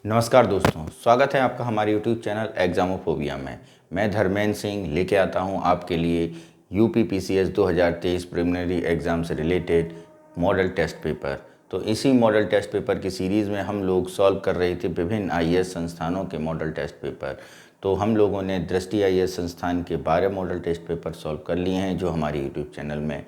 नमस्कार दोस्तों, स्वागत है आपका हमारे यूट्यूब चैनल एग्जामोफोबिया में। मैं धर्मेंद्र सिंह लेके आता हूं आपके लिए यूपीपीसीएस 2023 प्रिलिमिनरी एग्ज़ाम से रिलेटेड मॉडल टेस्ट पेपर। तो इसी मॉडल टेस्ट पेपर की सीरीज़ में हम लोग सॉल्व कर रहे थे विभिन्न आईएएस संस्थानों के मॉडल टेस्ट पेपर। तो हम लोगों ने दृष्टि आईएएस संस्थान के 12 मॉडल टेस्ट पेपर सॉल्व कर लिए हैं, जो हमारे यूट्यूब चैनल में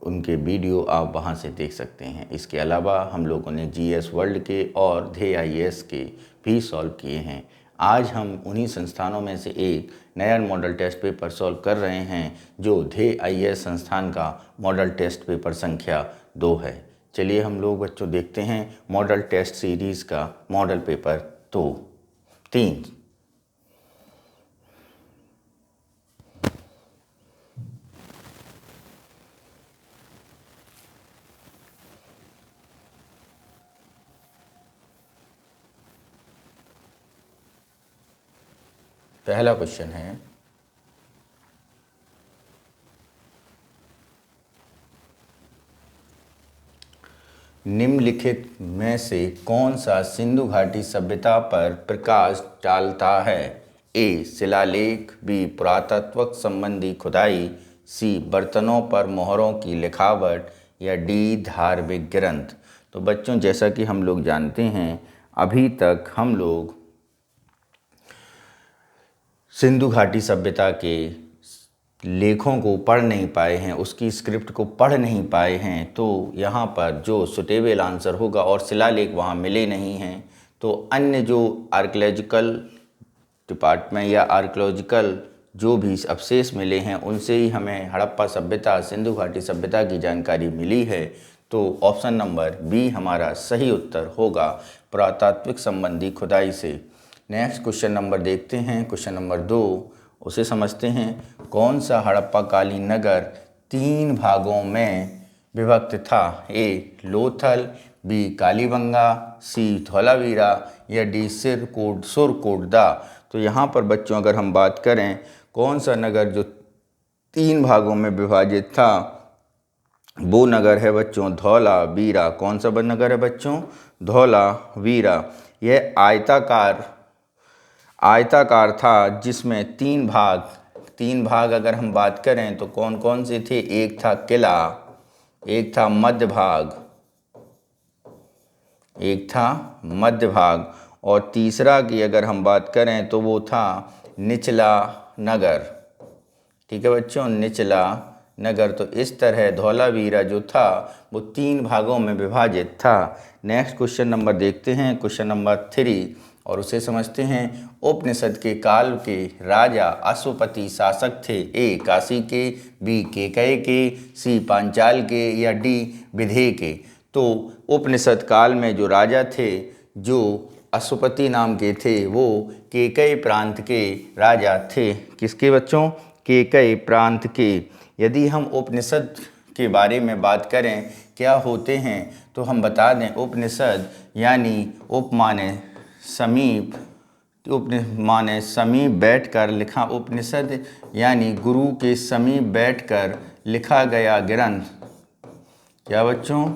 उनके वीडियो आप वहां से देख सकते हैं। इसके अलावा हम लोगों ने जीएस वर्ल्ड के और ध्येय आईएएस के भी सॉल्व किए हैं। आज हम उन्हीं संस्थानों में से एक नया मॉडल टेस्ट पेपर सॉल्व कर रहे हैं, जो ध्येय आईएएस संस्थान का मॉडल टेस्ट पेपर संख्या 2 है। चलिए हम लोग बच्चों देखते हैं मॉडल टेस्ट सीरीज़ का मॉडल पेपर 3। पहला क्वेश्चन है, निम्नलिखित में से कौन सा सिंधु घाटी सभ्यता पर प्रकाश डालता है? ए. शिलालेख, बी. पुरातत्व संबंधी खुदाई, सी. बर्तनों पर मोहरों की लिखावट, या डी. धार्मिक ग्रंथ। तो बच्चों, जैसा कि हम लोग जानते हैं, अभी तक हम लोग सिंधु घाटी सभ्यता के लेखों को पढ़ नहीं पाए हैं, उसकी स्क्रिप्ट को पढ़ नहीं पाए हैं। तो यहाँ पर जो सुटेबल आंसर होगा, और शिलालेख वहाँ मिले नहीं हैं, तो अन्य जो आर्कियोलॉजिकल डिपार्टमेंट या आर्कियोलॉजिकल जो भी अवशेष मिले हैं, उनसे ही हमें हड़प्पा सभ्यता, सिंधु घाटी सभ्यता की जानकारी मिली है। तो ऑप्शन नंबर बी हमारा सही उत्तर होगा, पुरातात्विक संबंधी खुदाई से। नेक्स्ट क्वेश्चन नंबर देखते हैं, क्वेश्चन नंबर 2, उसे समझते हैं। कौन सा हड़प्पा कालीन नगर 3 भागों में विभक्त था? ए. लोथल, बी. कालीबंगा, सी. धौलावीरा, या डी. सुरकोटदा। तो यहाँ पर बच्चों अगर हम बात करें, कौन सा नगर जो 3 भागों में विभाजित था, वो नगर है बच्चों धौलावीरा। कौन सा नगर है बच्चों? धौलावीरा। यह आयताकार था, जिसमें 3 भाग अगर हम बात करें तो कौन कौन से थे? एक था किला, एक था मध्य भाग, और तीसरा की अगर हम बात करें तो वो था निचला नगर। ठीक है बच्चों, निचला नगर। तो इस तरह धौलावीरा जो था वो 3 भागों में विभाजित था। नेक्स्ट क्वेश्चन नंबर देखते हैं, क्वेश्चन नंबर 3, और उसे समझते हैं। उपनिषद के काल के राजा अश्वपति शासक थे? ए. काशी के, बी. केकय के, सी. पांचाल के, या डी. विदेह के। तो उपनिषद काल में जो राजा थे, जो अश्वपति नाम के थे, वो केकय प्रांत के राजा थे। किसके बच्चों? केकय प्रांत के। यदि हम उपनिषद के बारे में बात करें क्या होते हैं, तो हम बता दें, उपनिषद यानी उप माने समीप बैठकर लिखा। उपनिषद यानी गुरु के समीप बैठकर लिखा गया ग्रंथ। क्या बच्चों?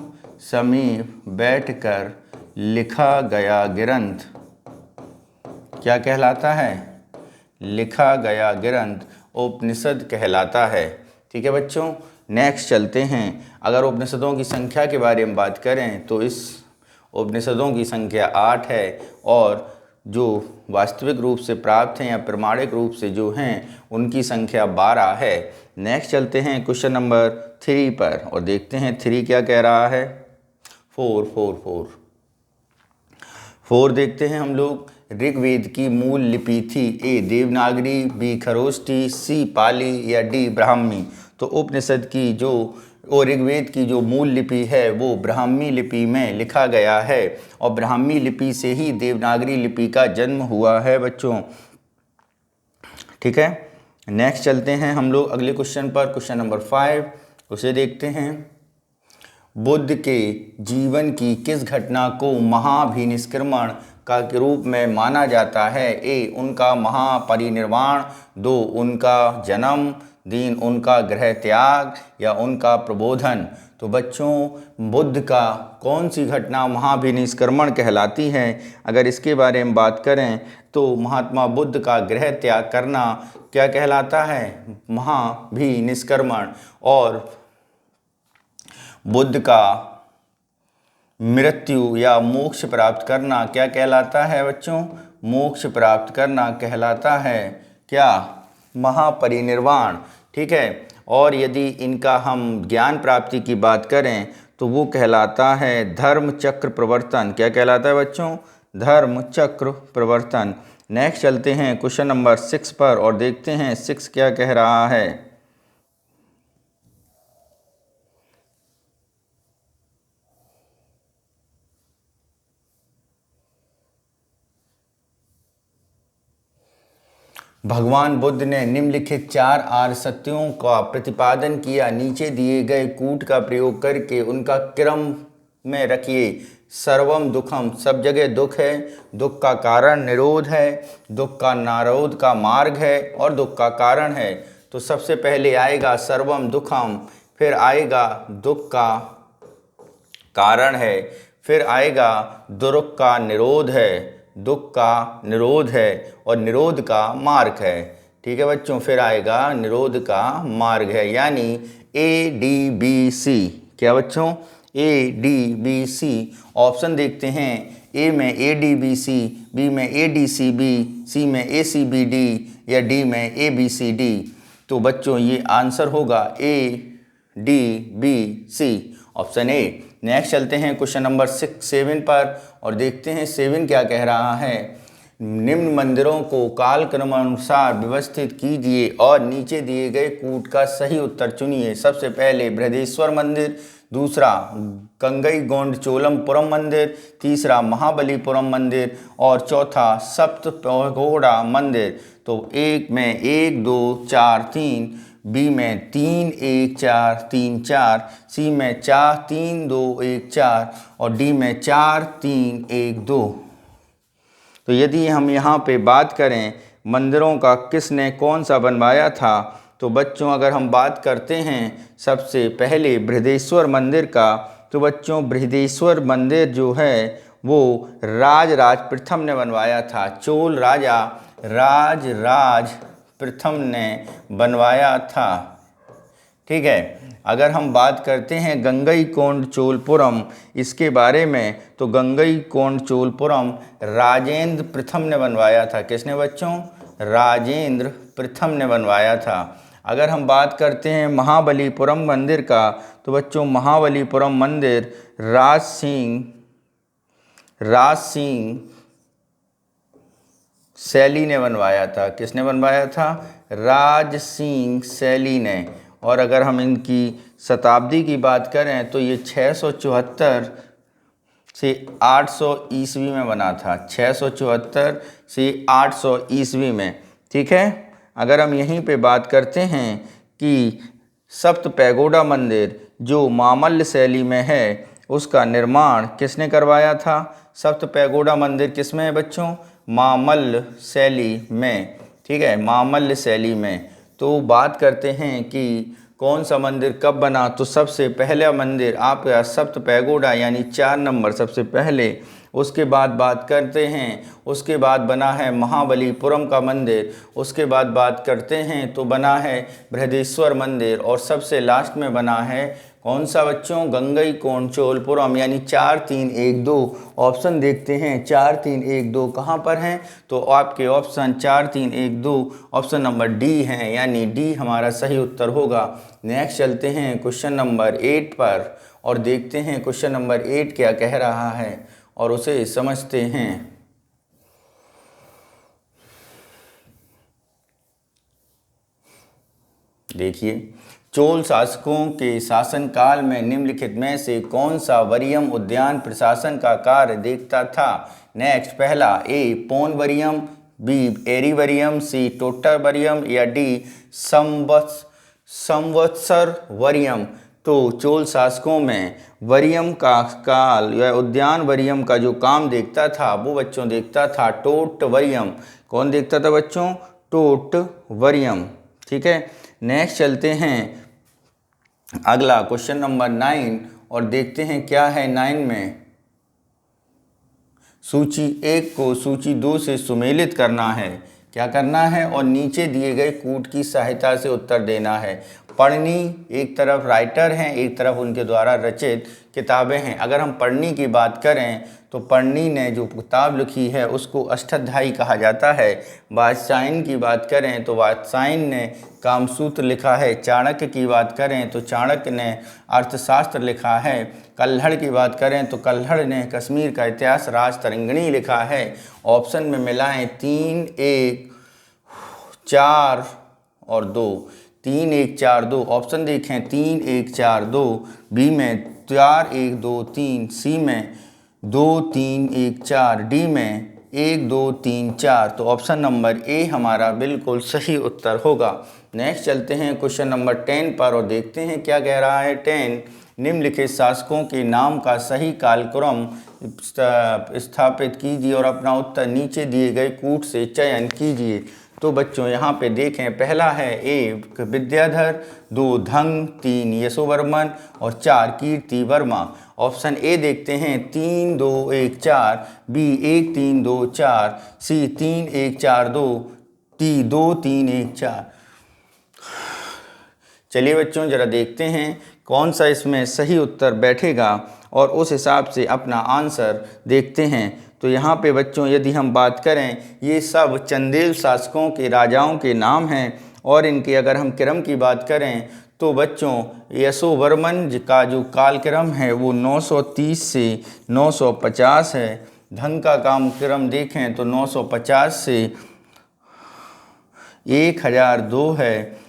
समीप बैठकर लिखा गया ग्रंथ क्या कहलाता है? लिखा गया ग्रंथ उपनिषद कहलाता है। ठीक है बच्चों, नेक्स्ट चलते हैं। अगर उपनिषदों की संख्या के बारे में बात करें तो इस उपनिषदों की संख्या 8 है, और जो वास्तविक रूप से प्राप्त हैं या प्रमाणिक रूप से जो हैं, उनकी संख्या 12 है। नेक्स्ट चलते हैं क्वेश्चन नंबर 3 पर, और देखते हैं 3 क्या कह रहा है। 4 देखते हैं हम लोग। ऋग्वेद की मूल लिपि थी? ए. देवनागरी, बी. खरोष्ठी, सी. पाली, या डी. ब्राह्मी। तो उपनिषद की और ऋग्वेद की जो मूल लिपि है वो ब्राह्मी लिपि में लिखा गया है, और ब्राह्मी लिपि से ही देवनागरी लिपि का जन्म हुआ है बच्चों। ठीक है, नेक्स्ट चलते हैं हम लोग अगले क्वेश्चन पर, क्वेश्चन नंबर 5, उसे देखते हैं। बुद्ध के जीवन की किस घटना को महाभिनिष्क्रमण का के रूप में माना जाता है? ए. उनका महापरिनिर्वाण, 2. उनका जन्म, 3. उनका गृह त्याग, या उनका प्रबोधन। तो तो बच्चों बुद्ध का कौन सी घटना महाभिनिष्क्रमण कहलाती है? अगर इसके बारे में बात करें तो महात्मा बुद्ध का गृह त्याग करना क्या कहलाता है? महाभिनिष्क्रमण। और बुद्ध का मृत्यु या मोक्ष प्राप्त करना क्या कहलाता है बच्चों? मोक्ष प्राप्त करना कहलाता है क्या? महापरिनिर्वाण। ठीक है। और यदि इनका हम ज्ञान प्राप्ति की बात करें तो वो कहलाता है धर्म चक्र प्रवर्तन। क्या कहलाता है बच्चों? धर्म चक्र प्रवर्तन। नेक्स्ट चलते हैं क्वेश्चन नंबर 6 पर और देखते हैं 6 क्या कह रहा है। भगवान बुद्ध ने निम्नलिखित 4 आर्य सत्यों का प्रतिपादन किया। नीचे दिए गए कूट का प्रयोग करके उनका क्रम में रखिए। सर्वम दुखम, सब जगह दुख है, दुख का कारण निरोध है, दुख का निरोध का मार्ग है और दुख का कारण है। तो सबसे पहले आएगा सर्वम दुखम, फिर आएगा दुख का कारण है, फिर आएगा दुख का निरोध है, दुख का निरोध है और निरोध का मार्ग है। ठीक है बच्चों, फिर आएगा निरोध का मार्ग है, यानी ADBC। क्या बच्चों? ADBC। ऑप्शन देखते हैं। ए में ADBC, बी में ADCB, सी में ACBD या डी में ABCD। तो बच्चों ये आंसर होगा ADBC, ऑप्शन ए। नेक्स्ट चलते हैं क्वेश्चन नंबर 7 पर और देखते हैं 7 क्या कह रहा है। निम्न मंदिरों को कालक्रमानुसार व्यवस्थित कीजिए और नीचे दिए गए कूट का सही उत्तर चुनिए। सबसे पहले बृहदेश्वर मंदिर, दूसरा गंगईकोंडचोलमपुरम मंदिर, तीसरा महाबलीपुरम मंदिर और चौथा सप्तपैगोडा मंदिर। तो एक में 1 2 4 3, बी में 3 1 4 3 4, सी में 4 3 2 1 4 और डी में 4 3 1 2। तो यदि हम यहाँ पे बात करें मंदिरों का किसने कौन सा बनवाया था, तो बच्चों अगर हम बात करते हैं सबसे पहले बृहदेश्वर मंदिर का, तो बच्चों बृहदेश्वर मंदिर जो है वो राजराज प्रथम ने बनवाया था। चोल राजा राजराज प्रथम ने बनवाया था। ठीक है। अगर हम बात करते हैं गंगईकोंडचोलपुरम इसके बारे में, तो गंगईकोंडचोलपुरम राजेंद्र प्रथम ने बनवाया था। किसने बच्चों? राजेंद्र प्रथम ने बनवाया था। अगर हम बात करते हैं महाबलीपुरम मंदिर का, तो बच्चों महाबलीपुरम मंदिर राज सिंह सैली ने बनवाया था। किसने बनवाया था? राज सिंह सैली ने। और अगर हम इनकी शताब्दी की बात करें तो ये 674 से 800 ईस्वी में बना था। 674 से 800 ईस्वी में। ठीक है। अगर हम यहीं पे बात करते हैं कि सप्तपैगोडा मंदिर जो मामल्ल शैली में है उसका निर्माण किसने करवाया था? सप्तपैगोडा मंदिर किस में है बच्चों? मामल्ल शैली में। ठीक है, मामल्ल शैली में। तो बात करते हैं कि कौन सा मंदिर कब बना, तो सबसे पहला मंदिर आपका सप्तपैगोडा यानी 4 नंबर सबसे पहले। उसके बाद बात करते हैं, उसके बाद बना है महाबलीपुरम का मंदिर। उसके बाद बात करते हैं तो बना है बृहदेश्वर मंदिर और सबसे लास्ट में बना है कौन सा बच्चों? गंगईकोंडचोलपुरम यानी 4 3 1 2। ऑप्शन देखते हैं 4 3 1 2 कहाँ पर हैं, तो आपके ऑप्शन 4 3 1 2 ऑप्शन नंबर डी हैं, यानी डी हमारा सही उत्तर होगा। नेक्स्ट चलते हैं क्वेश्चन नंबर 8 पर और देखते हैं क्वेश्चन नंबर 8 क्या कह रहा है और उसे समझते हैं। देखिए, चोल शासकों के शासनकाल में निम्नलिखित में से कौन सा वरियम उद्यान प्रशासन का कार्य देखता था? नेक्स्ट, पहला ए पोन वरियम, बी एरी वरियम, सी टोटर वरियम या डी संवत्सर वरियम। तो चोल शासकों में वरियम का काल या उद्यान वरियम का जो काम देखता था वो बच्चों देखता था टोट वरियम। कौन देखता था बच्चों? टोट वरियम। ठीक है। नेक्स्ट चलते हैं अगला क्वेश्चन नंबर 9 और देखते हैं क्या है 9 में। सूची 1 को सूची 2 से सुमेलित करना है। क्या करना है? और नीचे दिए गए कूट की सहायता से उत्तर देना है। पढ़नी एक तरफ राइटर हैं, एक तरफ उनके द्वारा रचित किताबें हैं। अगर हम पढ़नी की बात करें तो पढ़नी ने जो किताब लिखी है उसको अष्टाध्यायी कहा जाता है। वात्स्यायन की बात करें तो वात्स्यायन ने कामसूत्र लिखा है। चाणक्य की बात करें तो चाणक्य ने अर्थशास्त्र लिखा है। कल्हड़ की बात करें तो कल्हड़ ने कश्मीर का इतिहास राजतरंगिणी लिखा है। ऑप्शन में मिलाएं 3, 1, 4 और 2। 3, 1, 4, 2। ऑप्शन देखें 3, 1, 4, 2। बी में 4, 1, 2, 3। सी में 2, 3, 1, 4। डी में 1, 2, 3, 4। तो ऑप्शन नंबर ए हमारा बिल्कुल सही उत्तर होगा। नेक्स्ट चलते हैं क्वेश्चन नंबर 10 पर और देखते हैं क्या कह रहा है 10। निम्नलिखित शासकों के नाम का सही कालक्रम स्थापित कीजिए और अपना उत्तर नीचे दिए गए कूट से चयन कीजिए। तो बच्चों यहाँ पे देखें, पहला है ए विद्याधर, 2 धंग, 3 यशोवर्मन और 4 कीर्ति वर्मा। ऑप्शन ए देखते हैं 3, 2, 1, 4। बी 1, 3, 2, 4। सी 3, 1, 4, 2। डी 2, 3, 1, 4। चलिए बच्चों ज़रा देखते हैं कौन सा इसमें सही उत्तर बैठेगा और उस हिसाब से अपना आंसर देखते हैं। तो यहाँ पे बच्चों यदि हम बात करें, ये सब चंदेल शासकों के राजाओं के नाम हैं और इनके अगर हम क्रम की बात करें तो बच्चों यशोवर्मन का जो कालक्रम है वो 930 से 950 है। धंग का क्रम देखें तो 950 से 1002 है।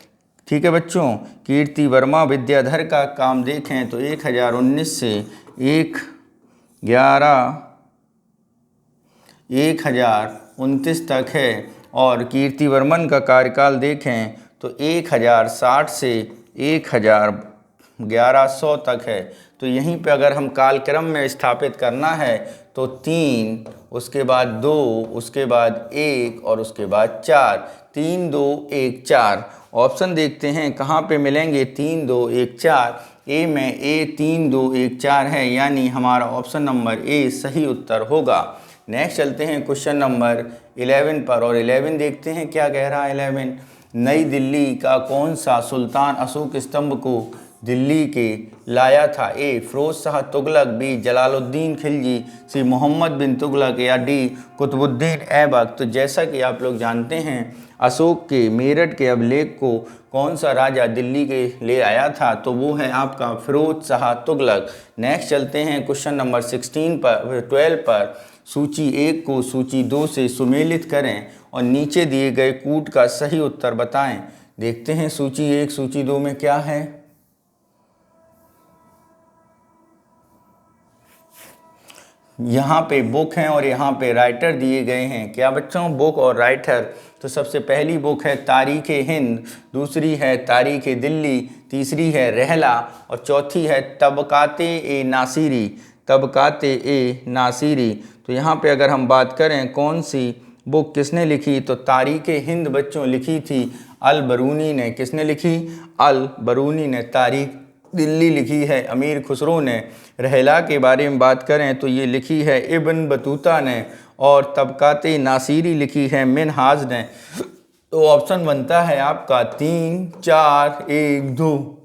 ठीक है बच्चों। कीर्ति वर्मा विद्याधर का काम देखें तो 1019 से 1029 तक है और कीर्ति वर्मन का कार्यकाल देखें तो 1060 से 1100 तक है। तो यहीं पे अगर हम कालक्रम में स्थापित करना है तो 3, उसके बाद 2, उसके बाद 1 और उसके बाद 4। 3, 2, 1, 4। ऑप्शन देखते हैं कहाँ पे मिलेंगे 3, 2, 1, 4। ए में ए 3, 2, 1, 4 है, यानी हमारा ऑप्शन नंबर ए सही उत्तर होगा। नेक्स्ट चलते हैं क्वेश्चन नंबर 11 पर और 11 देखते हैं क्या कह रहा है 11। नई दिल्ली का कौन सा सुल्तान अशोक स्तंभ को दिल्ली के लाया था? ए फिरोज शाह तुगलक, बी जलालुद्दीन खिलजी, सी मोहम्मद बिन तुगलक या डी कुतुबुद्दीन ऐबक। तो जैसा कि आप लोग जानते हैं अशोक के मेरठ के अभिलेख को कौन सा राजा दिल्ली के ले आया था? तो वो है आपका फिरोज शाह तुगलक। नेक्स्ट चलते हैं क्वेश्चन नंबर 12 पर। सूची 1 को सूची 2 से सुमेलित करें और नीचे दिए गए कूट का सही उत्तर बताएं। देखते हैं सूची 1 सूची 2 में क्या है। यहाँ पे बुक हैं और यहाँ पे राइटर दिए गए हैं। क्या बच्चों? बुक और राइटर। तो सबसे पहली बुक है तारीख़ हिंद, दूसरी है तारीख़ दिल्ली, तीसरी है रहला और चौथी है तबकात-ए-नासिरी। तबकात-ए-नासिरी। तो यहाँ पे अगर हम बात करें कौन सी बुक किसने लिखी, तो तारीख़ हिंद बच्चों लिखी थी अल बरूनी ने। किसने लिखी? अल बरूनी ने। तारीख़ दिल्ली लिखी है अमीर खुसरो ने। रहला के बारे में बात करें तो ये लिखी है इब्न बतूता ने और तबकात-ए-नासिरी लिखी है मिनहाज ने। तो ऑप्शन बनता है आपका 3, 4, 1, 2।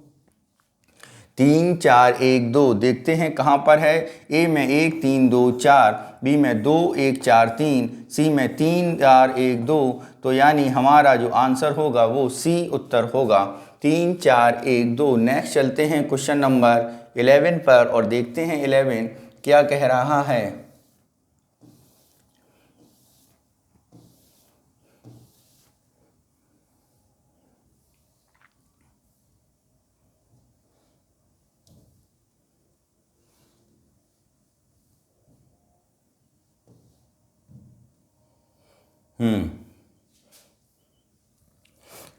3, 4, 1, 2। देखते हैं कहाँ पर है। ए में 1, 3, 2, 4। बी में 2, 1, 4, 3। सी में 3, 4, 1, 2। तो यानी हमारा जो आंसर होगा वो सी उत्तर होगा। 3, 4, 1, 2। नेक्स्ट चलते हैं क्वेश्चन नंबर 11 पर और देखते हैं 11 क्या कह रहा है।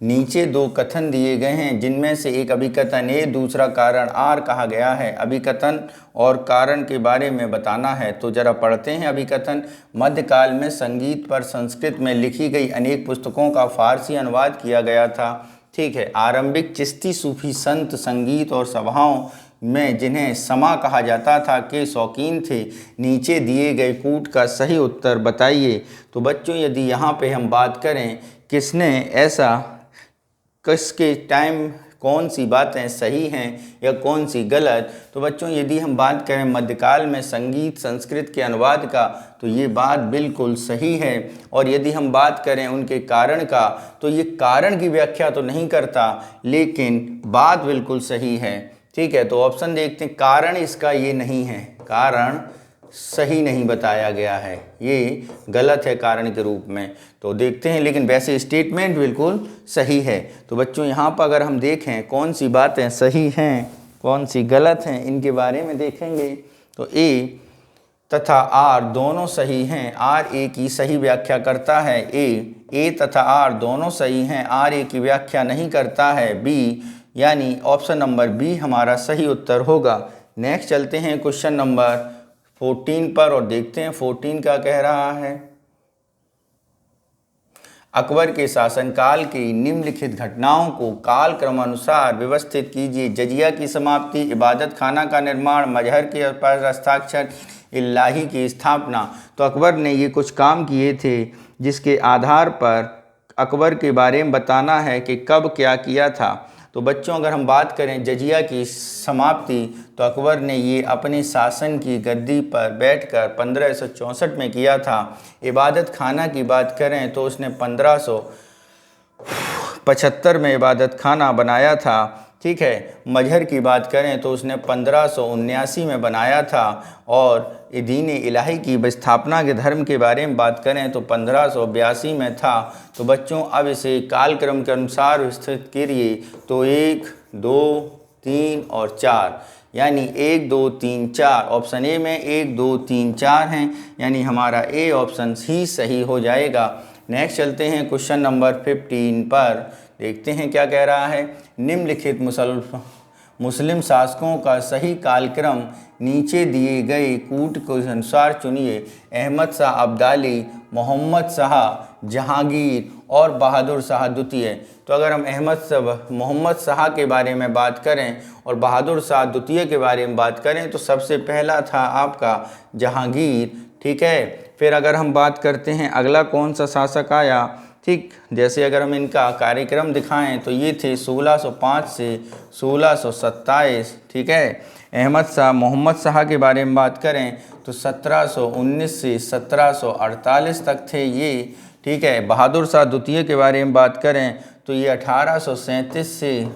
नीचे 2 कथन दिए गए हैं जिनमें से एक अभिकथन ए, दूसरा कारण आर कहा गया है। अभिकथन और कारण के बारे में बताना है। तो जरा पढ़ते हैं अभिकथन। मध्यकाल में संगीत पर संस्कृत में लिखी गई अनेक पुस्तकों का फारसी अनुवाद किया गया था। ठीक है। आरंभिक चिश्ती सूफी संत संगीत और सभाओं में जिन्हें समा कहा जाता था के शौकीन थे। नीचे दिए गए कूट का सही उत्तर बताइए। तो बच्चों यदि यहाँ पे हम बात करें किसने ऐसा, किसके टाइम कौन सी बातें सही हैं या कौन सी गलत, तो बच्चों यदि हम बात करें मध्यकाल में संगीत संस्कृत के अनुवाद का, तो ये बात बिल्कुल सही है। और यदि हम बात करें उनके कारण का, तो ये कारण की व्याख्या तो नहीं करता, लेकिन बात बिल्कुल सही है। ठीक है, तो ऑप्शन देखते हैं, कारण इसका ये नहीं है, कारण सही नहीं बताया गया है, ये गलत है कारण के रूप में। तो देखते हैं, लेकिन वैसे स्टेटमेंट बिल्कुल सही है। तो बच्चों यहाँ पर अगर हम देखें कौन सी बातें सही हैं कौन सी गलत हैं, इनके बारे में देखेंगे तो ए तथा आर दोनों सही हैं। आर ए की सही व्याख्या करता है। ए तथा आर दोनों सही हैं, आर ए की व्याख्या नहीं करता है। बी, यानी ऑप्शन नंबर बी हमारा सही उत्तर होगा। नेक्स्ट चलते हैं क्वेश्चन नंबर 14 पर और देखते हैं 14 क्या कह रहा है। अकबर के शासनकाल की निम्नलिखित घटनाओं को काल क्रमानुसार व्यवस्थित कीजिए। जजिया की समाप्ति, इबादत खाना का निर्माण, मजहर के पर हस्ताक्षर, इलाही की स्थापना। तो अकबर ने ये कुछ काम किए थे जिसके आधार पर अकबर के बारे में बताना है कि कब क्या किया था। तो बच्चों अगर हम बात करें जजिया की समाप्ति, तो अकबर ने ये अपने शासन की गद्दी पर बैठकर 1564 में किया था। इबादत खाना की बात करें तो उसने 1575 में इबादत खाना बनाया था। ठीक है, मजहर की बात करें तो उसने 1579 में बनाया था। और दीन इलाही की स्थापना के धर्म के बारे में बात करें तो 1582 में था। तो बच्चों अब इसे कालक्रम के अनुसार विस्तृत करिए। तो 1, 2, 3 और 4, यानी 1, 2, 3, 4 ऑप्शन ए में 1, 2, 3, 4 हैं, यानी हमारा ए ऑप्शन ही सही हो जाएगा। नेक्स्ट चलते हैं क्वेश्चन नंबर 15 पर, देखते हैं क्या कह रहा है। निम्नलिखित मुस्लिम शासकों का सही कालक्रम नीचे दिए गए कूट के अनुसार चुनिए। अहमद शाह अब्दाली, मोहम्मद शाह जहांगीर और बहादुर शाह द्वितीय। तो अगर हम मोहम्मद शाह के बारे में बात करें और बहादुर शाह द्वितीय के बारे में बात करें तो सबसे पहला था आपका जहांगीर। ठीक है, फिर अगर हम बात करते हैं अगला कौन सा शासक आया, ठीक, जैसे अगर हम इनका कार्यक्रम दिखाएं तो ये थे 1605 से 1627। ठीक है, अहमद शाह मोहम्मद शाह के बारे में बात करें तो 1719 से 1748 तक थे ये। ठीक है, बहादुर शाह द्वितीय के बारे में बात करें तो ये 1837 से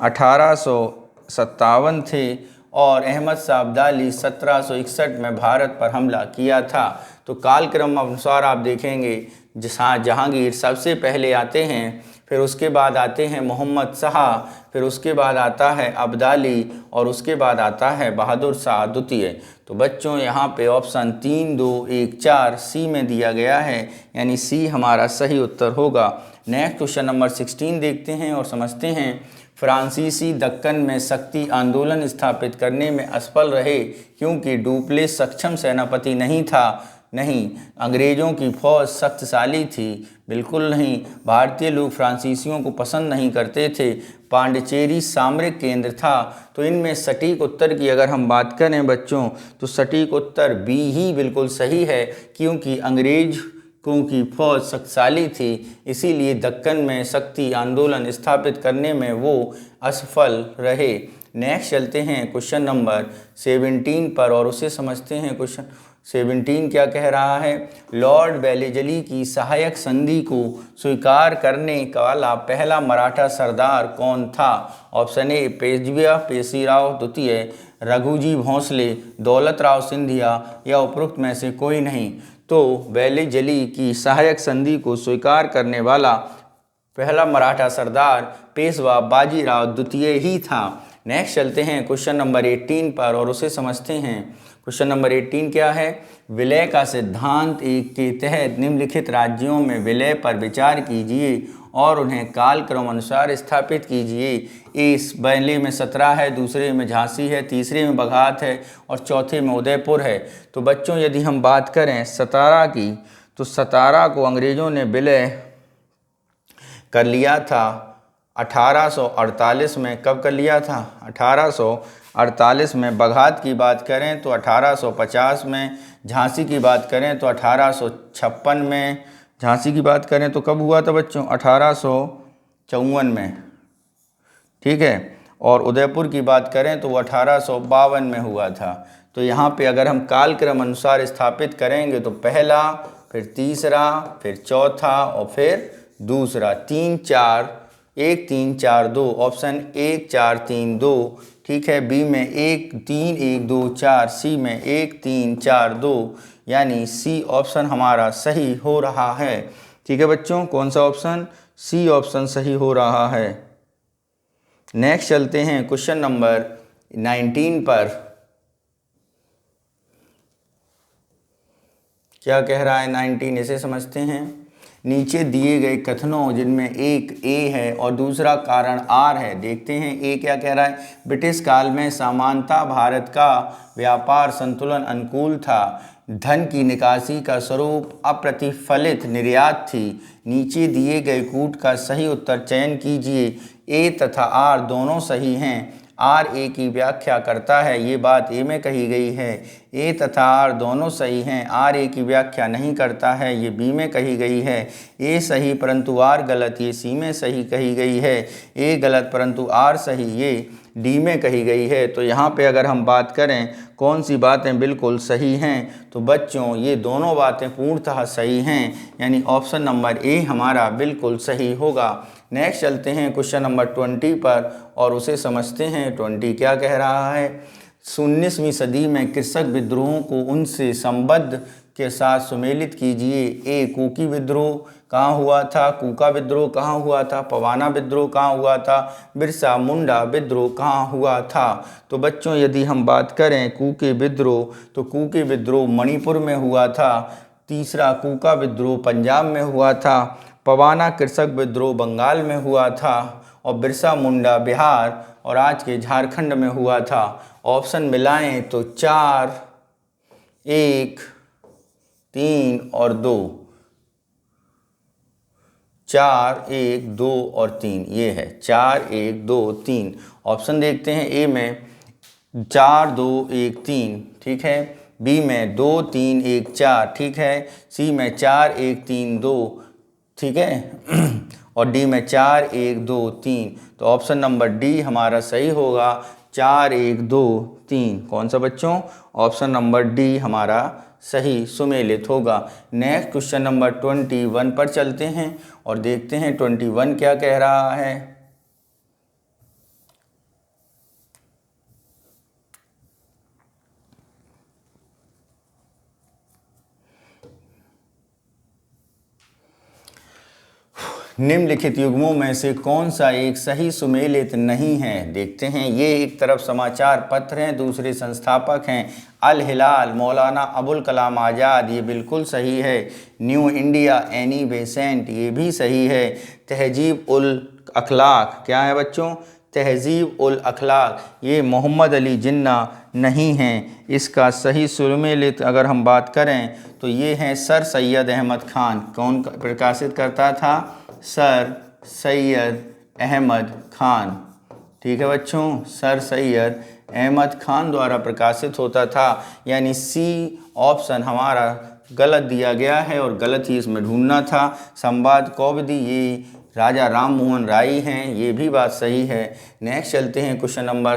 1857 थे। और अहमद शाह अब्दाली 1761 में भारत पर हमला किया था। तो कालक्रम अनुसार आप देखेंगे जहांगीर सबसे पहले आते हैं, फिर उसके बाद आते हैं मोहम्मद शाह, फिर उसके बाद आता है अब्दाली और उसके बाद आता है बहादुर शाह द्वितीय। तो बच्चों यहाँ पे ऑप्शन 3, 2, 1, 4 सी में दिया गया है, यानी सी हमारा सही उत्तर होगा। नेक्स्ट क्वेश्चन नंबर 16 देखते हैं और समझते हैं। फ्रांसीसी दक्कन में शक्ति आंदोलन स्थापित करने में असफल रहे क्योंकि डुप्लेस सक्षम सेनापति नहीं था। नहीं, अंग्रेज़ों की फौज शक्तिशाली थी, बिल्कुल नहीं। भारतीय लोग फ्रांसीसियों को पसंद नहीं करते थे। पांडिचेरी सामरिक केंद्र था। तो इनमें सटीक उत्तर की अगर हम बात करें बच्चों तो सटीक उत्तर बी ही बिल्कुल सही है, क्योंकि अंग्रेज़ों की फौज शक्तिशाली थी, इसीलिए दक्कन में शक्ति आंदोलन स्थापित करने में वो असफल रहे। नेक्स्ट चलते हैं क्वेश्चन नंबर 17 पर और उसे समझते हैं। क्वेश्चन 17 क्या कह रहा है। लॉर्ड वेलेजली की सहायक संधि को स्वीकार करने वाला पहला मराठा सरदार कौन था। ऑप्शन ए पेशवा पेशीराव द्वितीय, रघुजी भोंसले, दौलत राव सिंधिया या उपरोक्त में से कोई नहीं। तो वेलेजली की सहायक संधि को स्वीकार करने वाला पहला मराठा सरदार पेशवा बाजीराव द्वितीय ही था। नेक्स्ट चलते हैं क्वेश्चन नंबर 18 पर और उसे समझते हैं। क्वेश्चन नंबर 18 क्या है। विलय का सिद्धांत एक के तहत निम्नलिखित राज्यों में विलय पर विचार कीजिए और उन्हें कालक्रम अनुसार स्थापित कीजिए। इस पहले में 17 है, दूसरे में झांसी है, तीसरे में बघात है और चौथे में उदयपुर है। तो बच्चों यदि हम बात करें सतारा की, तो सतारा को अंग्रेज़ों ने विलय कर लिया था 1848 में कब कर लिया था? 1848 में। बघात की बात करें तो 1850 में। झांसी की बात करें तो 1856 में। झांसी की बात करें तो कब हुआ था बच्चों? 1854 में, ठीक है। और उदयपुर की बात करें तो वो 1852 में हुआ था। तो यहाँ पे अगर हम कालक्रम अनुसार स्थापित करेंगे तो पहला, फिर तीसरा, फिर चौथा और फिर दूसरा। 3 4 1 3 4 2, ऑप्शन 1 4 3 2, ठीक है। बी में 1 3 1 2 4, सी में 1 3 4 2, यानी सी ऑप्शन हमारा सही हो रहा है, ठीक है बच्चों। कौन सा ऑप्शन? सी ऑप्शन सही हो रहा है। नेक्स्ट चलते हैं क्वेश्चन नंबर 19 पर। क्या कह रहा है 19, इसे समझते हैं। नीचे दिए गए कथनों जिनमें एक ए है और दूसरा कारण आर है, देखते हैं ए क्या कह रहा है। ब्रिटिश काल में सामान्यतः भारत का व्यापार संतुलन अनुकूल था। धन की निकासी का स्वरूप अप्रतिफलित निर्यात थी। नीचे दिए गए कूट का सही उत्तर चयन कीजिए। ए तथा आर दोनों सही हैं। आर ए की व्याख्या करता है, ये बात ए में कही गई है। ए तथा आर दोनों सही हैं। आर ए की व्याख्या नहीं करता है, ये बी में कही गई है। ए सही परंतु आर गलत, ये सी में सही कही गई है। ए गलत परंतु आर सही, ये डी में कही गई है। तो यहाँ पे अगर हम बात करें कौन सी बातें बिल्कुल सही हैं, तो बच्चों ये दोनों बातें पूर्णतः सही हैं, यानी ऑप्शन नंबर ए हमारा बिल्कुल सही होगा। नेक्स्ट चलते हैं क्वेश्चन नंबर 20 पर और उसे समझते हैं। 20 क्या कह रहा है? 19वीं सदी में कृषक विद्रोहों को उनसे संबद्ध के साथ सुमेलित कीजिए। ए कुकी विद्रोह कहाँ हुआ था? कूका विद्रोह कहाँ हुआ था? पवाना विद्रोह कहाँ हुआ था? बिरसा मुंडा विद्रोह कहाँ हुआ था? तो बच्चों यदि हम बात करें कूके विद्रोह, तो कूके विद्रोह मणिपुर में हुआ था। तीसरा कूका विद्रोह पंजाब में हुआ था। पवाना कृषक विद्रोह बंगाल में हुआ था और बिरसा मुंडा बिहार और आज के झारखंड में हुआ था। ऑप्शन मिलाएं तो 4 1 3 और 2, 4 1 2 और 3, ये है 4 1 2 3। ऑप्शन देखते हैं। ए में 4 2 1 3, ठीक है। बी में 2 3 1 4, ठीक है। सी में 4 1 3 2, ठीक है। और डी में 4 1 2 3। तो ऑप्शन नंबर डी हमारा सही होगा, 4 1 2 3। कौन सा बच्चों? ऑप्शन नंबर डी हमारा सही सुमेलित होगा। नेक्स्ट क्वेश्चन नंबर 21 पर चलते हैं और देखते हैं 21 क्या कह रहा है। निम्नलिखित युग्मों में से कौन सा एक सही सुमेलित नहीं है? देखते हैं। ये एक तरफ समाचार पत्र हैं, दूसरे संस्थापक हैं। अल हिलाल मौलाना अबुल कलाम आज़ाद, ये बिल्कुल सही है। न्यू इंडिया एनी बेसेंट, ये भी सही है। तहजीब उल अखलाक, क्या है बच्चों? तहजीब उल अखलाक, ये मोहम्मद अली जिन्ना नहीं हैं। इसका सही सुमेलित अगर हम बात करें तो ये हैं सर सैयद अहमद खान। कौन प्रकाशित करता था? सर सैयद अहमद खान, ठीक है बच्चों। सर सैयद अहमद खान द्वारा प्रकाशित होता था, यानी सी ऑप्शन हमारा गलत दिया गया है और गलत ही इसमें ढूंढना था। संवाद कौमुदी ये राजा राम मोहन राय हैं, ये भी बात सही है। नेक्स्ट चलते हैं क्वेश्चन नंबर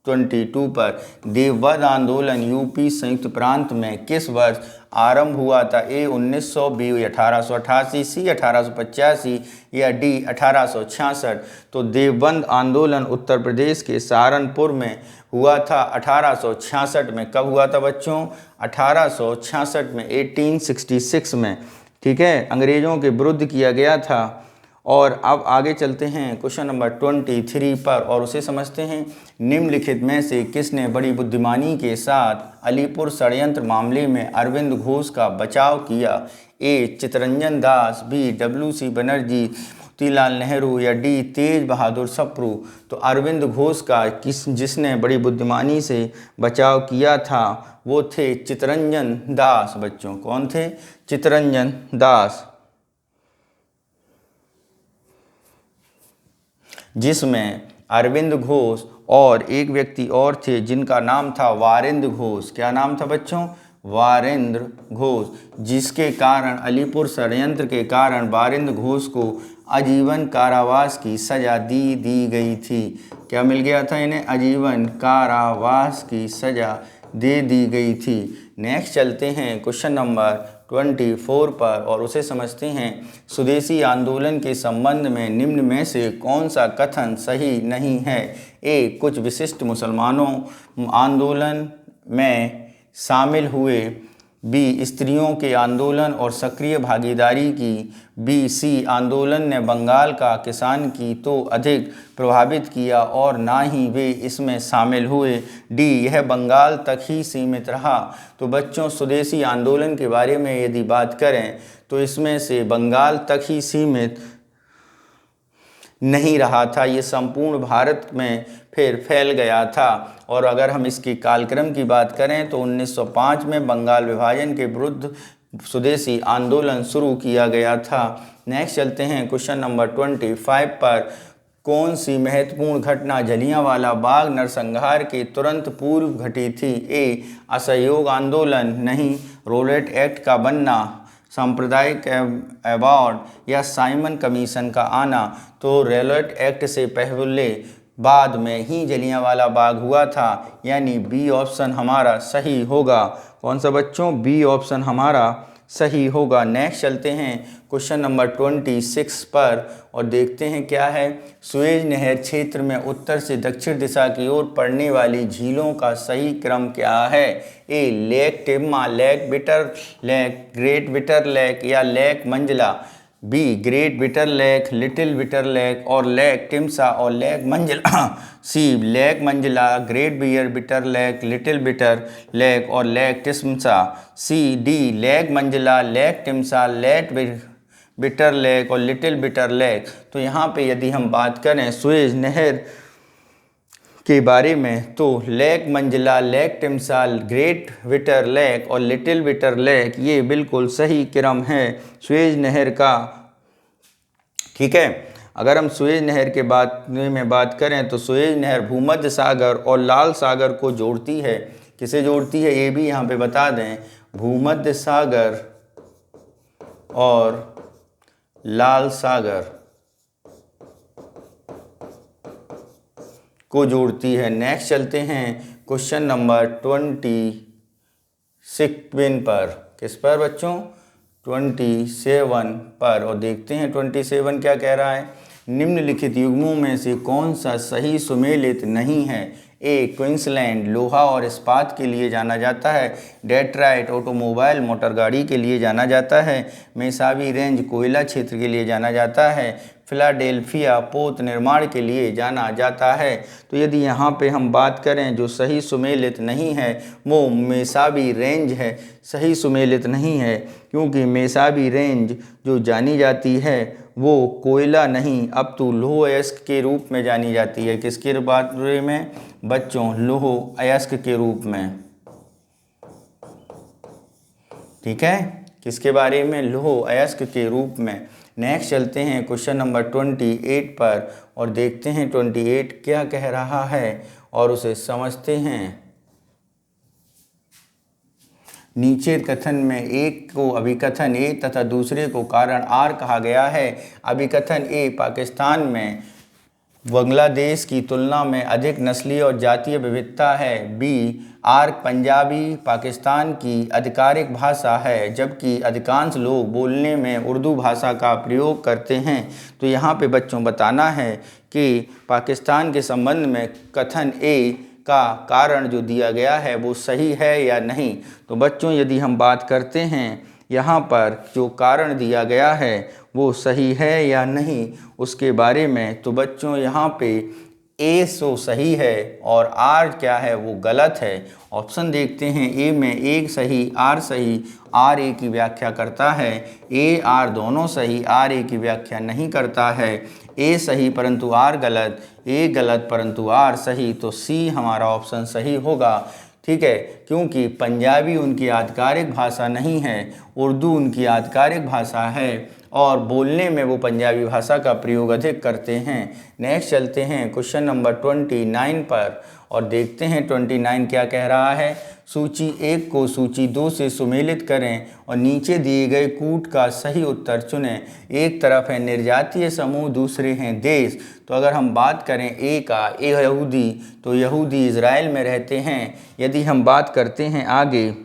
22 पर। देवबंद आंदोलन यूपी संयुक्त प्रांत में किस वर्ष आरंभ हुआ था? ए 1900, बी 1888, सी 1885 या डी 1866। तो देवबंद आंदोलन उत्तर प्रदेश के सहारनपुर में हुआ था 1866 में। कब हुआ था बच्चों? 1866 में, 1866 में, ठीक है। अंग्रेज़ों के विरुद्ध किया गया था। और अब आगे चलते हैं क्वेश्चन नंबर 23 पर और उसे समझते हैं। निम्नलिखित में से किसने बड़ी बुद्धिमानी के साथ अलीपुर षड्यंत्र मामले में अरविंद घोष का बचाव किया? ए चित्तरंजन दास, बी WC बनर्जी, मोतीलाल नेहरू या डी तेज बहादुर सप्रू। तो अरविंद घोष का जिसने बड़ी बुद्धिमानी से बचाव किया था वो थे चित्तरंजन दास बच्चों। कौन थे? चित्तरंजन दास। जिसमें अरविंद घोष और एक व्यक्ति और थे जिनका नाम था वारेंद्र घोष। क्या नाम था बच्चों? वारेंद्र घोष। जिसके कारण अलीपुर षड्यंत्र के कारण वारेंद्र घोष को आजीवन कारावास की सज़ा दी गई थी। क्या मिल गया था इन्हें? आजीवन कारावास की सज़ा दी गई थी। नेक्स्ट चलते हैं क्वेश्चन नंबर 24 पर और उसे समझते हैं। स्वदेशी आंदोलन के संबंध में निम्न में से कौन सा कथन सही नहीं है? ए, कुछ विशिष्ट मुसलमानों आंदोलन में शामिल हुए। बी, स्त्रियों के आंदोलन और सक्रिय भागीदारी की। बी, सी, आंदोलन ने बंगाल का किसान की तो अधिक प्रभावित किया और ना ही वे इसमें शामिल हुए। डी, यह बंगाल तक ही सीमित रहा। तो बच्चों स्वदेशी आंदोलन के बारे में यदि बात करें तो इसमें से बंगाल तक ही सीमित नहीं रहा था, ये संपूर्ण भारत में फिर फैल गया था। और अगर हम इसके कालक्रम की बात करें तो 1905 में बंगाल विभाजन के विरुद्ध स्वदेशी आंदोलन शुरू किया गया था। नेक्स्ट चलते हैं क्वेश्चन नंबर 25 पर। कौन सी महत्वपूर्ण घटना जलियांवाला बाग नरसंहार के तुरंत पूर्व घटी थी? ए, असहयोग आंदोलन। नहीं, रोलेट एक्ट का बनना, सांप्रदायिक अवार्ड या साइमन कमीशन का आना। तो रोलेट एक्ट से पहले बाद में ही जलियांवाला बाग हुआ था, यानी बी ऑप्शन हमारा सही होगा। कौन सा बच्चों? बी ऑप्शन हमारा सही होगा। नेक्स्ट चलते हैं क्वेश्चन नंबर 26 पर और देखते हैं क्या है। सुएज नहर क्षेत्र में उत्तर से दक्षिण दिशा की ओर पड़ने वाली झीलों का सही क्रम क्या है? A, Lake Timsah, Lake bitter lake, Great Bitter Lake या Lake Manzala. B, Great Bitter lake, Little Bitter lake और लेक टिम्सा और Lake Manzala. C, Lake Manzala, great bear bitter lake, Little Bitter lake और Lake Timsah. C, D, Lake Manzala, Lake Timsah, Lake bitter lake और Little Bitter Lake. तो यहाँ पे यदि हम बात करें सुएज नहर के बारे में तो Lake Manzala, Lake Timsah, Great Bitter lake और लिटिल बिटर लेक ये बिल्कुल सही क्रम है सुएज नहर का। ठीक है, अगर हम सुएज नहर के बारे में बात करें तो सुएज नहर भूमध्य सागर और लाल सागर को जोड़ती है। किसे जोड़ती है ये भी यहाँ पे बता दें। भूमध्य सागर और लाल सागर को जोड़ती है। नेक्स्ट चलते हैं क्वेश्चन नंबर 27 पर। किस पर बच्चों? 27 पर और देखते हैं 27 क्या कह रहा है। निम्नलिखित युग्मों में से कौन सा सही सुमेलित नहीं है? ए, क्वींसलैंड लोहा और इस्पात के लिए जाना जाता है। डेट्राइट ऑटोमोबाइल मोटर गाड़ी के लिए जाना जाता है। मेसाबी रेंज कोयला क्षेत्र के लिए जाना जाता है। फिलाडेल्फिया पोत निर्माण के लिए जाना जाता है। तो यदि यहाँ पे हम बात करें जो सही सुमेलित नहीं है वो मेसाबी रेंज है, सही सुमेलित नहीं है क्योंकि मेसाबी रेंज जो जानी जाती है वो कोयला नहीं अपितु लौह अयस्क के रूप में जानी जाती है। किसके बारे में बच्चों? लौह अयस्क के रूप में। ठीक है, किसके बारे में? लौह अयस्क के रूप में। नेक्स्ट चलते हैं क्वेश्चन नंबर 28 पर और देखते हैं 28 क्या कह रहा है और उसे समझते हैं। नीचे कथन में एक को अभिकथन ए तथा दूसरे को कारण आर कहा गया है। अभिकथन ए, पाकिस्तान में बांग्लादेश की तुलना में अधिक नस्लीय और जातीय विविधता है। बी, आर्क पंजाबी पाकिस्तान की आधिकारिक भाषा है जबकि अधिकांश लोग बोलने में उर्दू भाषा का प्रयोग करते हैं। तो यहाँ पे बच्चों बताना है कि पाकिस्तान के संबंध में कथन ए का कारण जो दिया गया है वो सही है या नहीं। तो बच्चों यदि हम बात करते हैं यहाँ पर जो कारण दिया गया है वो सही है या नहीं उसके बारे में, तो बच्चों यहाँ पे ए सो सही है और आर क्या है वो गलत है। ऑप्शन देखते हैं। ए में एक सही आर सही, आर ए की व्याख्या करता है। ए आर दोनों सही, आर ए की व्याख्या नहीं करता है। ए सही परंतु आर गलत, ए गलत परंतु आर सही। तो सी हमारा ऑप्शन सही होगा। ठीक है, क्योंकि पंजाबी उनकी आधिकारिक भाषा नहीं है, उर्दू उनकी आधिकारिक भाषा है और बोलने में वो पंजाबी भाषा का प्रयोग अधिक करते हैं। नेक्स्ट चलते हैं क्वेश्चन नंबर 29 पर और देखते हैं 29 क्या कह रहा है। सूची 1 को सूची 2 से सुमेलित करें और नीचे दिए गए कूट का सही उत्तर चुनें। एक तरफ है निर्जातीय समूह, दूसरे हैं देश। तो अगर हम बात करें ए का, ए यहूदी, तो यहूदी इज़राइल में रहते हैं। यदि हम बात करते हैं आगे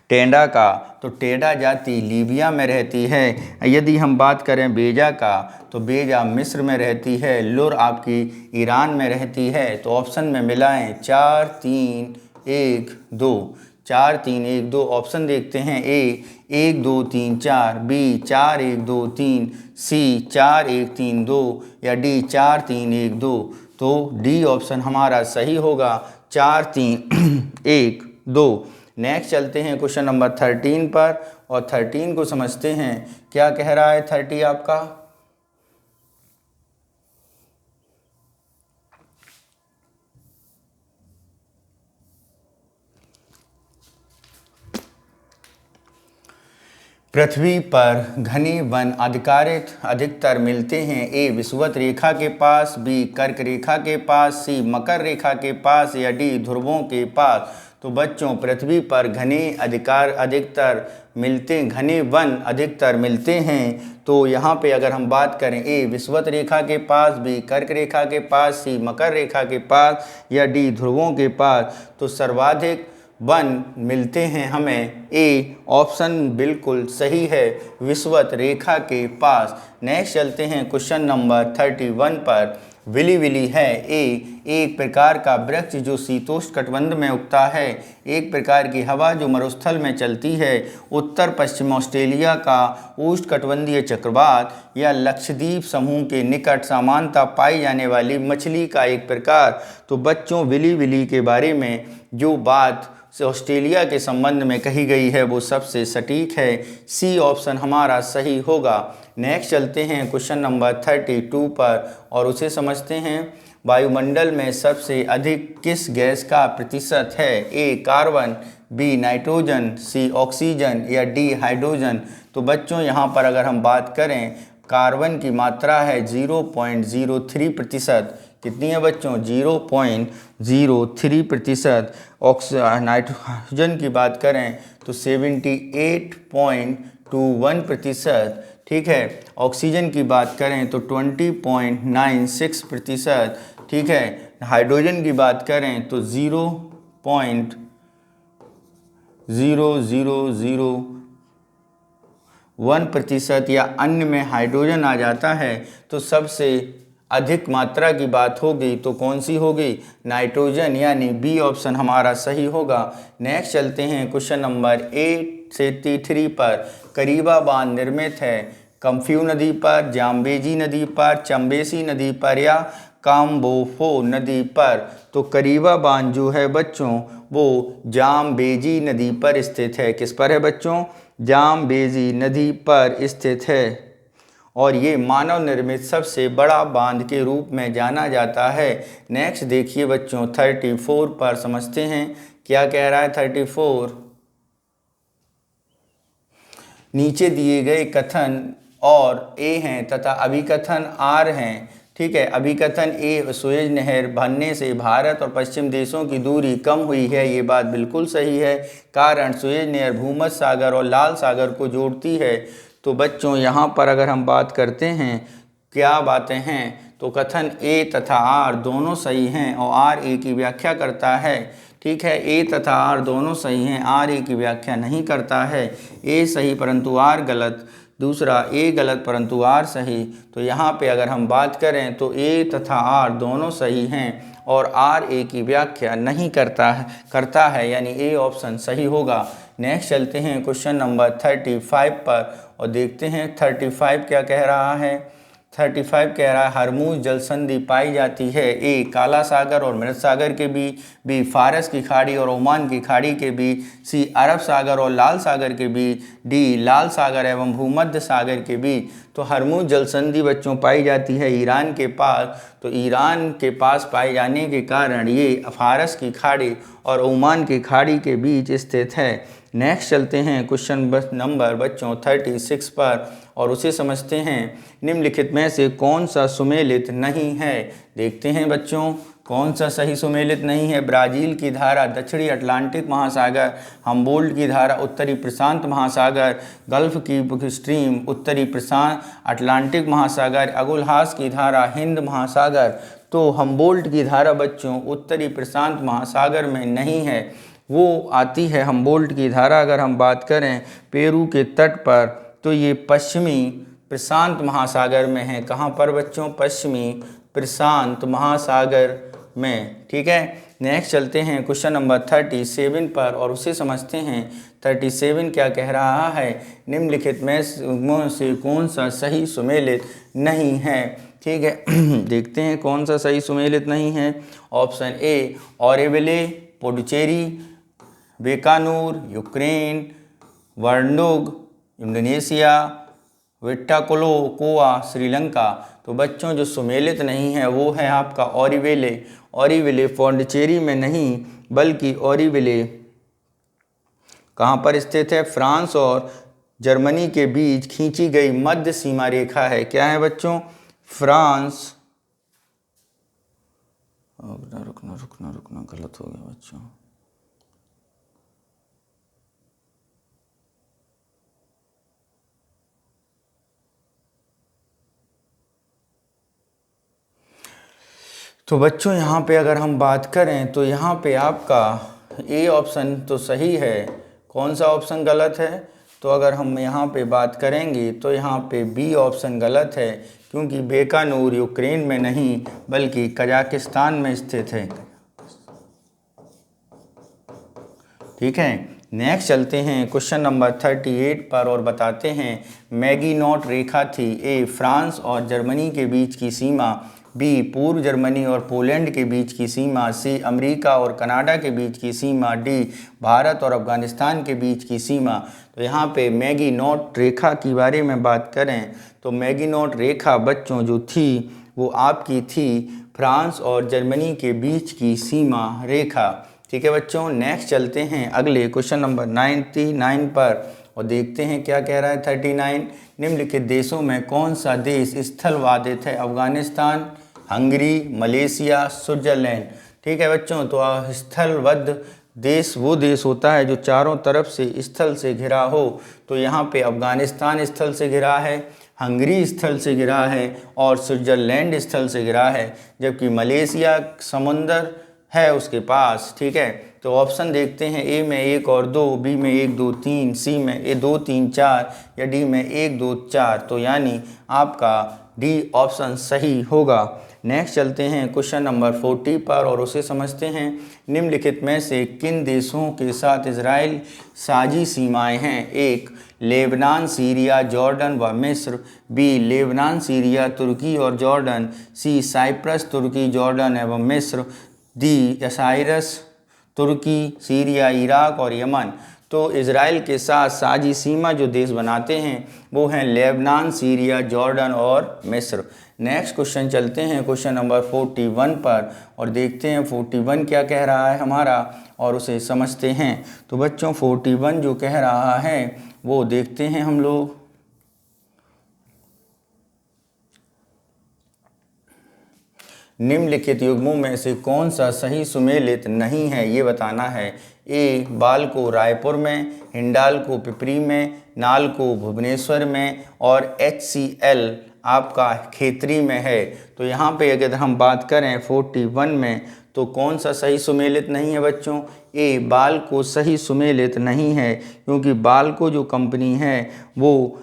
टेंडा का, तो टेंडा जाति लीबिया में रहती है। यदि हम बात करें बेजा का, तो बेजा मिस्र में रहती है। लुर आपकी ईरान में रहती है। तो ऑप्शन में मिलाएं 4 3 1 2, 4 3 1 2। ऑप्शन देखते हैं ए 1 2 3 4, बी 4 1 2 3, सी 4 1 3 2 या डी 4 3 1 2। तो डी ऑप्शन हमारा सही होगा, 4 3 1 2। नेक्स्ट चलते हैं क्वेश्चन नंबर 13 पर और 13 को समझते हैं क्या कह रहा है 30 आपका। पृथ्वी पर घने वन अधिकतर मिलते हैं। ए विषुवत रेखा के पास, बी कर्क रेखा के पास, सी मकर रेखा के पास या डी ध्रुवों के पास। तो बच्चों पृथ्वी पर घने वन अधिकतर मिलते हैं। तो यहाँ पे अगर हम बात करें ए विषुवत रेखा के पास, बी कर्क रेखा के पास, सी मकर रेखा के पास या डी ध्रुवों के पास, तो सर्वाधिक वन मिलते हैं हमें ए ऑप्शन बिल्कुल सही है, विषुवत रेखा के पास। नेक्स्ट चलते हैं क्वेश्चन नंबर 31 पर। विली विली है ए एक प्रकार का वृक्ष जो शीतोष्ण कटिबंध में उगता है। एक प्रकार की हवा जो मरुस्थल में चलती है। उत्तर पश्चिम ऑस्ट्रेलिया का उष्णकटिबंधीय चक्रवात या लक्षद्वीप समूह के निकट सामान्यतः पाई जाने वाली मछली का एक प्रकार। तो बच्चों विली विली के बारे में जो बात से ऑस्ट्रेलिया के संबंध में कही गई है वो सबसे सटीक है, सी ऑप्शन हमारा सही होगा। नेक्स्ट चलते हैं क्वेश्चन नंबर 32 पर और उसे समझते हैं। वायुमंडल में सबसे अधिक किस गैस का प्रतिशत है। ए कार्बन, बी नाइट्रोजन, सी ऑक्सीजन या डी हाइड्रोजन। तो बच्चों यहाँ पर अगर हम बात करें कार्बन की मात्रा है 0.03%। कितनी है बच्चों 0.03%। नाइट्रोजन की बात करें तो 78.21%। ठीक है, ऑक्सीजन की बात करें तो 20.96%। ठीक है, हाइड्रोजन की बात करें तो 0.0001% या अन्य में हाइड्रोजन आ जाता है। तो सबसे अधिक मात्रा की बात होगी तो कौन सी होगी, नाइट्रोजन, यानी बी ऑप्शन हमारा सही होगा। नेक्स्ट चलते हैं क्वेश्चन नंबर 8 से 33 पर। करीबा बांध निर्मित है कम्फ्यू नदी पर, जाम्बेजी नदी पर, चंबेसी नदी पर या काम्बोफो नदी पर। तो करीबा बांध जो है बच्चों वो जाम्बेजी नदी पर स्थित है। किस पर है बच्चों, जाम्बेजी नदी पर स्थित है और ये मानव निर्मित सबसे बड़ा बांध के रूप में जाना जाता है। नेक्स्ट देखिए बच्चों 34 पर समझते हैं क्या कह रहा है 34। नीचे दिए गए कथन और ए हैं तथा अभिकथन आर हैं। ठीक है, अभिकथन ए सुएज नहर बनने से भारत और पश्चिम देशों की दूरी कम हुई है। ये बात बिल्कुल सही है, कारण सुएज नहर भूमध्य सागर और लाल सागर को जोड़ती है। तो बच्चों यहाँ पर अगर हम बात करते हैं क्या बातें हैं, तो कथन ए तथा आर दोनों सही हैं और आर ए की व्याख्या करता है। ठीक है, ए तथा आर दोनों सही हैं, आर ए की व्याख्या नहीं करता है। ए सही परंतु आर गलत, दूसरा ए गलत परंतु आर सही। तो यहाँ पे अगर हम बात करें तो ए तथा आर दोनों सही हैं और आर ए की व्याख्या नहीं करता है यानी ए ऑप्शन सही होगा। नेक्स्ट चलते हैं क्वेश्चन नंबर 35 पर और देखते हैं 35 क्या कह रहा है। 35 कह रहा है हरमुज जल संधि पाई जाती है। ए काला सागर और मृत सागर के बी फारस की खाड़ी और ओमान की खाड़ी के बीच, सी अरब सागर और लाल सागर के बीच, डी लाल सागर एवं भूमध्य सागर के बीच। तो हरमुज जलसंधि बच्चों पाई जाती है ईरान के पास, तो ईरान के पास पाए जाने के कारण ये फारस की खाड़ी और ओमान की खाड़ी के बीच स्थित है। नेक्स्ट चलते हैं क्वेश्चन नंबर बच्चों 36 पर और उसे समझते हैं। निम्नलिखित में से कौन सा सुमेलित नहीं है? देखते हैं बच्चों कौन सा सही सुमेलित नहीं है। ब्राज़ील की धारा दक्षिणी अटलांटिक महासागर, हम्बोल्ट की धारा उत्तरी प्रशांत महासागर, गल्फ की स्ट्रीम उत्तरी प्रशांत अटलांटिक महासागर, अगुलहास की धारा हिंद महासागर। तो हम्बोल्ट की धारा बच्चों उत्तरी प्रशांत महासागर में नहीं है, वो आती है हम्बोल्ट की धारा अगर हम बात करें पेरू के तट पर, तो ये पश्चिमी प्रशांत महासागर में है। कहाँ पर बच्चों? पश्चिमी प्रशांत महासागर में। ठीक है, नेक्स्ट चलते हैं क्वेश्चन नंबर 37 पर और उसे समझते हैं। 37 क्या कह रहा है? निम्नलिखित में से कौन सा सही सुमेलित नहीं है? ठीक है देखते हैं कौन सा सही सुमेलित नहीं है। Option A Auroville Puducherry, Bikaner Ukraine, वर्ंडुग इंडोनेशिया, विट्टाकुलो गोवा श्रीलंका। तो बच्चों जो सुमेलित नहीं है वो है आपका ऑरिविले। ऑरिविले पौंडीचेरी में नहीं बल्कि ऑरिविले कहाँ पर स्थित है? फ्रांस और जर्मनी के बीच खींची गई मध्य सीमा रेखा है। क्या है बच्चों? फ्रांस, रुकना गलत हो गया बच्चों। तो बच्चों यहाँ पे अगर हम बात करें तो यहाँ पे आपका ए ऑप्शन तो सही है, कौन सा ऑप्शन गलत है? तो अगर हम यहाँ पे बात करेंगे तो यहाँ पे बी ऑप्शन गलत है, क्योंकि बीकानेर यूक्रेन में नहीं बल्कि कजाकिस्तान में स्थित है। ठीक है, नेक्स्ट चलते हैं क्वेश्चन नंबर 38 पर और बताते हैं मैगिनॉट रेखा थी। ए फ्रांस और जर्मनी के बीच की सीमा, बी पूर्व जर्मनी और पोलैंड के बीच की सीमा, सी अमेरिका और कनाडा के बीच की सीमा, डी भारत और अफगानिस्तान के बीच की सीमा। तो यहाँ पे मैगिनॉट रेखा के बारे में बात करें तो मैगिनॉट रेखा बच्चों जो थी वो आपकी थी फ्रांस और जर्मनी के बीच की सीमा रेखा। ठीक है बच्चों, नेक्स्ट चलते हैं अगले क्वेश्चन नंबर 99 पर और देखते हैं क्या कह रहा है 39। निम्नलिखित देशों में कौन सा देश स्थल बाधित है? Afghanistan, Hungary, Malaysia, Switzerland. ठीक है बच्चों, तो स्थलबद्ध देश वो देश होता है जो चारों तरफ से स्थल से घिरा हो। तो यहाँ पे अफगानिस्तान स्थल से घिरा है, हंगरी स्थल से घिरा है और स्विट्जरलैंड स्थल से घिरा है, जबकि मलेशिया समुंदर है उसके पास। ठीक है, तो ऑप्शन देखते हैं ए में 1 और 2, बी में 1 2 3, सी में 2 3 4 या डी में 1 2 4। तो यानी आपका डी ऑप्शन सही होगा। नेक्स्ट चलते हैं क्वेश्चन नंबर 40 पर और उसे समझते हैं। निम्नलिखित में से किन देशों के साथ इजराइल साझी सीमाएं हैं? 1 लेबनान, सीरिया, जॉर्डन व मिस्र, बी लेबनान, सीरिया, तुर्की और जॉर्डन, सी साइप्रस, तुर्की, जॉर्डन एवं मिस्र, डी साइरस, तुर्की, सीरिया, इराक और यमन। तो इज़राइल के साथ साझी सीमा जो देश बनाते हैं वो हैं लेबनान, सीरिया, जॉर्डन और मिस्र। नेक्स्ट क्वेश्चन चलते हैं क्वेश्चन नंबर 41 पर और देखते हैं 41 क्या कह रहा है हमारा और उसे समझते हैं। तो बच्चों 41 जो कह रहा है वो देखते हैं हम लोग। निम्नलिखित युग्मों में से कौन सा सही सुमेलित नहीं है ये बताना है। ए बाल को रायपुर में, हिंडाल को पिपरी में, नाल को भुवनेश्वर में और HCL आपका खेतरी में है। तो यहाँ पे अगर हम बात करें 41 में तो कौन सा सही सुमेलित नहीं है बच्चों? ए बाल को सही सुमेलित नहीं है, क्योंकि बाल को जो कंपनी है वो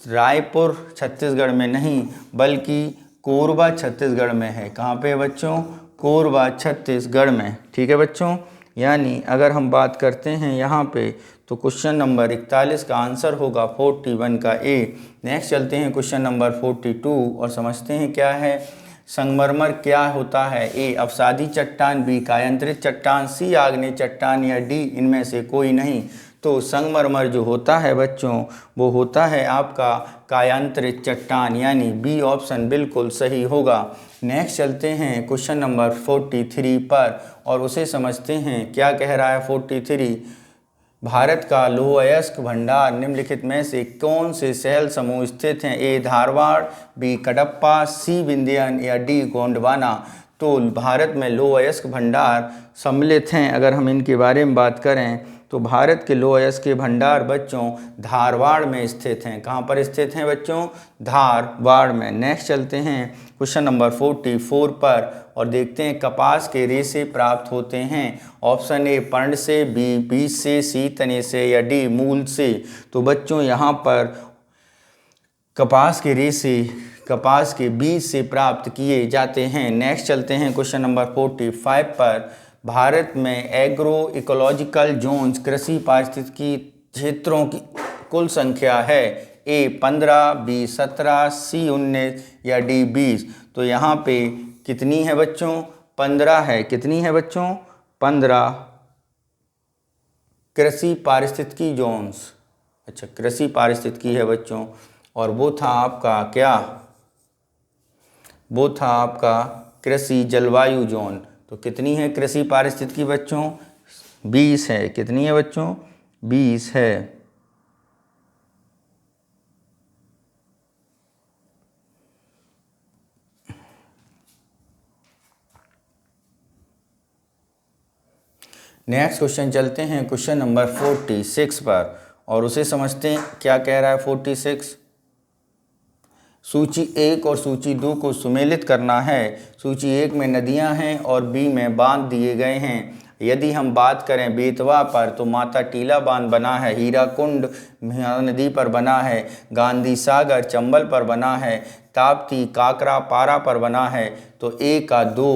रायपुर छत्तीसगढ़ में नहीं बल्कि कोरबा छत्तीसगढ़ में है। कहाँ पे बच्चों? कोरबा छत्तीसगढ़ में। ठीक है बच्चों, यानी अगर हम बात करते हैं यहाँ पे तो क्वेश्चन नंबर 41 का आंसर होगा 41 का ए। नेक्स्ट चलते हैं क्वेश्चन नंबर 42 और समझते हैं क्या है। संगमरमर क्या होता है? ए अवसादी चट्टान, बी कायांतरित चट्टान, सी आग्नेय चट्टान या डी इनमें से कोई नहीं। तो संगमरमर जो होता है बच्चों वो होता है आपका कायांतरित चट्टान, यानी बी ऑप्शन बिल्कुल सही होगा। नेक्स्ट चलते हैं क्वेश्चन नंबर 43 पर और उसे समझते हैं। क्या कह रहा है 43? भारत का लौह अयस्क भंडार निम्नलिखित में से कौन से शैल समूह स्थित हैं? ए धारवाड़, बी कडप्पा, सी विंध्यन या डी गोंडवाना। तो भारत में लौह अयस्क भंडार सम्मिलित हैं। अगर हम इनके बारे में बात करें तो भारत के लौह अयस्क के भंडार बच्चों धारवाड़ में स्थित हैं। कहाँ पर स्थित हैं बच्चों? धारवाड़ में। नेक्स्ट चलते हैं क्वेश्चन नंबर 44 पर और देखते हैं कपास के रेशे प्राप्त होते हैं। ऑप्शन ए पर्ण से, बी बीज से, सी तने से या डी मूल से। तो बच्चों यहाँ पर कपास के रेशे कपास के बीज से प्राप्त किए जाते हैं। नेक्स्ट चलते हैं क्वेश्चन नंबर 45 पर। भारत में एग्रो इकोलॉजिकल जोन्स कृषि पारिस्थितिकी क्षेत्रों की कुल संख्या है। ए 15, बी 17, सी 19 या डी 20। तो यहाँ पे कितनी है बच्चों? 15 है। कितनी है बच्चों? 15 कृषि पारिस्थितिकी जोन्स। अच्छा, कृषि पारिस्थितिकी है बच्चों, और वो था आपका क्या? वो था आपका कृषि जलवायु जोन। तो कितनी है कृषि पारिस्थितिकी बच्चों? 20 है। कितनी है बच्चों? 20 है। नेक्स्ट क्वेश्चन चलते हैं क्वेश्चन नंबर 46 पर और उसे समझते हैं। क्या कह रहा है 46? सूची 1 और सूची 2 को सुमेलित करना है। सूची 1 में नदियां हैं और बी में बांध दिए गए हैं। यदि हम बात करें बेतवा पर तो माता टीला बांध बना है, हीराकुंड नदी पर बना है, गांधी सागर चंबल पर बना है, ताप्ती काकरा पारा पर बना है। तो ए का 2,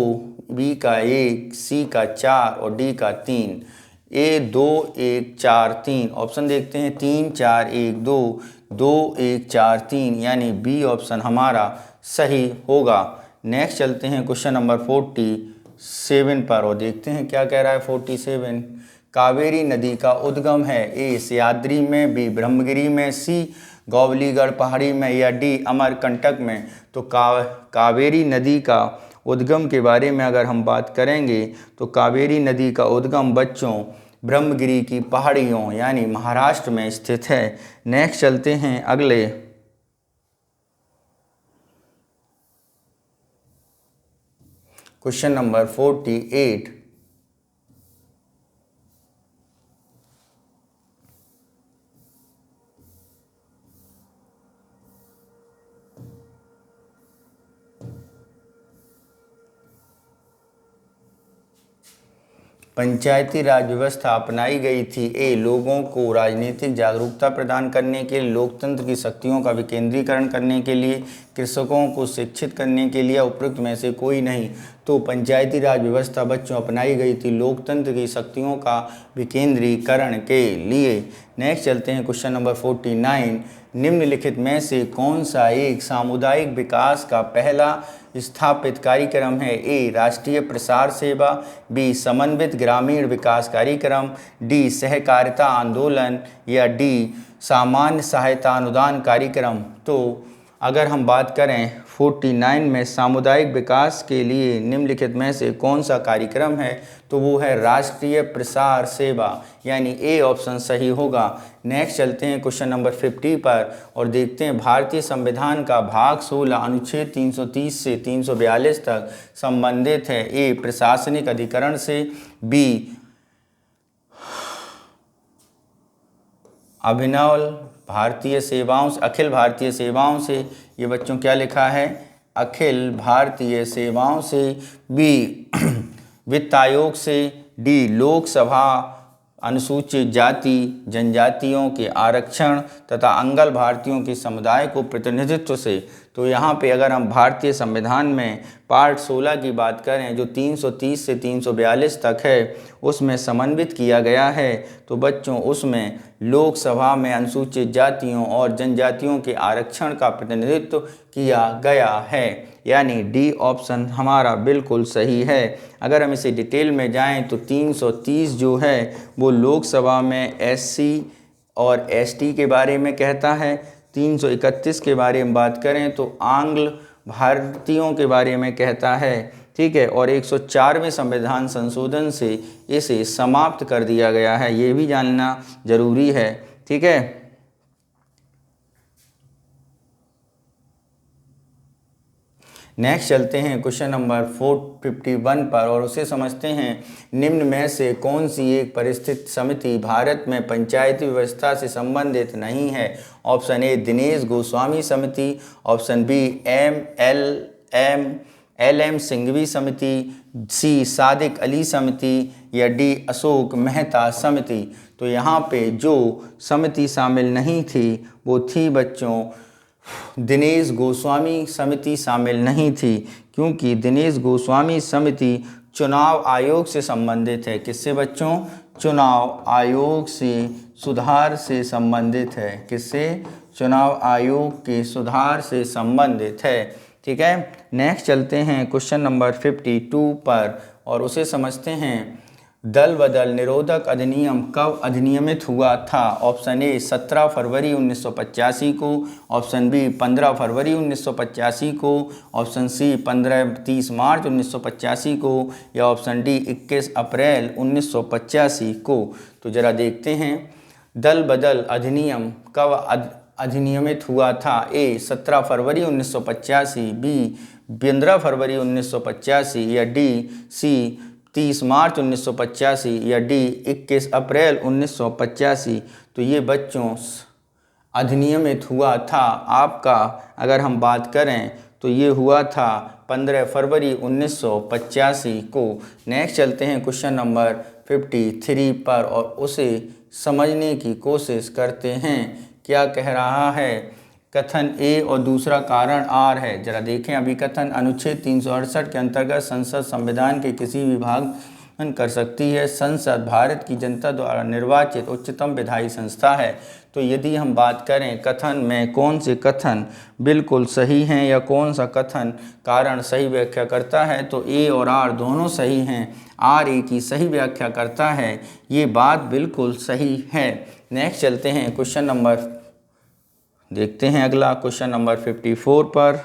बी का 1, सी का 4 और डी का 3। ए 2 1 4 3 ऑप्शन देखते हैं। 3 4 1 2, 2 1 4 3 यानी बी ऑप्शन हमारा सही होगा। नेक्स्ट चलते हैं क्वेश्चन नंबर 47 पर और देखते हैं क्या कह रहा है 47। कावेरी नदी का उद्गम है। ए सह्याद्री में, बी ब्रह्मगिरी में, सी गौवलीगढ़ पहाड़ी में या डी अमरकंटक में। तो कावेरी नदी का उद्गम के बारे में अगर हम बात करेंगे तो कावेरी नदी का उद्गम बच्चों ब्रह्मगिरी की पहाड़ियों यानी महाराष्ट्र में स्थित है। नेक्स्ट चलते हैं अगले क्वेश्चन नंबर 48। पंचायती राज व्यवस्था अपनाई गई थी। ए लोगों को राजनीतिक जागरूकता प्रदान करने के लिए, लोकतंत्र की शक्तियों का विकेंद्रीकरण करने के लिए, कृषकों को शिक्षित करने के लिए, उपरोक्त में से कोई नहीं। तो पंचायती राज व्यवस्था बच्चों अपनाई गई थी लोकतंत्र की शक्तियों का विकेंद्रीकरण के लिए। नेक्स्ट चलते हैं क्वेश्चन नंबर 49। निम्नलिखित में से कौन सा एक सामुदायिक विकास का पहला स्थापित कार्यक्रम है? ए राष्ट्रीय प्रसार सेवा, बी समन्वित ग्रामीण विकास कार्यक्रम, डी सहकारिता आंदोलन या डी सामान्य सहायता अनुदान कार्यक्रम। तो अगर हम बात करें 49 में सामुदायिक विकास के लिए निम्नलिखित में से कौन सा कार्यक्रम है, तो वो है राष्ट्रीय प्रसार सेवा, यानी ए ऑप्शन सही होगा। नेक्स्ट चलते हैं क्वेश्चन नंबर 50 पर और देखते हैं भारतीय संविधान का भाग 16 अनुच्छेद 330 से 342 तक संबंधित है। ए प्रशासनिक अधिकरण से, बी अभिनव भारतीय सेवाओं से, अखिल भारतीय सेवाओं से। ये बच्चों क्या लिखा है? अखिल भारतीय सेवाओं से, बी वित्त आयोग से, डी लोकसभा अनुसूचित जाति जनजातियों के आरक्षण तथा अंगल भारतीयों के समुदाय को प्रतिनिधित्व से। तो यहाँ पे अगर हम भारतीय संविधान में पार्ट 16 की बात करें जो 330 से 342 तक है उसमें समन्वित किया गया है। तो बच्चों उसमें लोकसभा में अनुसूचित जातियों और जनजातियों के आरक्षण का प्रतिनिधित्व किया गया है। यानी डी ऑप्शन हमारा बिल्कुल सही है। अगर हम इसे डिटेल में जाएं तो 330 जो है वो लोकसभा में एससी और एसटी के बारे में कहता है। 331 के बारे में बात करें तो आंग्ल भारतीयों के बारे में कहता है, ठीक है। और 104वें संविधान संशोधन से इसे समाप्त कर दिया गया है, ये भी जानना जरूरी है, ठीक है। नेक्स्ट चलते हैं क्वेश्चन नंबर 451 पर और उसे समझते हैं। निम्न में से कौन सी एक परिस्थिति समिति भारत में पंचायती व्यवस्था से संबंधित नहीं है? ऑप्शन ए दिनेश गोस्वामी समिति, option B L M Singhvi समिति, सी सादिक अली समिति या डी अशोक मेहता समिति। तो यहाँ पे जो समिति शामिल नहीं थी वो थी बच्चों दिनेश गोस्वामी समिति शामिल नहीं थी, क्योंकि दिनेश गोस्वामी समिति चुनाव आयोग से संबंधित है। किससे बच्चों? चुनाव आयोग से सुधार से संबंधित है। किससे? चुनाव आयोग के सुधार से संबंधित है, ठीक है। नेक्स्ट चलते हैं क्वेश्चन नंबर 52 पर और उसे समझते हैं। दल बदल निरोधक अधिनियम कब अधिनियमित हुआ था? ऑप्शन ए 17 फरवरी 1985 को, ऑप्शन बी 15 फरवरी 1985 को, ऑप्शन सी 30 मार्च 1985 को या ऑप्शन डी 21 अप्रैल 1985 को। तो ज़रा देखते हैं दल बदल अधिनियम कब अधिनियमित हुआ था। ए 17 फरवरी 1985, बी 15 फरवरी 1985 या डी सी 30 मार्च 1985 या डी 21 अप्रैल 1985। तो ये बच्चों अधिनियमित हुआ था आपका, अगर हम बात करें तो ये हुआ था 15 फरवरी 1985 को। नेक्स्ट चलते हैं क्वेश्चन नंबर 53 पर और उसे समझने की कोशिश करते हैं। क्या कह रहा है? कथन ए और दूसरा कारण आर है। जरा देखें अभी कथन। अनुच्छेद 368 के अंतर्गत संसद संविधान के किसी भी भाग कर सकती है। संसद भारत की जनता द्वारा निर्वाचित उच्चतम विधायी संस्था है। तो यदि हम बात करें कथन में कौन से कथन बिल्कुल सही हैं या कौन सा कथन कारण सही व्याख्या करता है, तो ए और आर दोनों सही हैं। आर ए की सही व्याख्या करता है, ये बात बिल्कुल सही है। नेक्स्ट चलते हैं क्वेश्चन नंबर देखते हैं अगला क्वेश्चन नंबर 54 पर।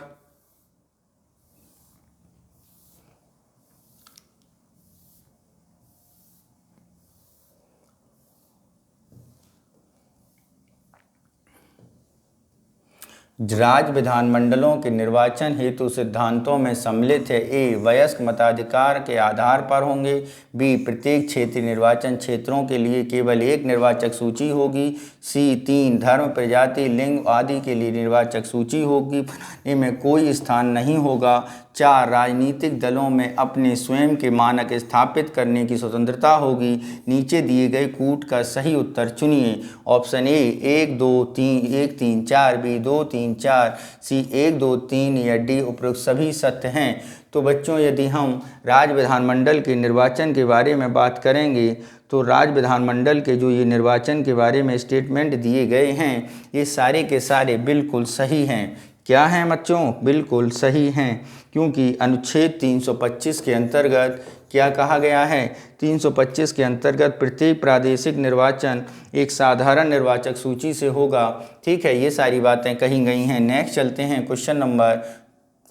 राज्य विधानमंडलों के निर्वाचन हेतु सिद्धांतों में सम्मिलित है। ए वयस्क मताधिकार के आधार पर होंगे, बी प्रत्येक क्षेत्रीय निर्वाचन क्षेत्रों के लिए केवल एक निर्वाचक सूची होगी, सी 3 धर्म प्रजाति लिंग आदि के लिए निर्वाचक सूची होगी, बनाने में कोई स्थान नहीं होगा, 4 राजनीतिक दलों में अपने स्वयं के मानक स्थापित करने की स्वतंत्रता होगी। नीचे दिए गए कूट का सही उत्तर चुनिए। ऑप्शन ए 1 2 3 1 3 4, बी 2 3 4, सी 1 2 3 या डी उपरोक्त सभी सत्य हैं। तो बच्चों यदि हम राज्य विधानमंडल के निर्वाचन के बारे में बात करेंगे तो राज्य विधानमंडल के जो ये निर्वाचन के बारे में स्टेटमेंट दिए गए हैं ये सारे के सारे बिल्कुल सही हैं। क्या हैं बच्चों? बिल्कुल सही हैं, क्योंकि अनुच्छेद 325 के अंतर्गत क्या कहा गया है? 325 के अंतर्गत प्रत्येक प्रादेशिक निर्वाचन एक साधारण निर्वाचक सूची से होगा। ठीक है, ये सारी बातें कही गई हैं। नेक्स्ट चलते हैं क्वेश्चन नंबर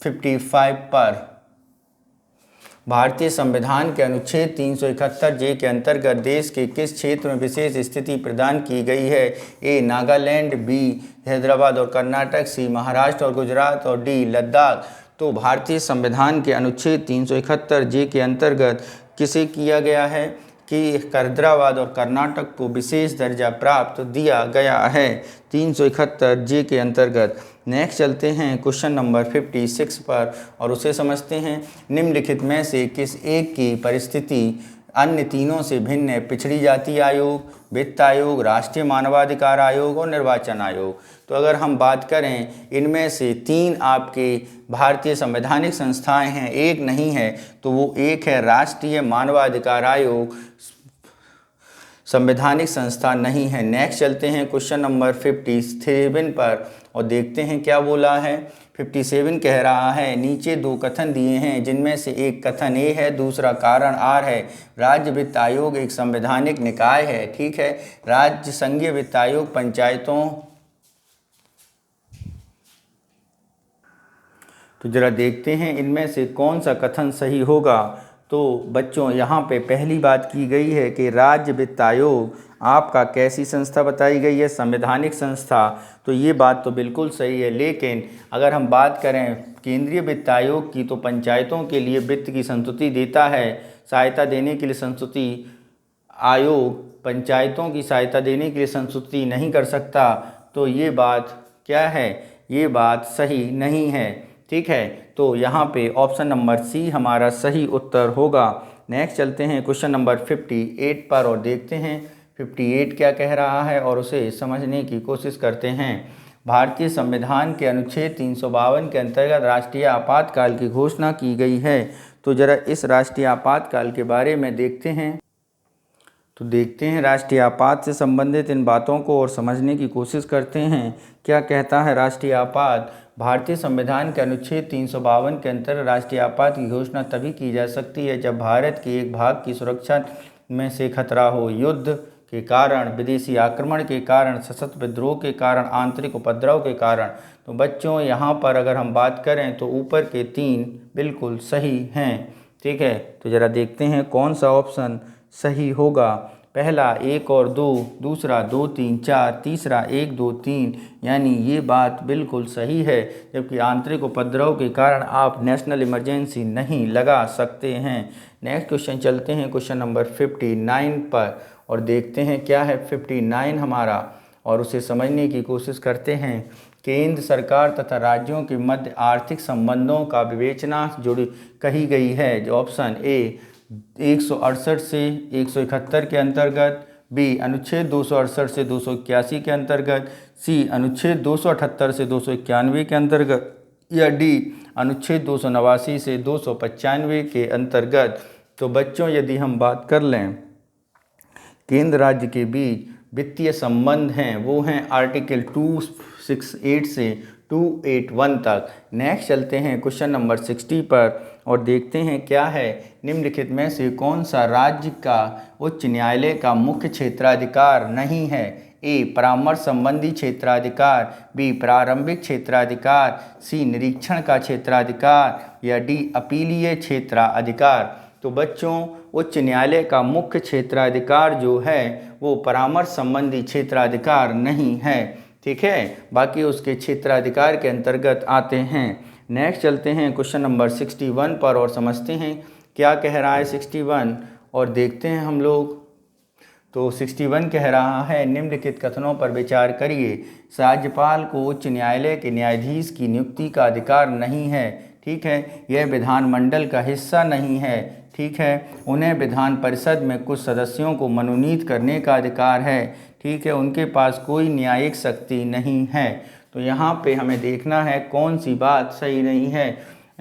55 पर। भारतीय संविधान के अनुच्छेद 371 जे के अंतर्गत देश के किस क्षेत्र में विशेष स्थिति प्रदान की गई है? ए नागालैंड, बी हैदराबाद और कर्नाटक, सी महाराष्ट्र और गुजरात और डी लद्दाख। तो भारतीय संविधान के अनुच्छेद 371 जे के अंतर्गत किसे किया गया है कि हैदराबाद और कर्नाटक को विशेष दर्जा प्राप्त दिया गया है 371 जे के अंतर्गत। नेक्स्ट चलते हैं क्वेश्चन नंबर 56 पर और उसे समझते हैं। निम्नलिखित में से किस एक की परिस्थिति अन्य तीनों से भिन्न है? पिछड़ी जाति आयोग, वित्त आयोग, राष्ट्रीय मानवाधिकार आयोग और निर्वाचन आयोग। तो अगर हम बात करें इनमें से 3 आपके भारतीय संवैधानिक संस्थाएं हैं, एक नहीं है, तो वो एक है राष्ट्रीय मानवाधिकार आयोग। संवैधानिक संस्था नहीं है। नेक्स्ट चलते हैं क्वेश्चन नंबर 57 पर और देखते हैं क्या बोला है। 57 कह रहा है नीचे दो कथन दिए हैं जिनमें से एक कथन ए है, दूसरा कारण आर है। राज्य वित्त आयोग एक संवैधानिक निकाय है। ठीक है, राज्य संघीय वित्त आयोग पंचायतों, तो जरा देखते हैं इनमें से कौन सा कथन सही होगा। तो बच्चों यहाँ पे पहली बात की गई है कि राज्य वित्त आयोग आपका कैसी संस्था बताई गई है, संवैधानिक संस्था। तो ये बात तो बिल्कुल सही है, लेकिन अगर हम बात करें केंद्रीय वित्त आयोग की तो पंचायतों के लिए वित्त की संस्तुति देता है, सहायता देने के लिए संस्तुति आयोग पंचायतों की सहायता देने के लिए संस्तुति नहीं कर सकता। तो ये बात क्या है, ये बात सही नहीं है। ठीक है, तो यहाँ पे ऑप्शन नंबर सी हमारा सही उत्तर होगा। नेक्स्ट चलते हैं क्वेश्चन नंबर 58 पर और देखते हैं 58 क्या कह रहा है और उसे समझने की कोशिश करते हैं। भारतीय संविधान के अनुच्छेद 352 के अंतर्गत राष्ट्रीय आपातकाल की घोषणा की गई है। तो जरा इस राष्ट्रीय आपातकाल के बारे में देखते हैं। तो देखते हैं राष्ट्रीय आपात से संबंधित इन बातों को और समझने की कोशिश करते हैं। क्या कहता है राष्ट्रीय आपात? भारतीय संविधान के अनुच्छेद 352 के अंतर्गत राष्ट्रीय आपात की घोषणा तभी की जा सकती है जब भारत के एक भाग की सुरक्षा में से खतरा हो, युद्ध के कारण, विदेशी आक्रमण के कारण, सशस्त्र विद्रोह के कारण, आंतरिक उपद्रव के कारण। तो बच्चों यहाँ पर अगर हम बात करें तो ऊपर के 3 बिल्कुल सही हैं। ठीक है, तो ज़रा देखते हैं कौन सा ऑप्शन सही होगा। पहला 1 और 2, दूसरा 2, 3, 4, तीसरा 1, 2, 3, यानी ये बात बिल्कुल सही है। जबकि आंतरिक उपद्रव के कारण आप नेशनल इमरजेंसी नहीं लगा सकते हैं। नेक्स्ट क्वेश्चन चलते हैं क्वेश्चन नंबर 59 पर और देखते हैं क्या है 59 हमारा और उसे समझने की कोशिश करते हैं। केंद्र सरकार तथा राज्यों के मध्य आर्थिक संबंधों का विवेचना जुड़ी कही गई है। जो ऑप्शन ए 168 से 171 के अंतर्गत, बी अनुच्छेद 268 से 281 के अंतर्गत, सी अनुच्छेद 278 से 291 के अंतर्गत, या डी अनुच्छेद 289 से 295 के अंतर्गत। तो बच्चों यदि हम बात कर लें केंद्र राज्य के बीच वित्तीय संबंध हैं वो हैं आर्टिकल 268 से 281 तक। नेक्स्ट चलते हैं क्वेश्चन नंबर 60 पर और देखते हैं क्या है। निम्नलिखित में से कौन सा राज्य का उच्च न्यायालय का मुख्य क्षेत्राधिकार नहीं है? ए परामर्श संबंधी क्षेत्राधिकार, बी प्रारंभिक क्षेत्राधिकार, सी निरीक्षण का क्षेत्राधिकार, या डी अपीलीय क्षेत्राधिकार। तो बच्चों उच्च न्यायालय का मुख्य क्षेत्राधिकार जो है वो परामर्श संबंधी क्षेत्राधिकार नहीं है। ठीक है, बाकी उसके क्षेत्राधिकार के अंतर्गत आते हैं। नेक्स्ट चलते हैं क्वेश्चन नंबर 61 पर और समझते हैं क्या कह रहा है 61 और देखते हैं हम लोग। तो 61 कह रहा है निम्नलिखित कथनों पर विचार करिए। राज्यपाल को उच्च न्यायालय के न्यायाधीश की नियुक्ति का अधिकार नहीं है। ठीक है, यह विधानमंडल का हिस्सा नहीं है। ठीक है, उन्हें विधान परिषद में कुछ सदस्यों को मनोनीत करने का अधिकार है। ठीक है, उनके पास कोई न्यायिक शक्ति नहीं है। तो यहाँ पे हमें देखना है कौन सी बात सही नहीं है।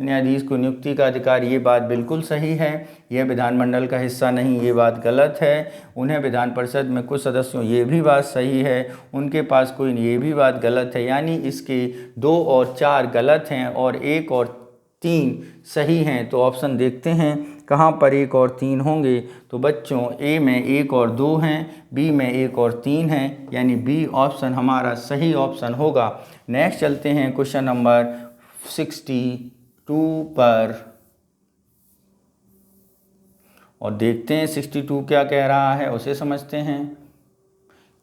न्यायाधीश को नियुक्ति का अधिकार, ये बात बिल्कुल सही है। यह विधानमंडल का हिस्सा नहीं, ये बात गलत है। उन्हें विधान परिषद में कुछ सदस्यों, ये भी बात सही है। उनके पास कोई, ये भी बात गलत है। यानी इसके 2 और 4 गलत हैं और 1 और 3 सही हैं। तो ऑप्शन देखते हैं कहाँ पर 1 और 3 होंगे। तो बच्चों ए में 1 और 2 हैं, बी में 1 और 3 हैं, यानी बी ऑप्शन हमारा सही ऑप्शन होगा। नेक्स्ट चलते हैं क्वेश्चन नंबर 62 पर और देखते हैं 62 क्या कह रहा है, उसे समझते हैं।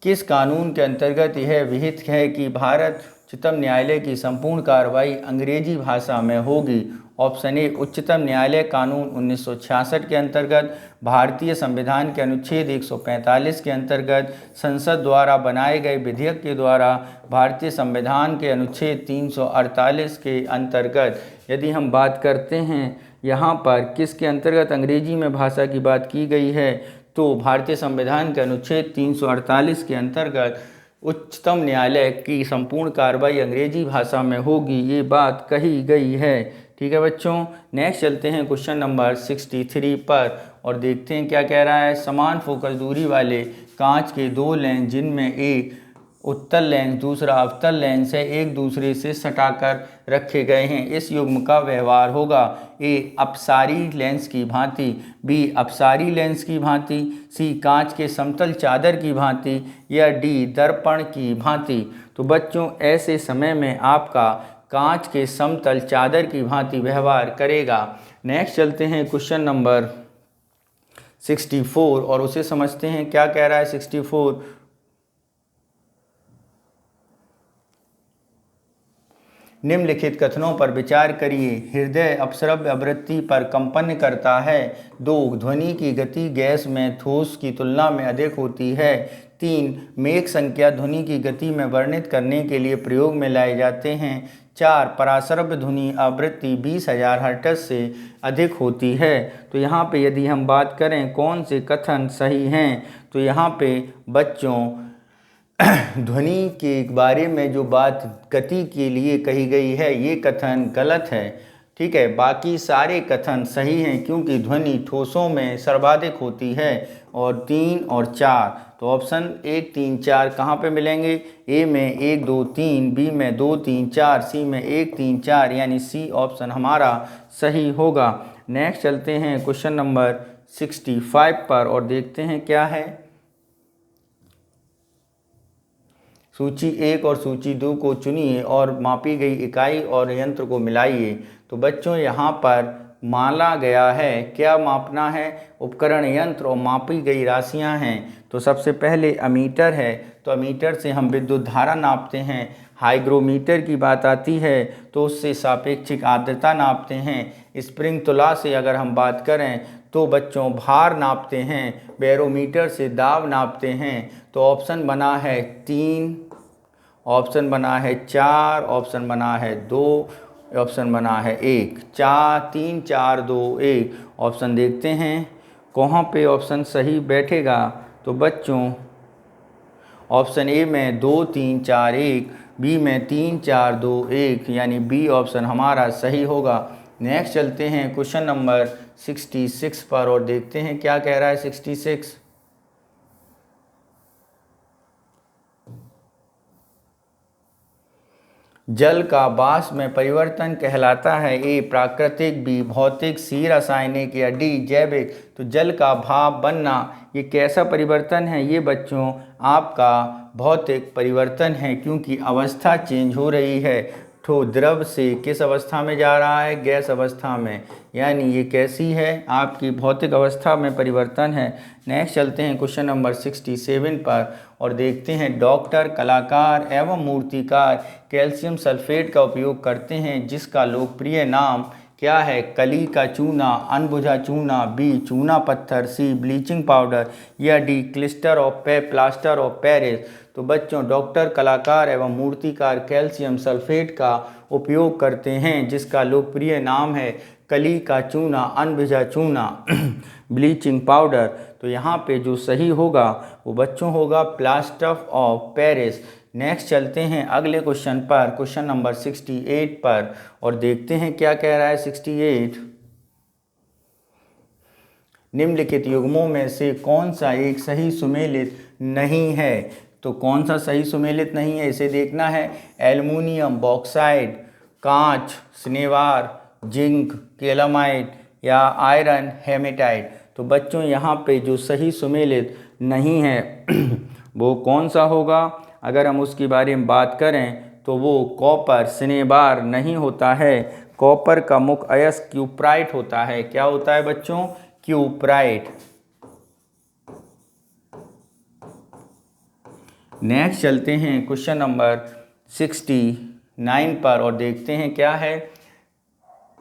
किस कानून के अंतर्गत यह विहित है कि भारत उच्चतम न्यायालय की संपूर्ण कार्रवाई अंग्रेजी भाषा में होगी? ऑप्शन ए उच्चतम न्यायालय कानून 1966 के अंतर्गत, भारतीय संविधान के अनुच्छेद 145 के अंतर्गत, संसद द्वारा बनाए गए विधेयक के द्वारा, भारतीय संविधान के अनुच्छेद 348 के अंतर्गत। यदि हम बात करते हैं यहाँ पर किसके अंतर्गत अंग्रेजी में भाषा की बात की गई है, तो भारतीय संविधान के अनुच्छेद 348 के अंतर्गत उच्चतम न्यायालय की संपूर्ण कार्रवाई अंग्रेजी भाषा में होगी, ये बात कही गई है। ठीक है बच्चों, नेक्स्ट चलते हैं क्वेश्चन नंबर 63 पर और देखते हैं क्या कह रहा है। समान फोकस दूरी वाले कांच के दो लेंस जिनमें एक उत्तल लेंस दूसरा अवतल लेंस है एक दूसरे से सटाकर रखे गए हैं, इस युग्म का व्यवहार होगा। ए अपसारी लेंस की भांति, बी अपसारी लेंस की भांति, सी कांच के समतल चादर की भांति या डी दर्पण की भांति। तो बच्चों ऐसे समय में आपका कांच के समतल चादर की भांति व्यवहार करेगा। नेक्स्ट चलते हैं क्वेश्चन नंबर 64 और उसे समझते हैं क्या कह रहा है। 64 निम्नलिखित कथनों पर विचार करिए। हृदय अपस्रव्य आवृत्ति पर कंपन करता है। 2 ध्वनि की गति गैस में ठोस की तुलना में अधिक होती है। 3 मेघ संख्या ध्वनि की गति में वर्णित करने के लिए प्रयोग में लाए जाते हैं। 4 पराश्रव्य ध्वनि आवृत्ति 20,000 हर्ट्ज से अधिक होती है। तो यहाँ पे यदि हम बात करें कौन से कथन सही हैं, तो यहाँ पे बच्चों ध्वनि के बारे में जो बात गति के लिए कही गई है ये कथन गलत है। ठीक है, बाकी सारे कथन सही हैं क्योंकि ध्वनि ठोसों में सर्वाधिक होती है। और 3 और 4 तो ऑप्शन 1 3 4 कहाँ पे मिलेंगे। ए में 1 2 3, बी में 2 3 4, सी में 1 3 4 यानी सी ऑप्शन हमारा सही होगा। नेक्स्ट चलते हैं क्वेश्चन नंबर 65 पर और देखते हैं क्या है। सूची 1 और सूची 2 को चुनिए और मापी गई इकाई और यंत्र को मिलाइए। तो बच्चों यहाँ पर माना गया है क्या मापना है, उपकरण यंत्र और मापी गई राशियाँ हैं। तो सबसे पहले अमीटर है, तो अमीटर से हम विद्युत धारा नापते हैं। हाइग्रोमीटर की बात आती है तो उससे सापेक्षिक आर्द्रता नापते हैं। स्प्रिंग तुला से अगर हम बात करें तो बच्चों भार नापते हैं। बैरोमीटर से दाब नापते हैं। तो ऑप्शन बना है 3, ऑप्शन बना है 4, ऑप्शन बना है 2, ऑप्शन बना है 1। 4 3 4 2 1 ऑप्शन देखते हैं कहाँ पे ऑप्शन सही बैठेगा। तो बच्चों ऑप्शन ए में 2 3 4 1, बी में 3 4 2 1 यानी बी ऑप्शन हमारा सही होगा। नेक्स्ट चलते हैं क्वेश्चन नंबर 66 पर और देखते हैं क्या कह रहा है। 66 जल का वाष्प में परिवर्तन कहलाता है। ए प्राकृतिक, बी भौतिक, सी रासायनिक या डी जैविक। तो जल का भाप बनना ये कैसा परिवर्तन है, ये बच्चों आपका भौतिक परिवर्तन है क्योंकि अवस्था चेंज हो रही है। तो द्रव से किस अवस्था में जा रहा है, गैस अवस्था में, यानी ये कैसी है आपकी भौतिक अवस्था में परिवर्तन है। नेक्स्ट चलते हैं क्वेश्चन नंबर 67 पर और देखते हैं। डॉक्टर, कलाकार एवं मूर्तिकार कैल्शियम सल्फेट का उपयोग करते हैं जिसका लोकप्रिय नाम क्या है। कली का चूना, अनबुझा चूना, बी चूना पत्थर, सी ब्लीचिंग पाउडर या डी प्लास्टर ऑफ पेरिस। तो बच्चों डॉक्टर, कलाकार एवं मूर्तिकार कैल्शियम सल्फेट का उपयोग करते हैं जिसका लोकप्रिय नाम है कली का चूना, अनबुझा चूना, ब्लीचिंग पाउडर। तो यहाँ पे जो सही होगा वो बच्चों होगा प्लास्टर ऑफ पेरिस। नेक्स्ट चलते हैं अगले क्वेश्चन पर, क्वेश्चन नंबर 68 पर और देखते हैं क्या कह रहा है। 68 निम्नलिखित युग्मों में से कौन सा एक सही सुमेलित नहीं है। तो कौन सा सही सुमेलित नहीं है इसे देखना है। एल्युमिनियम, बॉक्साइड, कांच, स्नेवार, जिंक, केलामाइट या आयरन, हेमेटाइट। तो बच्चों यहाँ पे जो सही सुमेलित नहीं है वो कौन सा होगा। अगर हम उसके बारे में बात करें तो वो कॉपर, स्नेबार नहीं होता है। कॉपर का मुख्य अयस्क क्यूप्राइट होता है। क्या होता है बच्चों, क्यूप्राइट। नेक्स्ट चलते हैं क्वेश्चन नंबर 69 पर और देखते हैं क्या है।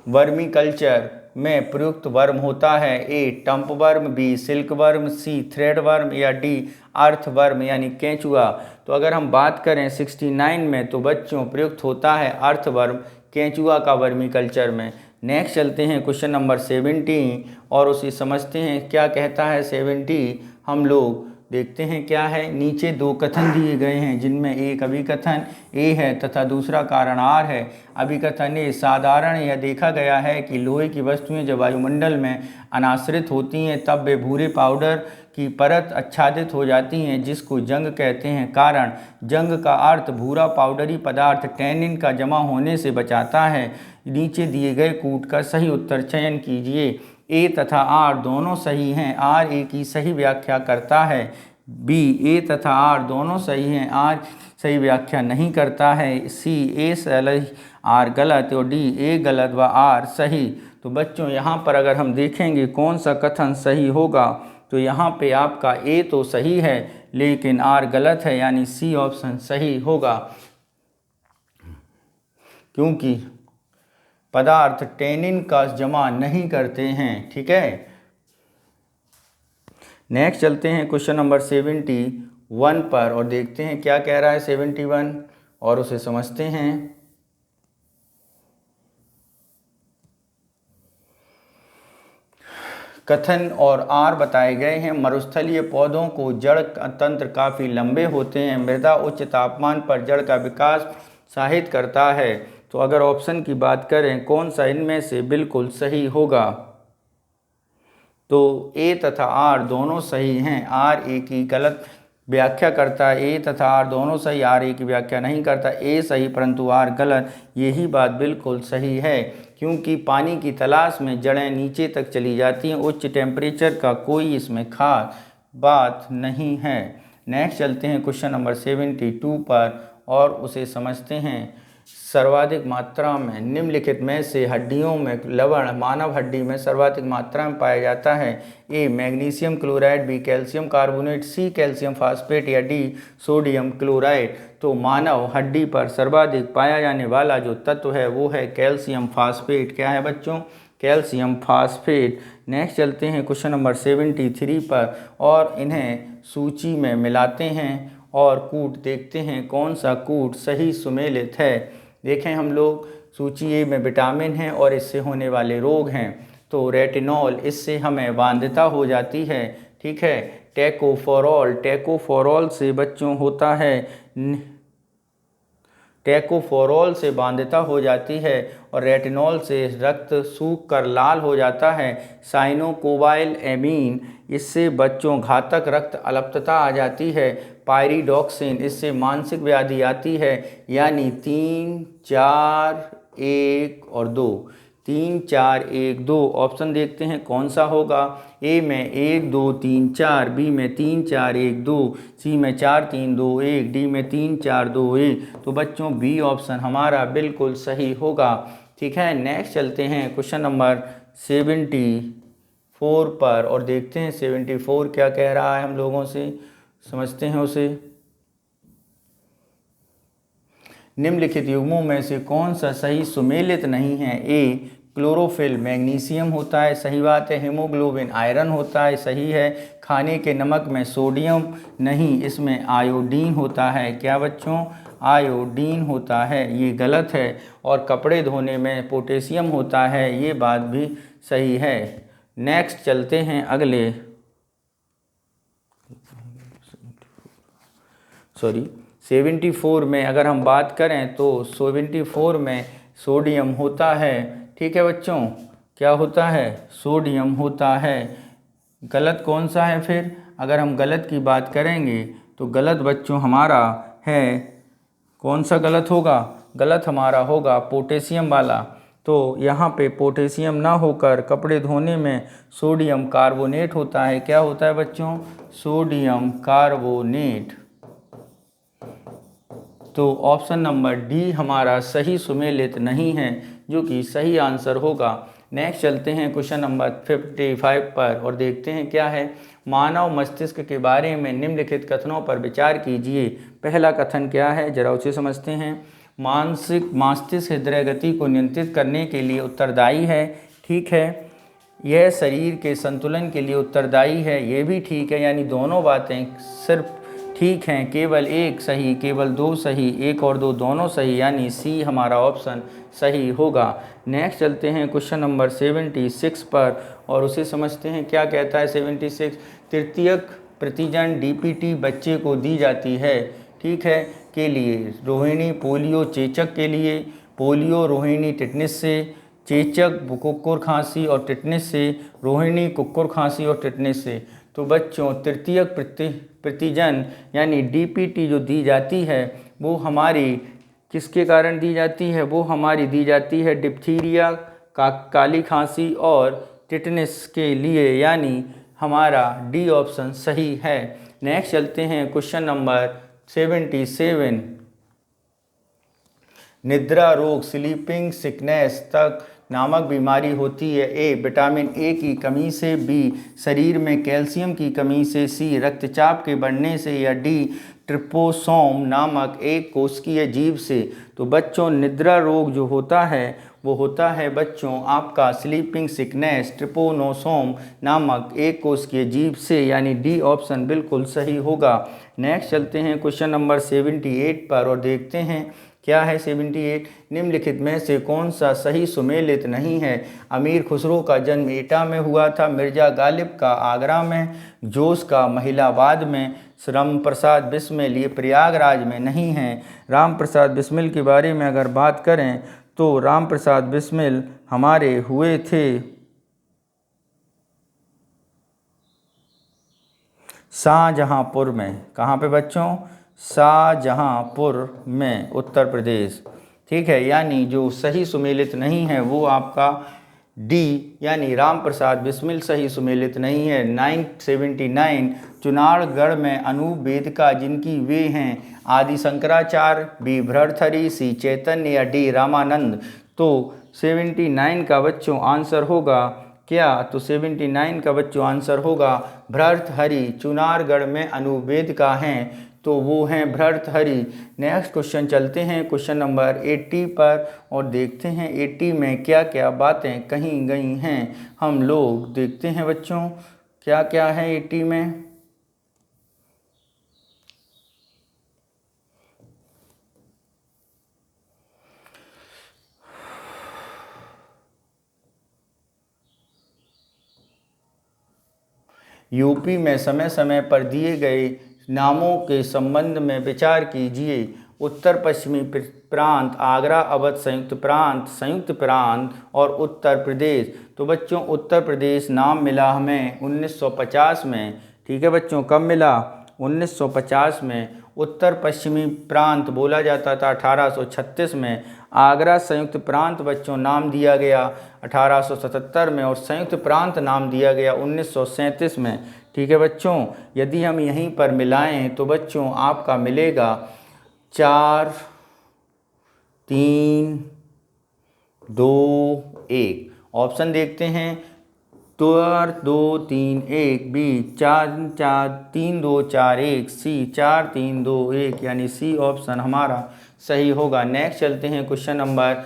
वर्मी कल्चर में प्रयुक्त वर्म होता है। ए टम्प वर्म, बी सिल्क वर्म, सी थ्रेड वर्म या डी अर्थ वर्म यानी केंचुआ। तो अगर हम बात करें 69 में तो बच्चों प्रयुक्त होता है अर्थ वर्म, केंचुआ का वर्मी कल्चर में। नेक्स्ट चलते हैं क्वेश्चन नंबर 70 और उसे समझते हैं क्या कहता है। 70 हम लोग देखते हैं क्या है। नीचे दो कथन दिए गए हैं जिनमें एक अभिकथन ए है तथा दूसरा कारण आर है। अभिकथन ए, साधारण यह देखा गया है कि लोहे की वस्तुएं जब वायुमंडल में अनाश्रित होती हैं तब वे भूरे पाउडर की परत आच्छादित हो जाती हैं जिसको जंग कहते हैं। कारण, जंग का अर्थ भूरा पाउडरी पदार्थ टैनिन का जमा होने से बचाता है। नीचे दिए गए कूट का सही उत्तर चयन कीजिए। ए तथा आर दोनों सही हैं, आर ए की सही व्याख्या करता है। बी, ए तथा आर दोनों सही हैं, आर सही व्याख्या नहीं करता है। सी, ए सही आर गलत और डी, ए गलत व आर सही। तो बच्चों यहाँ पर अगर हम देखेंगे कौन सा कथन सही होगा तो यहाँ पे आपका ए तो सही है लेकिन आर गलत है, यानी सी ऑप्शन सही होगा, क्योंकि पदार्थ टैनिन का जमा नहीं करते हैं। ठीक है, नेक्स्ट चलते हैं क्वेश्चन नंबर 71 पर और देखते हैं क्या कह रहा है 71 और उसे समझते हैं। कथन और आर बताए गए हैं। मरुस्थलीय पौधों को जड़ तंत्र काफ़ी लंबे होते हैं। मृदा उच्च तापमान पर जड़ का विकास उत्साहित करता है। तो अगर ऑप्शन की बात करें कौन सा इनमें से बिल्कुल सही होगा तो ए तथा आर दोनों सही हैं, आर ए की गलत व्याख्या करता है। ए तथा आर दोनों सही, आर ए की व्याख्या नहीं करता। ए सही परंतु आर गलत, यही बात बिल्कुल सही है, क्योंकि पानी की तलाश में जड़ें नीचे तक चली जाती हैं। उच्च टेम्परेचर का कोई इसमें खास बात नहीं है। नेक्स्ट चलते हैं क्वेश्चन नंबर 72 पर और उसे समझते हैं। सर्वाधिक मात्रा में निम्नलिखित में से हड्डियों में लवण मानव हड्डी में सर्वाधिक मात्रा में पाया जाता है। A, magnesium chloride, B, calcium carbonate, C, calcium phosphate या डी, सोडियम क्लोराइड। तो मानव हड्डी पर सर्वाधिक पाया जाने वाला जो तत्व है वो है कैल्शियम फास्फेट। क्या है बच्चों? Calcium phosphate. नेक्स्ट चलते हैं क्वेश्चन नंबर 73 पर और इन्हें सूची में मिलाते हैं और कूट देखते हैं कौन सा कूट सही सुमेलित है। देखें हम लोग, सूची ए में विटामिन है और इससे होने वाले रोग हैं। तो रेटिनॉल, इससे हमें बांध्यता हो जाती है। ठीक है, टैकोफोरॉल, टैकोफोरॉल से बच्चों होता है, टैकोफोरॉल से बांध्यता हो जाती है और रेटिनॉल से रक्त सूख कर लाल हो जाता है। साइनोकोबाइल एमीन, इससे बच्चों घातक रक्त अल्पता आ जाती है। पायरिडॉक्सिन, इससे मानसिक व्याधि आती है। यानी 3, 4, 1 और 2, 3, 4, 1, 2 ऑप्शन देखते हैं कौन सा होगा। ए में 1, 2, 3, 4, बी में 3, 4, 1, 2, सी में 4, 3, 2, 1, डी में 3, 4, 2, 1। तो बच्चों बी ऑप्शन हमारा बिल्कुल सही होगा। ठीक है, नेक्स्ट चलते हैं क्वेश्चन नंबर 74 पर और देखते हैं 74 क्या कह रहा है हम लोगों से, समझते हैं उसे। निम्नलिखित युग्मों में से कौन सा सही सुमेलित नहीं है। ए, क्लोरोफिल मैग्नीशियम होता है, सही बात है। हीमोग्लोबिन आयरन होता है, सही है। खाने के नमक में सोडियम नहीं, इसमें आयोडीन होता है। क्या बच्चों? आयोडीन होता है, ये गलत है। और कपड़े धोने में पोटेशियम होता है, ये बात भी सही है। नेक्स्ट चलते हैं अगले 74 में अगर हम बात करें तो 74 में सोडियम होता है। ठीक है बच्चों, क्या होता है? सोडियम होता है। गलत कौन सा है फिर? अगर हम गलत की बात करेंगे तो गलत बच्चों हमारा है, कौन सा गलत होगा? गलत हमारा होगा पोटेशियम वाला। तो यहाँ पे पोटेशियम ना होकर कपड़े धोने में सोडियम कार्बोनेट होता है। क्या होता है बच्चों? Sodium carbonate. तो ऑप्शन नंबर डी हमारा सही सुमेलित नहीं है, जो कि सही आंसर होगा। नेक्स्ट चलते हैं क्वेश्चन नंबर 55 पर और देखते हैं क्या है। मानव मस्तिष्क के बारे में निम्नलिखित कथनों पर विचार कीजिए। पहला कथन क्या है, जरा उसे समझते हैं। मस्तिष्क हृदय गति को नियंत्रित करने के लिए उत्तरदायी है। ठीक है। यह शरीर के संतुलन के लिए उत्तरदायी है, ये भी ठीक है। यानी दोनों बातें सिर्फ ठीक हैं, केवल एक सही, केवल दो सही, एक और दो दोनों सही, यानी सी हमारा ऑप्शन सही होगा। नेक्स्ट चलते हैं क्वेश्चन नंबर 76 पर और उसे समझते हैं क्या कहता है 76। तृतीयक प्रतिजन डीपीटी बच्चे को दी जाती है, ठीक है, के लिए रोहिणी पोलियो चेचक के लिए, पोलियो रोहिणी टिटनेस से, चेचक कुक्कुर खांसी और टिटनेस से, रोहिणी कुक्कुर खांसी और टिटनेस से। तो बच्चों तृतीयक प्रतिजन यानी डीपीटी जो दी जाती है वो हमारी किसके कारण दी जाती है, वो हमारी दी जाती है डिप्थीरिया काली खांसी और टिटनेस के लिए, यानी हमारा डी ऑप्शन सही है। नेक्स्ट चलते हैं क्वेश्चन नंबर 77। निद्रा रोग स्लीपिंग सिकनेस तक नामक बीमारी होती है। ए विटामिन ए की कमी से, बी शरीर में कैल्शियम की कमी से, सी रक्तचाप के बढ़ने से, या डी ट्रिपोसोम नामक एक कोशिकीय जीव से। तो बच्चों निद्रा रोग जो होता है वो होता है बच्चों आपका स्लीपिंग सिकनेस ट्रिपोनोसोम नामक एक कोशिकीय जीव से, यानी डी ऑप्शन बिल्कुल सही होगा। नेक्स्ट चलते हैं क्वेश्चन नंबर 78 पर और देखते हैं क्या है 78। निम्नलिखित में से कौन सा सही सुमेलित नहीं है। अमीर खुसरो का जन्म एटा में हुआ था, मिर्जा गालिब का आगरा में, जोश का महिलाबाद में, राम प्रसाद बिस्मिल ये प्रयागराज में नहीं है। राम प्रसाद बिस्मिल के बारे में अगर बात करें तो राम प्रसाद बिस्मिल हमारे हुए थे शाहजहांपुर में। कहाँ पे बच्चों? शाहजहांपुर में, उत्तर प्रदेश, ठीक है। यानी जो सही सुमेलित नहीं है वो आपका डी यानी राम प्रसाद बिस्मिल सही सुमेलित नहीं है। 979 चुनारगढ़ में अनूप वेदिका जिनकी वे हैं आदि शंकराचार्य, बी भर्तृहरि, सी चैतन्य, या डी रामानंद। तो 79 का बच्चों आंसर होगा क्या? तो 79 का बच्चों आंसर होगा भर्तृहरि। चुनारगढ़ में अनूप वेदिका हैं तो वो हैं भर्तृहरि। नेक्स्ट क्वेश्चन चलते हैं क्वेश्चन नंबर 80 पर और देखते हैं 80 में क्या क्या बातें कही गई हैं। हम लोग देखते हैं बच्चों क्या क्या है 80 में। यूपी में समय समय पर दिए गए नामों के संबंध में विचार कीजिए। उत्तर पश्चिमी प्रांत, आगरा अवध संयुक्त प्रांत और उत्तर प्रदेश। तो बच्चों उत्तर प्रदेश नाम मिला हमें 1950 में, ठीक है बच्चों। कब मिला? 1950 में। उत्तर पश्चिमी प्रांत बोला जाता था 1836 में। आगरा संयुक्त प्रांत बच्चों नाम दिया गया 1877 में और संयुक्त प्रांत नाम दिया गया 1937 में, ठीक है बच्चों। यदि हम यहीं पर मिलाएं तो बच्चों आपका मिलेगा 4 3 2 1। ऑप्शन देखते हैं 4 2 3 1, बी 4 4 3 2 4 1, सी 4 3 2 1, यानी सी ऑप्शन हमारा सही होगा। नेक्स्ट चलते हैं क्वेश्चन नंबर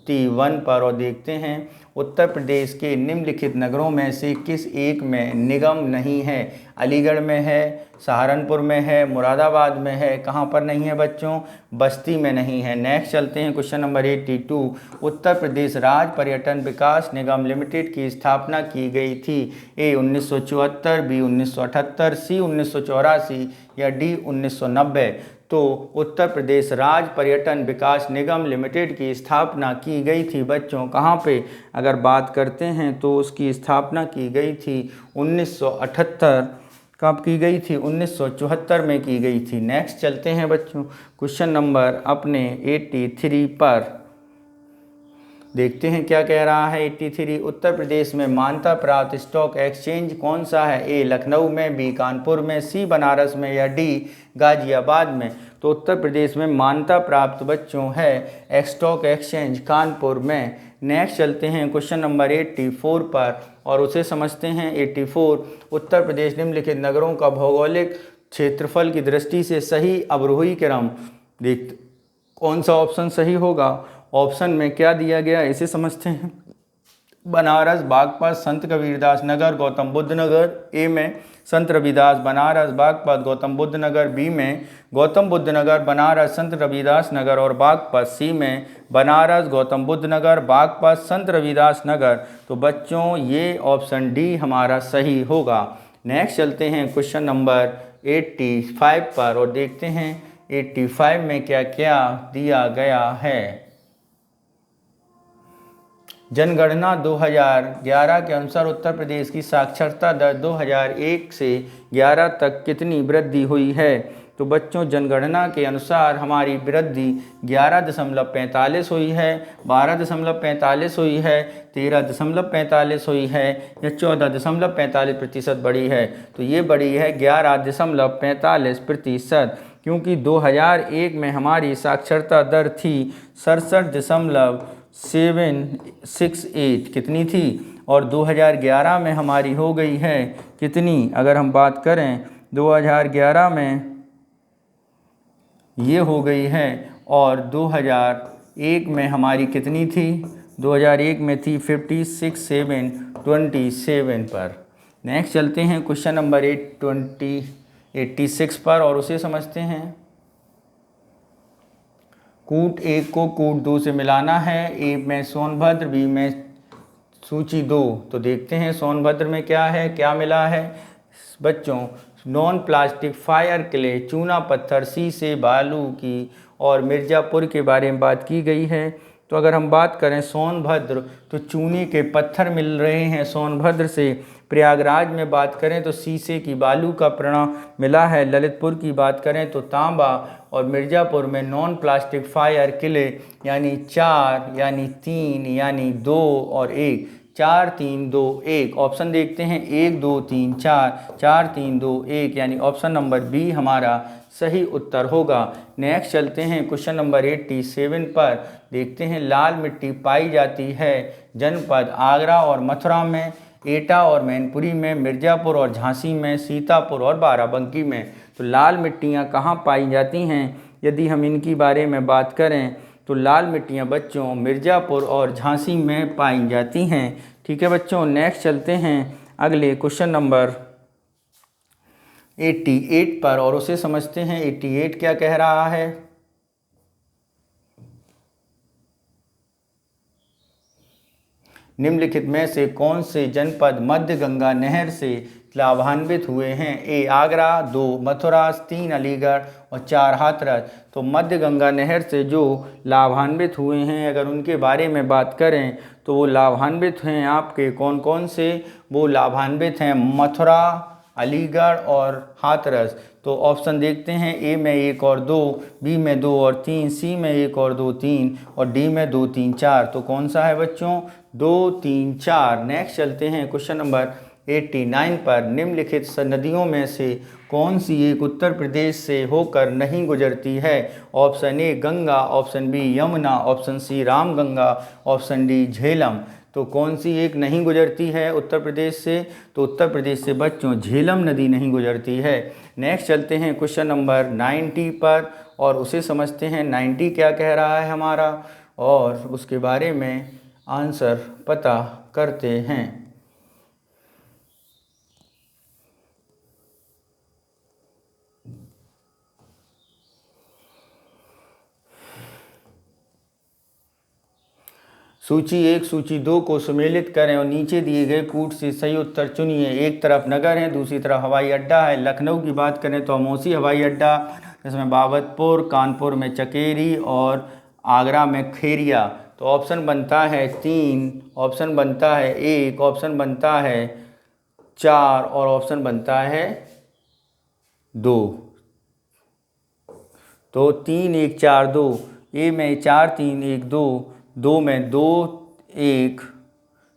1 पर और देखते हैं उत्तर प्रदेश के निम्नलिखित नगरों में से किस एक में निगम नहीं है। अलीगढ़ में है, सहारनपुर में है, मुरादाबाद में है, कहाँ पर नहीं है बच्चों? बस्ती में नहीं है। नेक्स्ट चलते हैं क्वेश्चन नंबर 82। उत्तर प्रदेश राज्य पर्यटन विकास निगम लिमिटेड की स्थापना की गई थी। ए 1974, बी 1978, सी 1984 या डी 1990। तो उत्तर प्रदेश राज्य पर्यटन विकास निगम लिमिटेड की स्थापना की गई थी बच्चों कहाँ पे अगर बात करते हैं तो उसकी स्थापना की गई थी 1978। कब की गई थी? 1974 में की गई थी। नेक्स्ट चलते हैं बच्चों क्वेश्चन नंबर अपने 83 पर, देखते हैं क्या कह रहा है 83। उत्तर प्रदेश में मान्यता प्राप्त स्टॉक एक्सचेंज कौन सा है? ए लखनऊ में, बी कानपुर में, सी बनारस में या डी गाजियाबाद में। तो उत्तर प्रदेश में मान्यता प्राप्त बच्चों है स्टॉक एक्सचेंज कानपुर में। नेक्स्ट चलते हैं क्वेश्चन नंबर 84 पर और उसे समझते हैं 84। उत्तर प्रदेश निम्नलिखित नगरों का भौगोलिक क्षेत्रफल की दृष्टि से सही अवरोही क्रम देखते कौन सा ऑप्शन सही होगा। ऑप्शन में क्या दिया गया इसे समझते हैं। बनारस, बागपत, संत कबीरदास नगर, गौतम बुद्ध नगर। ए में संत रविदास बनारस, बागपत, गौतम बुद्ध नगर। बी में गौतम बुद्ध नगर, बनारस, संत रविदास नगर और बागपत। सी में बनारस, गौतम बुद्ध नगर, बागपत, संत रविदास नगर। तो बच्चों ये ऑप्शन डी हमारा सही होगा। नेक्स्ट चलते हैं क्वेश्चन नंबर 85 पर और देखते हैं 85 में क्या क्या दिया गया है। जनगणना 2011 के अनुसार उत्तर प्रदेश की साक्षरता दर 2001 से 11 तक कितनी वृद्धि हुई है। तो बच्चों जनगणना के अनुसार हमारी वृद्धि 11.45 हुई है, 12.45 हुई है, 13.45 हुई है या 14.45% बढ़ी है। तो ये बढ़ी है 11.45%, क्योंकि 2001 में हमारी साक्षरता दर थी 67.768 कितनी थी, और 2011 में हमारी हो गई है कितनी, अगर हम बात करें 2011 में ये हो गई है, और 2001 में हमारी कितनी थी, 2001 में थी 56,727 पर। नेक्स्ट चलते हैं क्वेश्चन नंबर 86 पर और उसे समझते हैं। कूट 1 को कूट 2 से मिलाना है। ए में सोनभद्र, बी में सूची 2। तो देखते हैं सोनभद्र में क्या है, क्या मिला है बच्चों। नॉन प्लास्टिक फायर क्ले, चूना पत्थर, शीशे, बालू की और मिर्ज़ापुर के बारे में बात की गई है। तो अगर हम बात करें सोनभद्र, तो चूने के पत्थर मिल रहे हैं सोनभद्र से। प्रयागराज में बात करें तो शीशे की बालू का प्रमाण मिला है। ललितपुर की बात करें तो तांबा, और मिर्ज़ापुर में नॉन प्लास्टिक फायर क्ले यानी 4 यानी 3 यानी 2 और 1, 4 3 2 1। ऑप्शन देखते हैं 1 2 3 4, 4 3 2 1 यानी ऑप्शन नंबर बी हमारा सही उत्तर होगा। नेक्स्ट चलते हैं क्वेश्चन नंबर 87 पर। देखते हैं लाल मिट्टी पाई जाती है जनपद आगरा और मथुरा में, एटा और मैनपुरी में, मिर्ज़ापुर और झांसी में, सीतापुर और बाराबंकी में। तो लाल मिट्टियाँ कहाँ पाई जाती हैं, यदि हम इनकी बारे में बात करें तो लाल मिट्टियाँ बच्चों मिर्ज़ापुर और झांसी में पाई जाती हैं। ठीक है बच्चों, नेक्स्ट चलते हैं अगले क्वेश्चन नंबर 88 पर और उसे समझते हैं। 88 क्या कह रहा है। निम्नलिखित में से कौन से जनपद मध्य गंगा नहर से लाभान्वित हुए हैं। ए आगरा, 2 मथुरा, 3 अलीगढ़ और 4 हाथरस। तो मध्य गंगा नहर से जो लाभान्वित हुए हैं, अगर उनके बारे में बात करें तो वो लाभान्वित हैं आपके कौन कौन से, वो लाभान्वित हैं मथुरा, अलीगढ़ और हाथरस। तो ऑप्शन देखते हैं। ए में 1 और 2, बी में 2 और 3, सी में 1 और 2 3 और डी में 2 3 4। तो कौन सा है बच्चों, 2 3 4। नेक्स्ट चलते हैं क्वेश्चन नंबर 89 पर। निम्नलिखित नदियों में से कौन सी एक उत्तर प्रदेश से होकर नहीं गुजरती है। Option A Ganga, option B Yamuna, option C Ramganga, option D Jhelum. तो कौन सी एक नहीं गुजरती है उत्तर प्रदेश से, तो उत्तर प्रदेश से बच्चों झेलम नदी नहीं गुजरती है। नेक्स्ट चलते हैं क्वेश्चन नंबर 90 पर और उसे समझते हैं। 90 क्या कह रहा है हमारा, और उसके बारे में आंसर पता करते हैं। सूची 1 सूची 2 को सम्मिलित करें और नीचे दिए गए कूट से सही उत्तर चुनिए। एक तरफ नगर है, दूसरी तरफ हवाई अड्डा है। लखनऊ की बात करें तो अमौसी हवाई अड्डा, इसमें बाबतपुर, कानपुर में चकेरी और आगरा में खेरिया। तो ऑप्शन बनता है 3, ऑप्शन बनता है 1, ऑप्शन बनता है 4 और ऑप्शन बनता है 2। तो 3 1 4 2, ए में 4 3 1 2, 2 में 2 1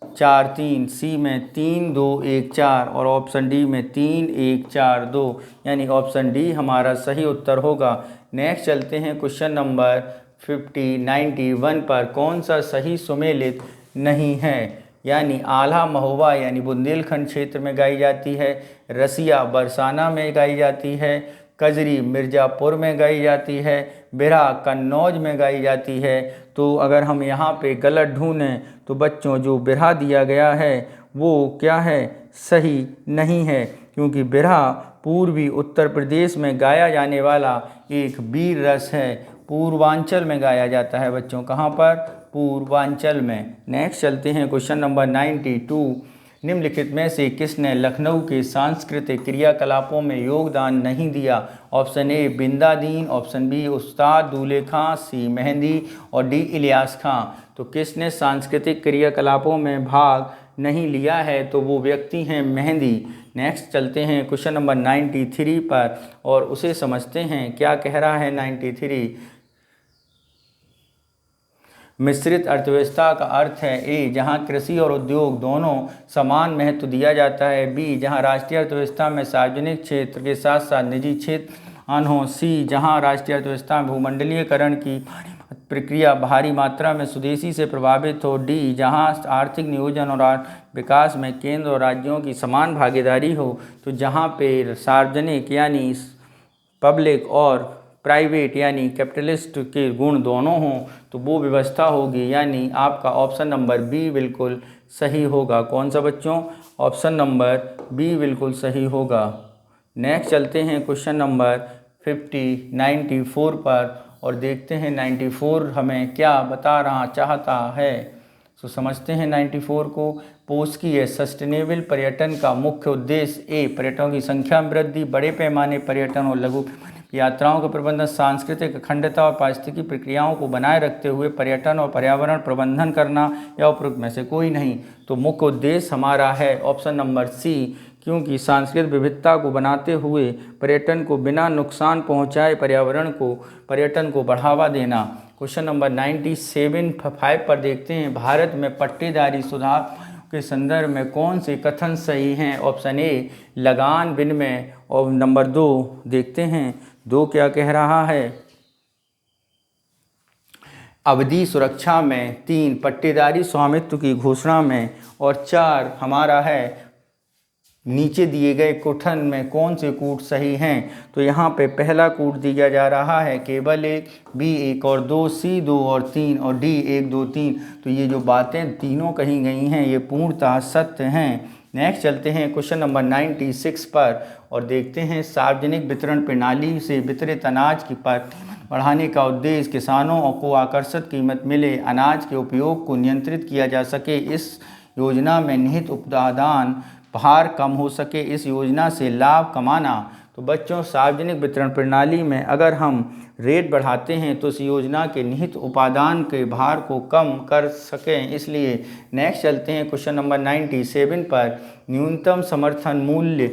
4 3, सी में 3 2 1 4 और ऑप्शन डी में 3 1 4 2 यानी ऑप्शन डी हमारा सही उत्तर होगा। नेक्स्ट चलते हैं क्वेश्चन नंबर 91 पर। कौन सा सही सुमेलित नहीं है, यानी आल्हा महोबा यानी बुंदेलखंड क्षेत्र में गाई जाती है, रसिया बरसाना में गाई जाती है, कजरी मिर्ज़ापुर में गाई जाती है, बिरहा कन्नौज में गाई जाती है। तो अगर हम यहाँ पे गलत ढूंढें तो बच्चों जो बिरहा दिया गया है वो क्या है, सही नहीं है, क्योंकि बिरहा पूर्वी उत्तर प्रदेश में गाया जाने वाला एक वीर रस है। पूर्वांचल में गाया जाता है बच्चों, कहाँ पर, पूर्वांचल में। नेक्स्ट चलते हैं क्वेश्चन नंबर 92। निम्नलिखित में से किसने लखनऊ के सांस्कृतिक क्रियाकलापों में योगदान नहीं दिया? Option A Binda Deen, option B उस्ताद दूल्हे खां, सी मेहंदी और डी इलियास खां। तो किसने सांस्कृतिक क्रियाकलापों में भाग नहीं लिया है? तो वो व्यक्ति हैं मेहंदी। नेक्स्ट चलते हैं क्वेश्चन नंबर 93 पर और उसे समझते हैं क्या कह रहा है 93। मिश्रित अर्थव्यवस्था का अर्थ है ए जहां कृषि और उद्योग दोनों समान महत्व दिया जाता है, बी जहां राष्ट्रीय अर्थव्यवस्था में सार्वजनिक क्षेत्र के साथ साथ निजी क्षेत्र हो, सी जहां राष्ट्रीय अर्थव्यवस्था में भूमंडलीयकरण की प्रक्रिया भारी मात्रा में स्वदेशी से प्रभावित हो, डी जहां आर्थिक नियोजन और विकास में केंद्र और राज्यों की समान भागीदारी हो। तो जहां पे सार्वजनिक यानी पब्लिक और प्राइवेट यानी कैपिटलिस्ट के गुण दोनों हों तो वो व्यवस्था होगी, यानी आपका ऑप्शन नंबर बी बिल्कुल सही होगा। कौन सा बच्चों? ऑप्शन नंबर बी बिल्कुल सही होगा। नेक्स्ट चलते हैं क्वेश्चन नंबर 94 पर और देखते हैं 94 हमें क्या बता रहा चाहता है। तो समझते हैं 94 को। पोस्ट की है सस्टेनेबल पर्यटन का मुख्य उद्देश्य ए पर्यटकों की संख्या में वृद्धि, बड़े पैमाने पर्यटन और लघु यात्राओं का प्रबंधन, सांस्कृतिक अखंडता और पारिस्थितिकी प्रक्रियाओं को बनाए रखते हुए पर्यटन और पर्यावरण प्रबंधन करना, या उपरोक्त में से कोई नहीं। तो मुख्य उद्देश्य हमारा है ऑप्शन नंबर सी, क्योंकि सांस्कृतिक विविधता को बनाते हुए पर्यटन को बिना नुकसान पहुंचाए पर्यटन को बढ़ावा देना। क्वेश्चन नंबर 97 पर देखते हैं भारत में पट्टेदारी सुधार के संदर्भ में कौन से कथन सही हैं? ऑप्शन ए लगान विनिमय और नंबर 2 देखते हैं 2 क्या कह रहा है? अवधि सुरक्षा में, 3 पट्टेदारी स्वामित्व की घोषणा में और 4 हमारा है नीचे दिए गए कथन में कौन से कूट सही हैं? तो यहाँ पे पहला कूट दिया जा रहा है केवल 1, बी 1 और 2, सी 2 और 3 और डी 1 2 3। तो ये जो बातें तीनों कही गई हैं ये पूर्णतः सत्य हैं। नेक्स्ट चलते हैं क्वेश्चन नंबर 96 पर और देखते हैं सार्वजनिक वितरण प्रणाली से वितरित अनाज की बढ़ाने का उद्देश्य किसानों को आकर्षक कीमत मिले, अनाज के उपयोग को नियंत्रित किया जा सके, इस योजना में निहित उत्पादन भार कम हो सके, इस योजना से लाभ कमाना। तो बच्चों सार्वजनिक वितरण प्रणाली में अगर हम रेट बढ़ाते हैं तो इस योजना के निहित उपादान के भार को कम कर सकें, इसलिए। नेक्स्ट चलते हैं क्वेश्चन नंबर 97 पर। न्यूनतम समर्थन मूल्य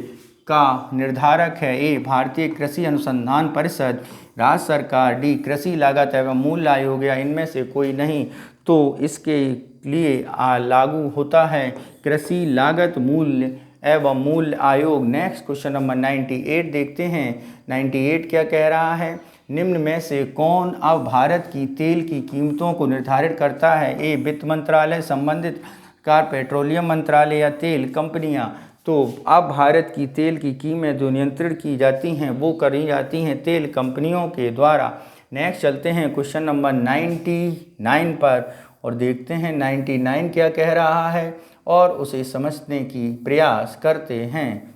का निर्धारक है ए भारतीय कृषि अनुसंधान परिषद, राज्य सरकार, डी कृषि लागत एवं मूल्य आयोग या इनमें से कोई नहीं। तो इसके लिए लागू होता है कृषि लागत मूल्य एवं मूल्य आयोग। नेक्स्ट क्वेश्चन नंबर 98 देखते हैं। 98 क्या कह रहा है? निम्न में से कौन अब भारत की तेल की कीमतों को निर्धारित करता है? ए वित्त मंत्रालय, संबंधित कार, पेट्रोलियम मंत्रालय या तेल कंपनियां। तो अब भारत की तेल की कीमत जो नियंत्रित की जाती हैं वो करी जाती हैं तेल कंपनियों के द्वारा। नेक्स्ट चलते हैं क्वेश्चन नंबर 99 पर और देखते हैं 99 क्या कह रहा है और उसे समझने की प्रयास करते हैं।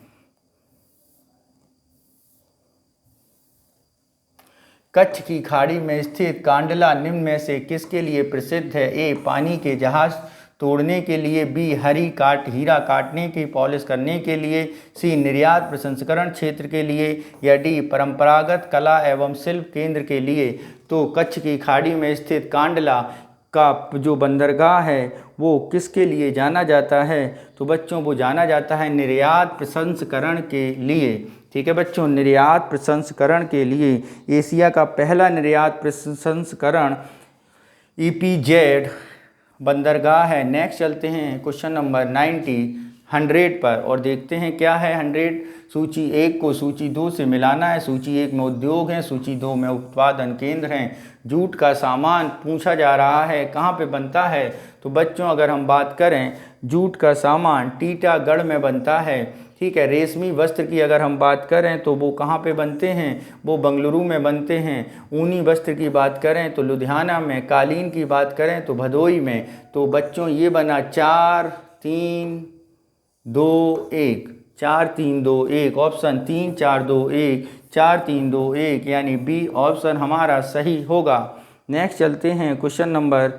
कच्छ की खाड़ी में स्थित कांडला निम्न में से किसके लिए प्रसिद्ध है? ए पानी के जहाज तोड़ने के लिए, बी हीरा काटने की पॉलिश करने के लिए, सी निर्यात प्रसंस्करण क्षेत्र के लिए या डी परंपरागत कला एवं शिल्प केंद्र के लिए। तो कच्छ की खाड़ी में स्थित कांडला का जो बंदरगाह है वो किसके लिए जाना जाता है? तो बच्चों वो जाना जाता है निर्यात प्रसंस्करण के लिए। ठीक है बच्चों, निर्यात प्रसंस्करण के लिए। एशिया का पहला निर्यात प्रसंस्करण EPZ बंदरगाह है। नेक्स्ट चलते हैं क्वेश्चन नंबर 100 पर और देखते हैं क्या है 100। सूची 1 को सूची 2 से मिलाना है। सूची 1 में उद्योग हैं, सूची 2 में उत्पादन केंद्र हैं। जूट का सामान पूछा जा रहा है कहाँ पे बनता है? तो बच्चों अगर हम बात करें जूट का सामान टीटागढ़ में बनता है। ठीक है, रेशमी वस्त्र की अगर हम बात करें तो वो कहाँ पे बनते हैं? वो बेंगलुरु में बनते हैं। ऊनी वस्त्र की बात करें तो लुधियाना में, कालीन की बात करें तो भदोई में। तो बच्चों ये बना 4 3 2 1, 4 3 2 1, ऑप्शन 3 4 2 1, 4 3 2 1 यानी बी ऑप्शन हमारा सही होगा। नेक्स्ट चलते हैं क्वेश्चन नंबर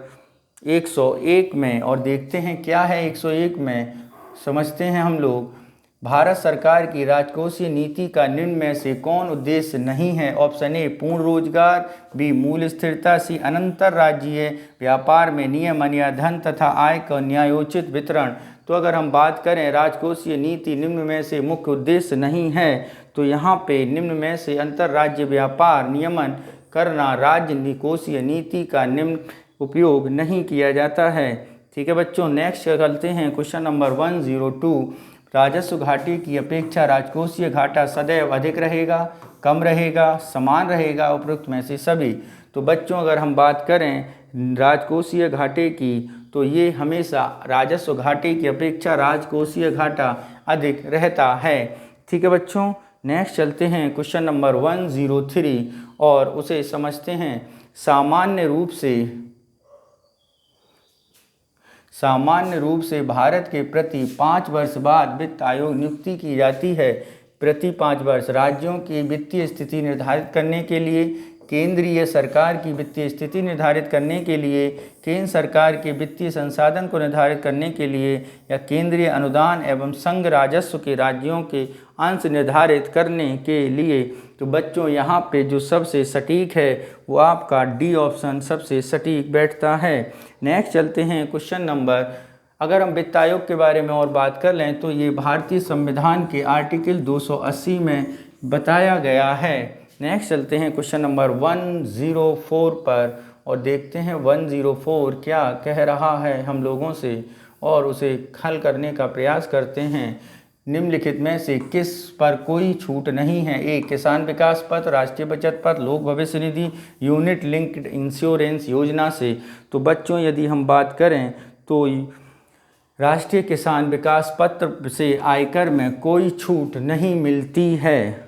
101 में और देखते हैं क्या है 101 में। समझते हैं हम लोग, भारत सरकार की राजकोषीय नीति का निम्न में से कौन उद्देश्य नहीं है? ऑप्शन ए पूर्ण रोजगार, बी मूल्य स्थिरता, सी अंतर्राज्यीय व्यापार में नियमन या धन तथा आय का न्यायोचित वितरण। तो अगर हम बात करें राजकोषीय नीति निम्न में से मुख्य उद्देश्य नहीं है, तो यहाँ पे निम्न में से अंतर्राज्यीय व्यापार नियमन करना राज्य कोषीय नीति का निम्न उपयोग नहीं किया जाता है। ठीक है बच्चों, नेक्स्ट चलते हैं क्वेश्चन नंबर 102। राजस्व घाटे की अपेक्षा राजकोषीय घाटा सदैव अधिक रहेगा, कम रहेगा, समान रहेगा, उपरोक्त में से सभी। तो बच्चों अगर हम बात करें राजकोषीय घाटे की, तो ये हमेशा राजस्व घाटे की अपेक्षा राजकोषीय घाटा अधिक रहता है। ठीक है बच्चों, नेक्स्ट चलते हैं क्वेश्चन नंबर 103 और उसे समझते हैं। सामान्य रूप से भारत के प्रति 5 वर्ष बाद वित्त आयोग नियुक्ति की जाती है। प्रति 5 वर्ष राज्यों की वित्तीय स्थिति निर्धारित करने के लिए, केंद्रीय सरकार की वित्तीय स्थिति निर्धारित करने के लिए, केंद्र सरकार के वित्तीय संसाधन को निर्धारित करने के लिए, या केंद्रीय अनुदान एवं संघ राजस्व के राज्यों के अंश निर्धारित करने के लिए। तो बच्चों यहाँ पे जो सबसे सटीक है वो आपका डी ऑप्शन सबसे सटीक बैठता है। नेक्स्ट चलते हैं क्वेश्चन नंबर, अगर हम वित्त आयोग के बारे में और बात कर लें तो ये भारतीय संविधान के आर्टिकल 280 में बताया गया है। नेक्स्ट चलते हैं क्वेश्चन नंबर 104 पर और देखते हैं 104 क्या कह रहा है हम लोगों से और उसे हल करने का प्रयास करते हैं। निम्नलिखित में से किस पर कोई छूट नहीं है? ए किसान विकास पत्र, राष्ट्रीय बचत पत्र, लोक भविष्य निधि, यूनिट लिंक्ड इंश्योरेंस योजना से। तो बच्चों यदि हम बात करें तो राष्ट्रीय किसान विकास पत्र से आयकर में कोई छूट नहीं मिलती है।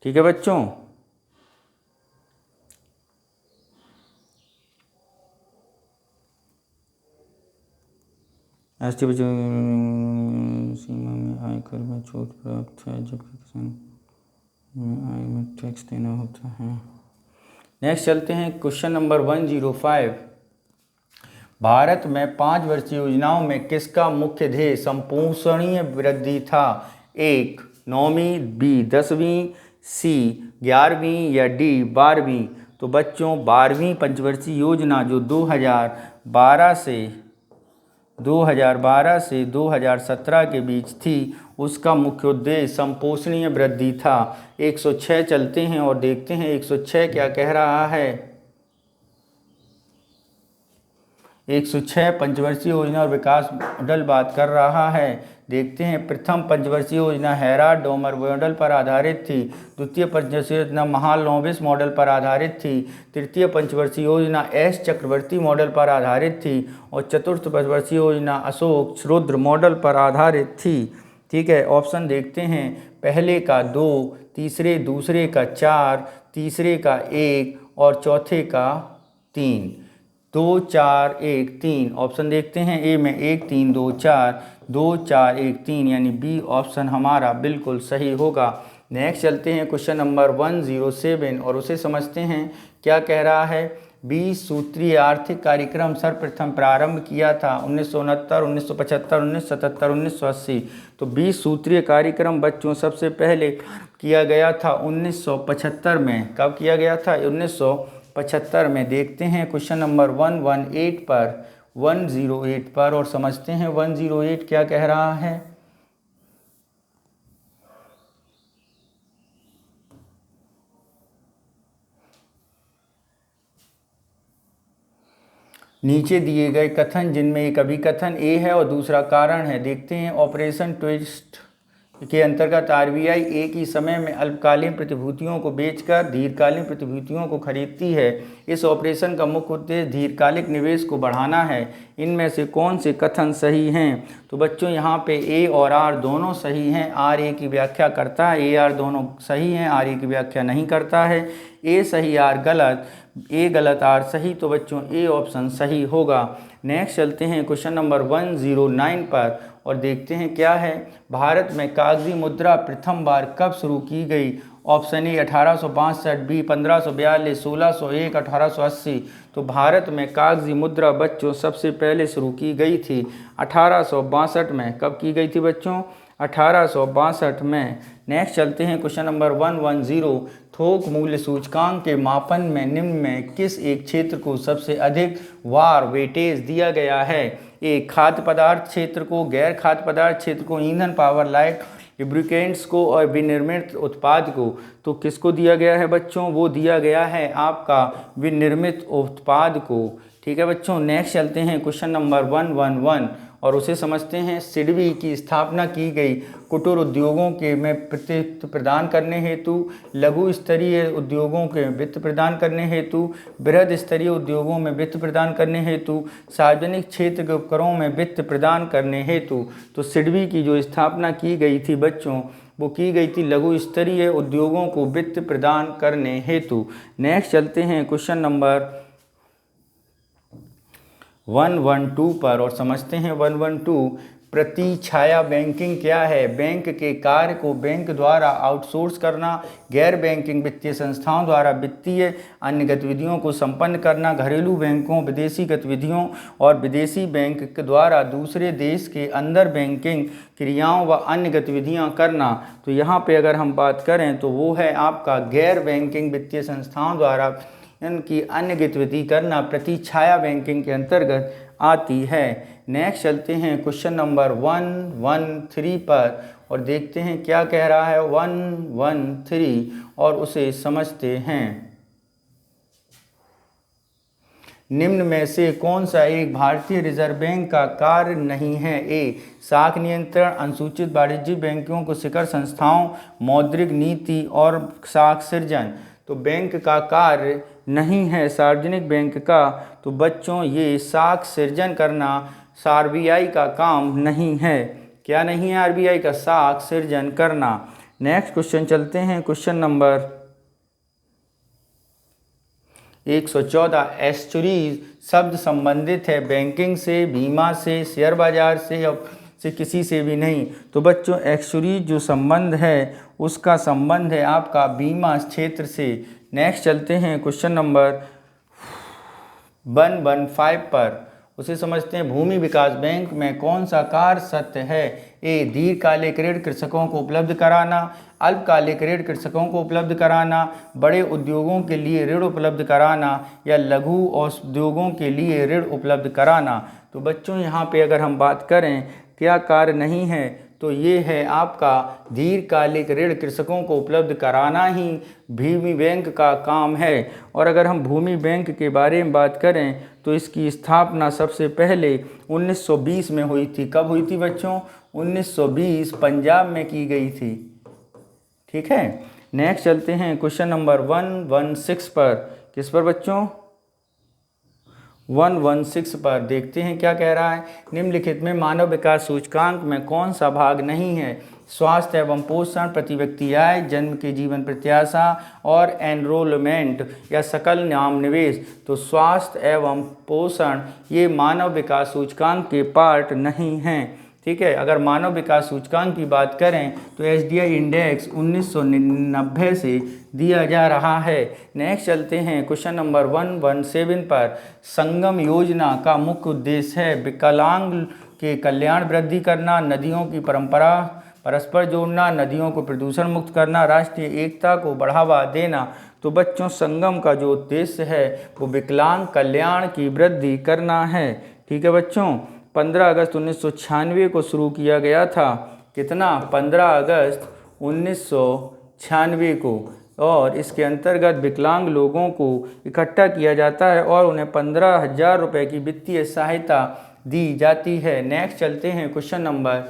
ठीक है बच्चों, राष्ट्रीय बचत सीमा में आयकर में छूट प्राप्त है, जबकि किसान में आय में टैक्स देना होता है। नेक्स्ट चलते हैं क्वेश्चन नंबर 105। भारत में 5 वर्षीय योजनाओं में किसका मुख्य ध्येय संपोषणीय वृद्धि था? 1 9वीं, बी 10वीं, सी 11वीं या डी 12वीं। तो बच्चों 12वीं पंचवर्षीय योजना जो 2012 से 2017 के बीच थी, उसका मुख्य उद्देश्य संपोषणीय वृद्धि था। 106 चलते हैं और देखते हैं 106 क्या कह रहा है। 106 पंचवर्षीय योजना और विकास मॉडल बात कर रहा है। देखते हैं, प्रथम पंचवर्षीय योजना हैराल्ड डोमर मॉडल पर आधारित थी। द्वितीय पंचवर्षीय योजना महालनोबिस मॉडल पर आधारित थी। तृतीय पंचवर्षीय योजना एस चक्रवर्ती मॉडल पर आधारित थी और चतुर्थ पंचवर्षीय योजना अशोक रुद्र मॉडल पर आधारित थी। ठीक है, ऑप्शन देखते हैं। पहले का 2, तीसरे दूसरे का 4, तीसरे का 1 और चौथे का 3। 2 4 1 3 ऑप्शन देखते हैं। ए में 1 3 2 4, 2 4 1 3 यानी बी ऑप्शन हमारा बिल्कुल सही होगा। नेक्स्ट चलते हैं क्वेश्चन नंबर 107 और उसे समझते हैं क्या कह रहा है। 20 सूत्रीय आर्थिक कार्यक्रम सर्वप्रथम प्रारंभ किया था 1969, 1975, 1977, 1980। तो 20 सूत्रीय कार्यक्रम बच्चों सबसे पहले किया गया था 1975 में। कब किया गया था? 1975 में। देखते हैं क्वेश्चन नंबर 108 पर और समझते हैं 108 क्या कह रहा है। नीचे दिए गए कथन जिनमें एक अभिकथन ए है और दूसरा कारण है। देखते हैं, ऑपरेशन ट्विस्ट के अंतर्गत आरबीआई एक ही समय में अल्पकालीन प्रतिभूतियों को बेचकर दीर्घकालीन प्रतिभूतियों को खरीदती है। इस ऑपरेशन का मुख्य उद्देश्य दीर्घकालिक निवेश को बढ़ाना है। इनमें से कौन से कथन सही हैं? तो बच्चों यहाँ पे ए और आर दोनों सही हैं। आर ए की व्याख्या करता है, ए आर दोनों सही हैं, आर ए की व्याख्या नहीं करता है। ए सही आर गलत, ए गलत आर सही। तो बच्चों ए ऑप्शन सही होगा। नेक्स्ट चलते हैं क्वेश्चन नंबर 109 पर और देखते हैं क्या है। भारत में कागजी मुद्रा प्रथम बार कब शुरू की गई? Option A 1862, B 1542, 1601, 1880। तो भारत में कागजी मुद्रा बच्चों सबसे पहले शुरू की गई थी 1862 में। कब की गई थी बच्चों? 1862 में। नेक्स्ट चलते हैं क्वेश्चन नंबर 110। थोक मूल्य सूचकांक के मापन में निम्न में किस एक क्षेत्र को सबसे अधिक वार वेटेज दिया गया है? ए खाद्य पदार्थ क्षेत्र को, गैर खाद्य पदार्थ क्षेत्र को, ईंधन पावर लाइट लुब्रिकेंट्स को और विनिर्मित उत्पाद को। तो किसको दिया गया है बच्चों? वो दिया गया है आपका विनिर्मित उत्पाद को। ठीक है बच्चों। नेक्स्ट चलते हैं क्वेश्चन नंबर 111 और उसे समझते हैं। सिडबी की स्थापना की गई कुटीर उद्योगों के में वित्त प्रदान करने हेतु, लघु स्तरीय उद्योगों के वित्त प्रदान करने हेतु, बृहद स्तरीय उद्योगों में वित्त प्रदान करने हेतु, सार्वजनिक क्षेत्र के उपक्रमों में वित्त प्रदान करने हेतु। तो सिडबी की जो स्थापना की गई थी बच्चों, वो की गई थी लघु स्तरीय उद्योगों को वित्त प्रदान करने हेतु। नेक्स्ट चलते हैं क्वेश्चन नंबर 112 पर और समझते हैं 112। प्रतिछाया बैंकिंग क्या है? बैंक के कार्य को बैंक द्वारा आउटसोर्स करना, गैर बैंकिंग वित्तीय संस्थाओं द्वारा वित्तीय अन्य गतिविधियों को संपन्न करना, घरेलू बैंकों विदेशी गतिविधियों और विदेशी बैंक के द्वारा दूसरे देश के अंदर बैंकिंग क्रियाओं व अन्य गतिविधियां करना। तो यहाँ पे अगर हम बात करें तो वो है आपका गैर बैंकिंग वित्तीय संस्थाओं द्वारा इनकी अन्य गतिविधि करना प्रतिछाया बैंकिंग के अंतर्गत आती है। नेक्स्ट चलते हैं क्वेश्चन नंबर 113 पर और देखते हैं क्या कह रहा है 113 और उसे समझते हैं। निम्न में से कौन सा एक भारतीय रिजर्व बैंक का कार्य नहीं है? ए साख नियंत्रण, अनुसूचित वाणिज्यिक बैंकों को शिखर संस्थाओं, मौद्रिक नीति और साख सृजन। तो बैंक का कार्य नहीं है सार्वजनिक बैंक का, तो बच्चों ये साख सृजन करना आरबीआई का काम नहीं है। क्या नहीं है आरबीआई का? साख सृजन करना। नेक्स्ट क्वेश्चन चलते हैं क्वेश्चन नंबर 114। एस्चुरीज शब्द संबंधित है बैंकिंग से, बीमा से, शेयर बाजार से किसी से भी नहीं। तो बच्चों एक्चुरीज जो संबंध है उसका संबंध है आपका बीमा क्षेत्र से। नेक्स्ट चलते हैं क्वेश्चन नंबर 115 पर, उसे समझते हैं। भूमि विकास बैंक में कौन सा कार्य सत्य है? ए दीर्घकालिक ऋण कृषकों को उपलब्ध कराना, अल्पकालिक ऋण कृषकों को उपलब्ध कराना, बड़े उद्योगों के लिए ऋण उपलब्ध कराना या लघु उद्योगों के लिए ऋण उपलब्ध कराना। तो बच्चों यहाँ पे अगर हम बात करें क्या कार्य नहीं है, तो ये है आपका दीर्घकालिक ऋण कृषकों को उपलब्ध कराना ही भूमि बैंक का काम है। और अगर हम भूमि बैंक के बारे में बात करें तो इसकी स्थापना सबसे पहले 1920 में हुई थी। कब हुई थी बच्चों? 1920 पंजाब में की गई थी। ठीक है। नेक्स्ट चलते हैं क्वेश्चन नंबर 116 पर। किस पर बच्चों? 116 पर देखते हैं क्या कह रहा है। निम्नलिखित में मानव विकास सूचकांक में कौन सा भाग नहीं है? स्वास्थ्य एवं पोषण, प्रति व्यक्ति आय, जन्म की जीवन प्रत्याशा और एनरोलमेंट या सकल नाम निवेश। तो स्वास्थ्य एवं पोषण ये मानव विकास सूचकांक के पार्ट नहीं हैं। ठीक है। अगर मानव विकास सूचकांक की बात करें तो एसडीआई इंडेक्स 1990 से दिया जा रहा है। नेक्स्ट चलते हैं क्वेश्चन नंबर 117 पर। संगम योजना का मुख्य उद्देश्य है विकलांग के कल्याण वृद्धि करना, नदियों की परंपरा परस्पर जोड़ना, नदियों को प्रदूषण मुक्त करना, राष्ट्रीय एकता को बढ़ावा देना। तो बच्चों संगम का जो उद्देश्य है वो विकलांग कल्याण की वृद्धि करना है। ठीक है बच्चों। 15 अगस्त 1996 को शुरू किया गया था। कितना? 15 अगस्त 1996 को। और इसके अंतर्गत विकलांग लोगों को इकट्ठा किया जाता है और उन्हें 15,000 रुपये की वित्तीय सहायता दी जाती है। नेक्स्ट चलते हैं क्वेश्चन नंबर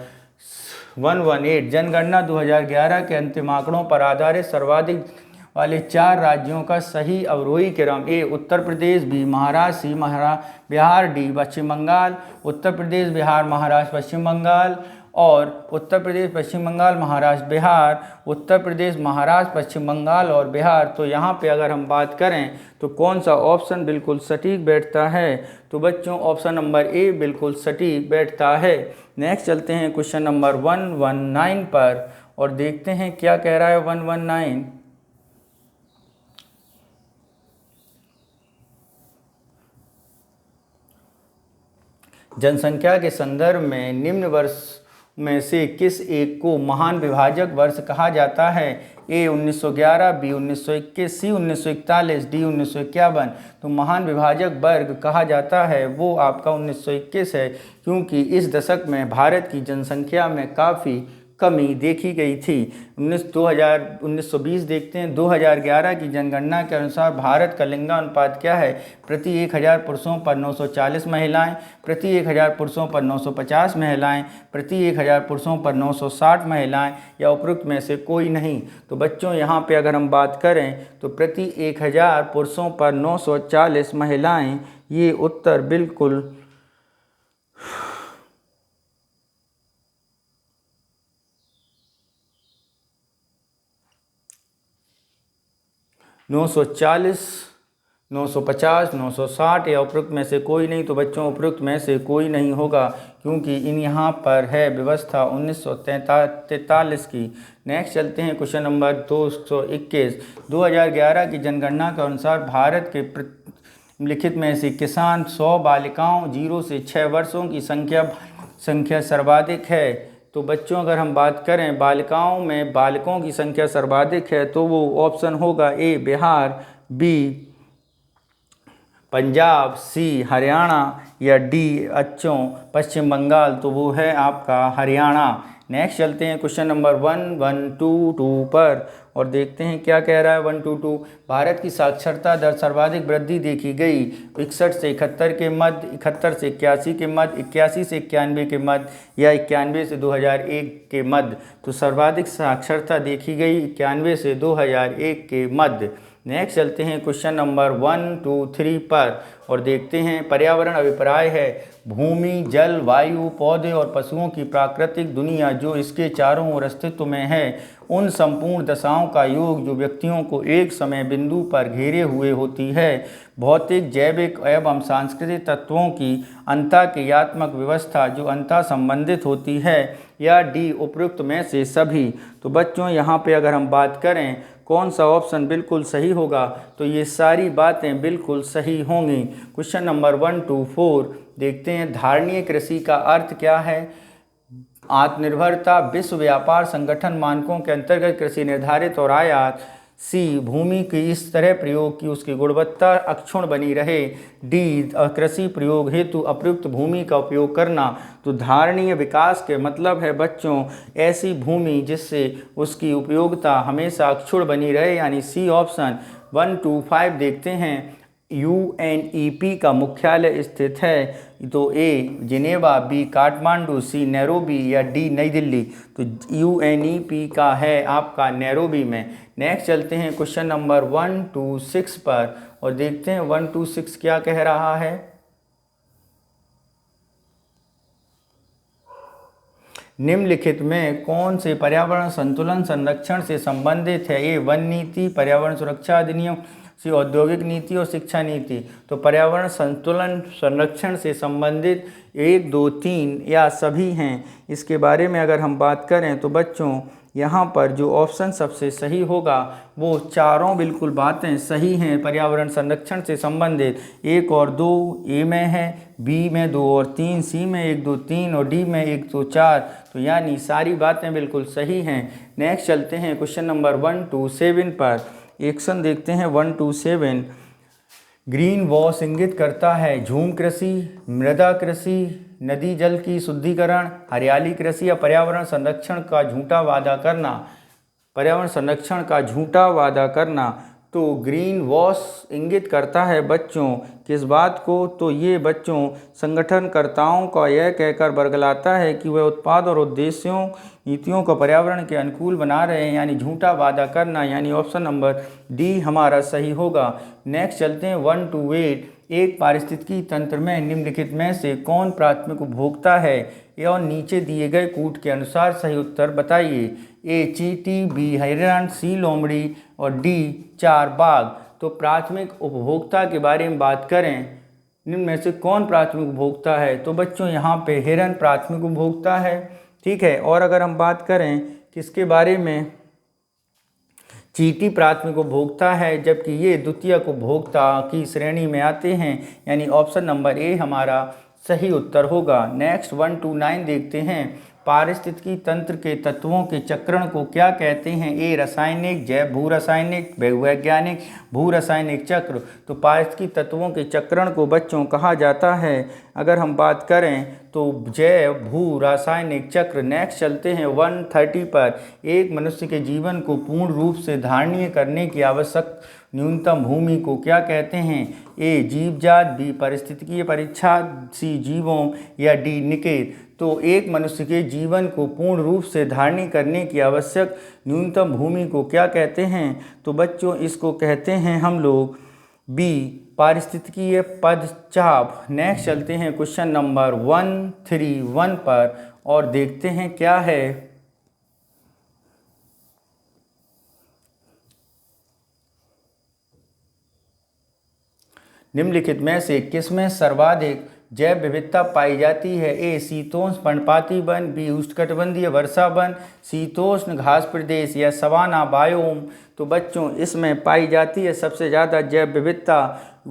118। जनगणना 2011 के अंतिम आंकड़ों पर आधारित सर्वाधिक वाले 4 राज्यों का सही अवरोही क्रम। ए उत्तर प्रदेश, बी महाराष्ट्र, सी बिहार, डी पश्चिम बंगाल। उत्तर प्रदेश, बिहार, महाराष्ट्र, पश्चिम बंगाल और उत्तर प्रदेश, पश्चिम बंगाल, महाराष्ट्र, बिहार, उत्तर प्रदेश, महाराष्ट्र, पश्चिम बंगाल और बिहार। तो यहाँ पे अगर हम बात करें तो कौन सा ऑप्शन बिल्कुल सटीक बैठता है? तो बच्चों ऑप्शन नंबर ए बिल्कुल सटीक बैठता है। नेक्स्ट चलते हैं क्वेश्चन नंबर 119 पर और देखते हैं क्या कह रहा है 119। जनसंख्या के संदर्भ में निम्न वर्ष में से किस एक को महान विभाजक वर्ष कहा जाता है? ए 1911, बी 1921, सी 1941, डी 1951। तो महान विभाजक वर्ग कहा जाता है वो आपका 1921 है, क्योंकि इस दशक में भारत की जनसंख्या में काफ़ी कमी देखी गई थी। 1920 देखते हैं। 2011 की जनगणना के अनुसार भारत का लिंगानुपात क्या है? प्रति 1000 पुरुषों पर 940 महिलाएं, प्रति 1000 पुरुषों पर 950 महिलाएं, प्रति 1000 पुरुषों पर 960 महिलाएं, या उपरोक्त में से कोई नहीं। तो बच्चों यहाँ पे अगर हम बात करें तो प्रति 1000 पुरुषों पर 940 महिलाएं, ये उत्तर बिल्कुल 940, 950, 960 या उपरोक्त में से कोई नहीं। तो बच्चों उपरोक्त में से कोई नहीं होगा, क्योंकि इन यहाँ पर है व्यवस्था 1943 की। नेक्स्ट चलते हैं क्वेश्चन नंबर 221। 2011 की जनगणना के अनुसार भारत के लिखित में से किसान 100 बालिकाओं 0 से 6 वर्षों की संख्या सर्वाधिक है। तो बच्चों अगर हम बात करें बालिकाओं में बालकों की संख्या सर्वाधिक है तो वो ऑप्शन होगा ए बिहार, बी पंजाब, सी हरियाणा, या डी अच्छों पश्चिम बंगाल। तो वो है आपका हरियाणा। नेक्स्ट चलते हैं क्वेश्चन नंबर 1122 पर और देखते हैं क्या कह रहा है 122। भारत की साक्षरता दर सर्वाधिक वृद्धि देखी गई 61 से 71 के मध्य, 71 से 81 के मध्य, 81 से 91 के मध्य, या 91 से 2001 के मध्य। तो सर्वाधिक साक्षरता देखी गई 91 से 2001 के मध्य। नेक्स्ट चलते हैं क्वेश्चन नंबर 123 पर और देखते हैं पर्यावरण अभिप्राय है भूमि, जल, वायु, पौधे और पशुओं की प्राकृतिक दुनिया जो इसके चारों ओर अस्तित्व में है उन संपूर्ण दशाओं का योग जो व्यक्तियों को एक समय बिंदु पर घेरे हुए होती है। भौतिक, जैविक एवं सांस्कृतिक तत्वों की अंतःक्रियात्मक व्यवस्था जो अंतः संबंधित होती है, या डी उपयुक्त में से सभी। तो बच्चों यहाँ पे अगर हम बात करें कौन सा ऑप्शन बिल्कुल सही होगा, तो ये सारी बातें बिल्कुल सही होंगी। क्वेश्चन नंबर 124 देखते हैं धारणीय कृषि का अर्थ क्या है? आत्मनिर्भरता, विश्व व्यापार संगठन मानकों के अंतर्गत कृषि निर्धारित और आयात, सी भूमि की इस तरह प्रयोग की उसकी गुणवत्ता अक्षुण्ण बनी रहे, डी कृषि प्रयोग हेतु अप्रयुक्त भूमि का उपयोग करना। तो धारणीय विकास के मतलब है बच्चों ऐसी भूमि जिससे उसकी उपयोगिता हमेशा अक्षुण्ण बनी रहे, यानी सी ऑप्शन। 125 देखते हैं UNEP का मुख्यालय स्थित है, तो ए जिनेवा, बी काठमांडू, सी नैरोबी, या डी नई दिल्ली। तो UNEP का है आपका नैरोबी में। नेक्स्ट चलते हैं क्वेश्चन नंबर 126 पर और देखते हैं 126 क्या कह रहा है। निम्नलिखित में कौन से पर्यावरण संतुलन संरक्षण से संबंधित है? ए वन नीति, पर्यावरण सुरक्षा अधिनियम, सी औद्योगिक नीति और शिक्षा नीति। तो पर्यावरण संतुलन संरक्षण से संबंधित 1, 2, 3 या सभी हैं। इसके बारे में अगर हम बात करें तो बच्चों यहाँ पर जो ऑप्शन सबसे सही होगा वो चारों बिल्कुल बातें सही हैं पर्यावरण संरक्षण से संबंधित। 1 और 2 ए में है, बी में 2 और 3, सी में 1, 2, 3 और डी में 1, 2, 4। तो यानी सारी बातें बिल्कुल सही हैं। नेक्स्ट चलते हैं क्वेश्चन नंबर 127 पर। एक्शन देखते हैं 127। ग्रीन वॉश इंगित करता है झूम कृषि, मृदा कृषि, नदी जल की शुद्धिकरण, हरियाली कृषि, या पर्यावरण संरक्षण का झूठा वादा करना। पर्यावरण संरक्षण का झूठा वादा करना। तो ग्रीन वॉश इंगित करता है बच्चों किस बात को? तो ये बच्चों संगठनकर्ताओं का यह कहकर बरगलाता है कि वह उत्पाद और उद्देश्यों नीतियों को पर्यावरण के अनुकूल बना रहे हैं, यानी झूठा वादा करना, यानी ऑप्शन नंबर डी हमारा सही होगा। नेक्स्ट चलते हैं 128। एक पारिस्थितिकी तंत्र में निम्नलिखित में से कौन प्राथमिक उपभोक्ता है? और नीचे दिए गए कूट के अनुसार सही उत्तर बताइए। ए चींटी, बी हिरण, सी लोमड़ी और डी चार बाघ। तो प्राथमिक उपभोक्ता के बारे में बात करें निम्न में से कौन प्राथमिक उपभोक्ता है? तो बच्चों यहाँ पे हिरण प्राथमिक उपभोक्ता है, ठीक है। और अगर हम बात करें किसके बारे में, चींटी प्राथमिक उपभोक्ता है, जबकि ये द्वितीयक उपभोक्ता की श्रेणी में आते हैं, यानी ऑप्शन नंबर ए हमारा सही उत्तर होगा। नेक्स्ट 1 to 9 देखते हैं। पारिस्थितिकी तंत्र के तत्वों के चक्रण को क्या कहते हैं? ए रासायनिक, जैव भू रासायनिक, वैज्ञानिक, भू रासायनिक चक्र। तो पारिस्थितिकी तत्वों के चक्रण को बच्चों कहा जाता है, अगर हम बात करें तो जैव भू रासायनिक चक्र। नेक्स्ट चलते हैं 130 पर। एक मनुष्य के जीवन को पूर्ण रूप से धारणीय करने की आवश्यक न्यूनतम भूमि को क्या कहते हैं? ए जीवजात, बी पारिस्थितिकीय परीक्षा, सी जीवों, या डी निकेत। तो एक मनुष्य के जीवन को पूर्ण रूप से धारणीय करने की आवश्यक न्यूनतम भूमि को क्या कहते हैं? तो बच्चों इसको कहते हैं हम लोग बी पारिस्थितिकीय पदचाप। नेक्स्ट चलते हैं क्वेश्चन नंबर 131 पर और देखते हैं क्या है। निम्नलिखित में से किसमें सर्वाधिक जैव विविधता पाई जाती है? ए शीतोष्ण पर्णपाती वन, बी उष्णकटिबंधीय वर्षा वन, शीतोष्ण घास प्रदेश, या सवाना बायोम। तो बच्चों इसमें पाई जाती है सबसे ज़्यादा जैव विविधता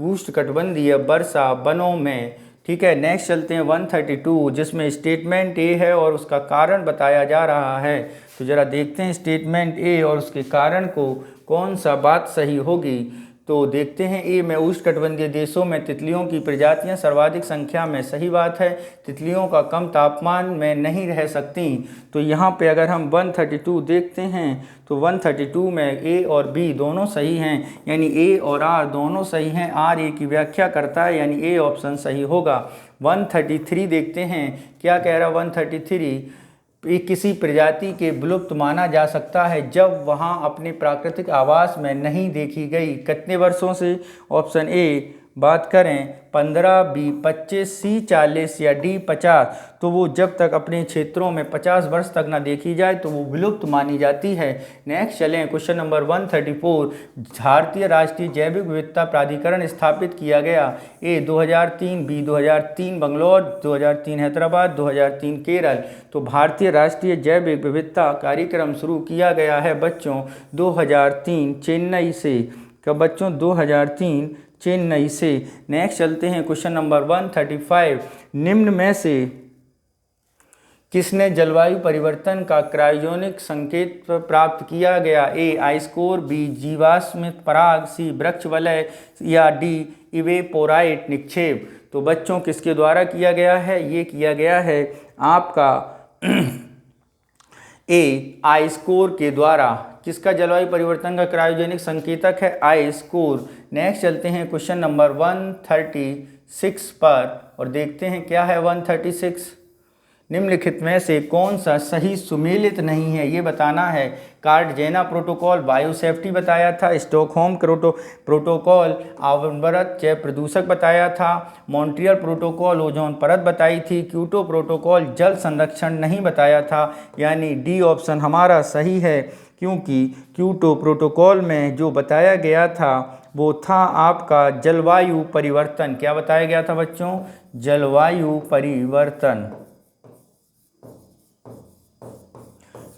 उष्णकटिबंधीय वर्षा वनों में। ठीक है, नेक्स्ट चलते हैं 132 जिसमें स्टेटमेंट ए है और उसका कारण बताया जा रहा है। तो ज़रा देखते हैं स्टेटमेंट ए और उसके कारण को, कौन सा बात सही होगी। तो देखते हैं ए में उष्णकटिबंधीय देशों में तितलियों की प्रजातियां सर्वाधिक संख्या में। सही बात है, तितलियों का कम तापमान में नहीं रह सकती। तो यहाँ पे अगर हम 132 देखते हैं तो 132 में ए और बी दोनों सही हैं, यानी ए और आर दोनों सही हैं। आर ए की व्याख्या करता है, यानी ए ऑप्शन सही होगा। 133 देखते हैं क्या कह रहा है 133। किसी प्रजाति के विलुप्त माना जा सकता है जब वहाँ अपने प्राकृतिक आवास में नहीं देखी गई। कितने वर्षों से? ऑप्शन ए बात करें 15, बी 25, सी 40, या डी 50। तो वो जब तक अपने क्षेत्रों में 50 वर्ष तक ना देखी जाए तो वो विलुप्त मानी जाती है। नेक्स्ट चलें क्वेश्चन नंबर 134। भारतीय राष्ट्रीय जैविक विविधता प्राधिकरण स्थापित किया गया। ए 2003, बी 2003 बंगलौर, 2003 हैदराबाद, 2003 केरल। तो भारतीय राष्ट्रीय जैविक विविधता कार्यक्रम शुरू किया गया है बच्चों 2003 चेन्नई से। कब बच्चों? 2003 चेन्नई से। नेक्स्ट चलते हैं क्वेश्चन नंबर 135। निम्न में से किसने जलवायु परिवर्तन का क्रायोजेनिक संकेत प्राप्त किया गया? ए आइस्कोर, बी जीवाश्मिक पराग, सी वृक्ष वलय, या डी इवेपोराइट निक्षेप। तो बच्चों किसके द्वारा किया गया है? ये किया गया है आपका ए आइस्कोर के द्वारा। किसका जलवायु परिवर्तन का क्रायोजेनिक संकेतक है? आइस्कोर। नेक्स्ट चलते हैं क्वेश्चन नंबर 136 पर और देखते हैं क्या है 136। निम्नलिखित में से कौन सा सही सुमेलित नहीं है, ये बताना है। कार्टजेना प्रोटोकॉल बायो सेफ्टी बताया था, स्टॉकहोम प्रोटोकॉल आवरण जैव प्रदूषक बताया था, मॉन्ट्रियल प्रोटोकॉल ओजोन परत बताई थी, क्योटो प्रोटोकॉल जल संरक्षण नहीं बताया था। यानी डी ऑप्शन हमारा सही है, क्योंकि क्योटो प्रोटोकॉल में जो बताया गया था वो था आपका जलवायु परिवर्तन। क्या बताया गया था बच्चों? जलवायु परिवर्तन।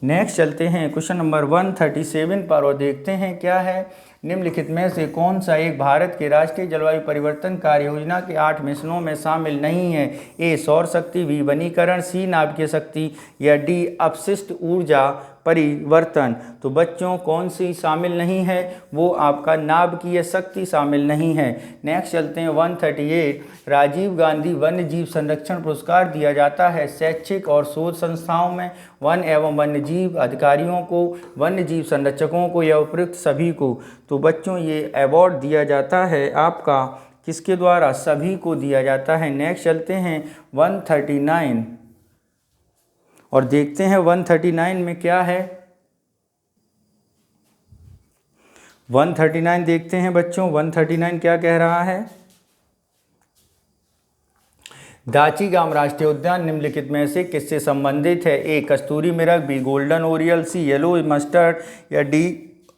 नेक्स्ट चलते हैं क्वेश्चन नंबर 137 पर और देखते हैं क्या है। निम्नलिखित में से कौन सा एक भारत के राष्ट्रीय जलवायु परिवर्तन कार्य योजना के 8 मिशनों में शामिल नहीं है? ए सौर शक्ति, बी वनीकरण, सी नाभिकीय शक्ति, या डी अपशिष्ट ऊर्जा परिवर्तन। तो बच्चों कौन सी शामिल नहीं है? वो आपका नाभिकीय शक्ति शामिल नहीं है। नेक्स्ट चलते हैं 138। राजीव गांधी वन्य जीव संरक्षण पुरस्कार दिया जाता है शैक्षिक और शोध संस्थाओं में वन एवं वन्य जीव अधिकारियों को, वन्य जीव संरक्षकों को, या उपयुक्त सभी को। तो बच्चों ये अवार्ड दिया जाता है आपका किसके द्वारा? सभी को दिया जाता है। नेक्स्ट चलते हैं 139 और देखते हैं 139 में क्या है। 139 देखते हैं बच्चों, 139 क्या कह रहा है। दाचीगाम राष्ट्रीय उद्यान निम्नलिखित में से किससे संबंधित है? ए कस्तूरी मृग, बी गोल्डन ओरियल, सी येलो मस्टर्ड, या डी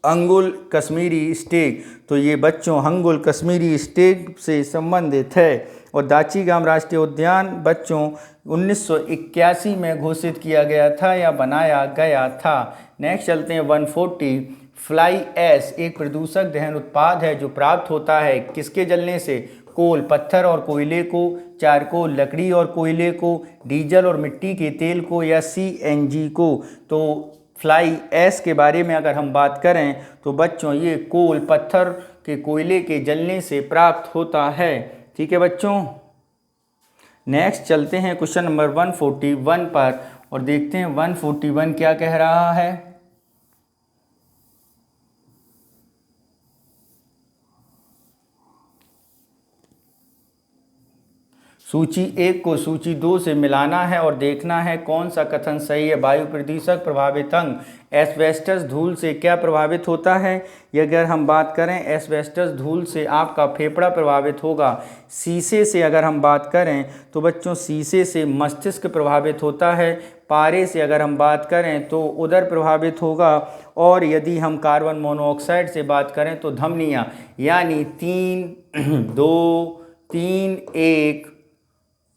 अंगुल कश्मीरी स्टेग। तो ये बच्चों अंगुल कश्मीरी स्टेग से संबंधित है। और दाचीगाम राष्ट्रीय उद्यान बच्चों 1981 में घोषित किया गया था या बनाया गया था। नेक्स्ट चलते हैं 140। फ्लाई ऐश एक प्रदूषक दहन उत्पाद है जो प्राप्त होता है किसके जलने से? कोल पत्थर और कोयले को, चारकोल लकड़ी और कोयले को, डीजल और मिट्टी के तेल को, या CNG को। तो फ्लाई ऐश के बारे में अगर हम बात करें तो बच्चों ये कोल पत्थर के कोयले के जलने से प्राप्त होता है। ठीक है बच्चों, नेक्स्ट चलते हैं क्वेश्चन नंबर 141 पर और देखते हैं 141 क्या कह रहा है। सूची 1 को सूची 2 से मिलाना है और देखना है कौन सा कथन सही है। वायु प्रदूषक प्रभावित अंग एस्बेस्टस धूल से क्या प्रभावित होता है। ये अगर हम बात करें एस्बेस्टस धूल से आपका फेफड़ा प्रभावित होगा। शीशे से अगर हम बात करें तो बच्चों शीशे से मस्तिष्क प्रभावित होता है। पारे से अगर हम बात करें तो उदर प्रभावित होगा। और यदि हम कार्बन मोनोऑक्साइड से बात करें तो धमनियाँ, यानी 3, 2, 3, 1,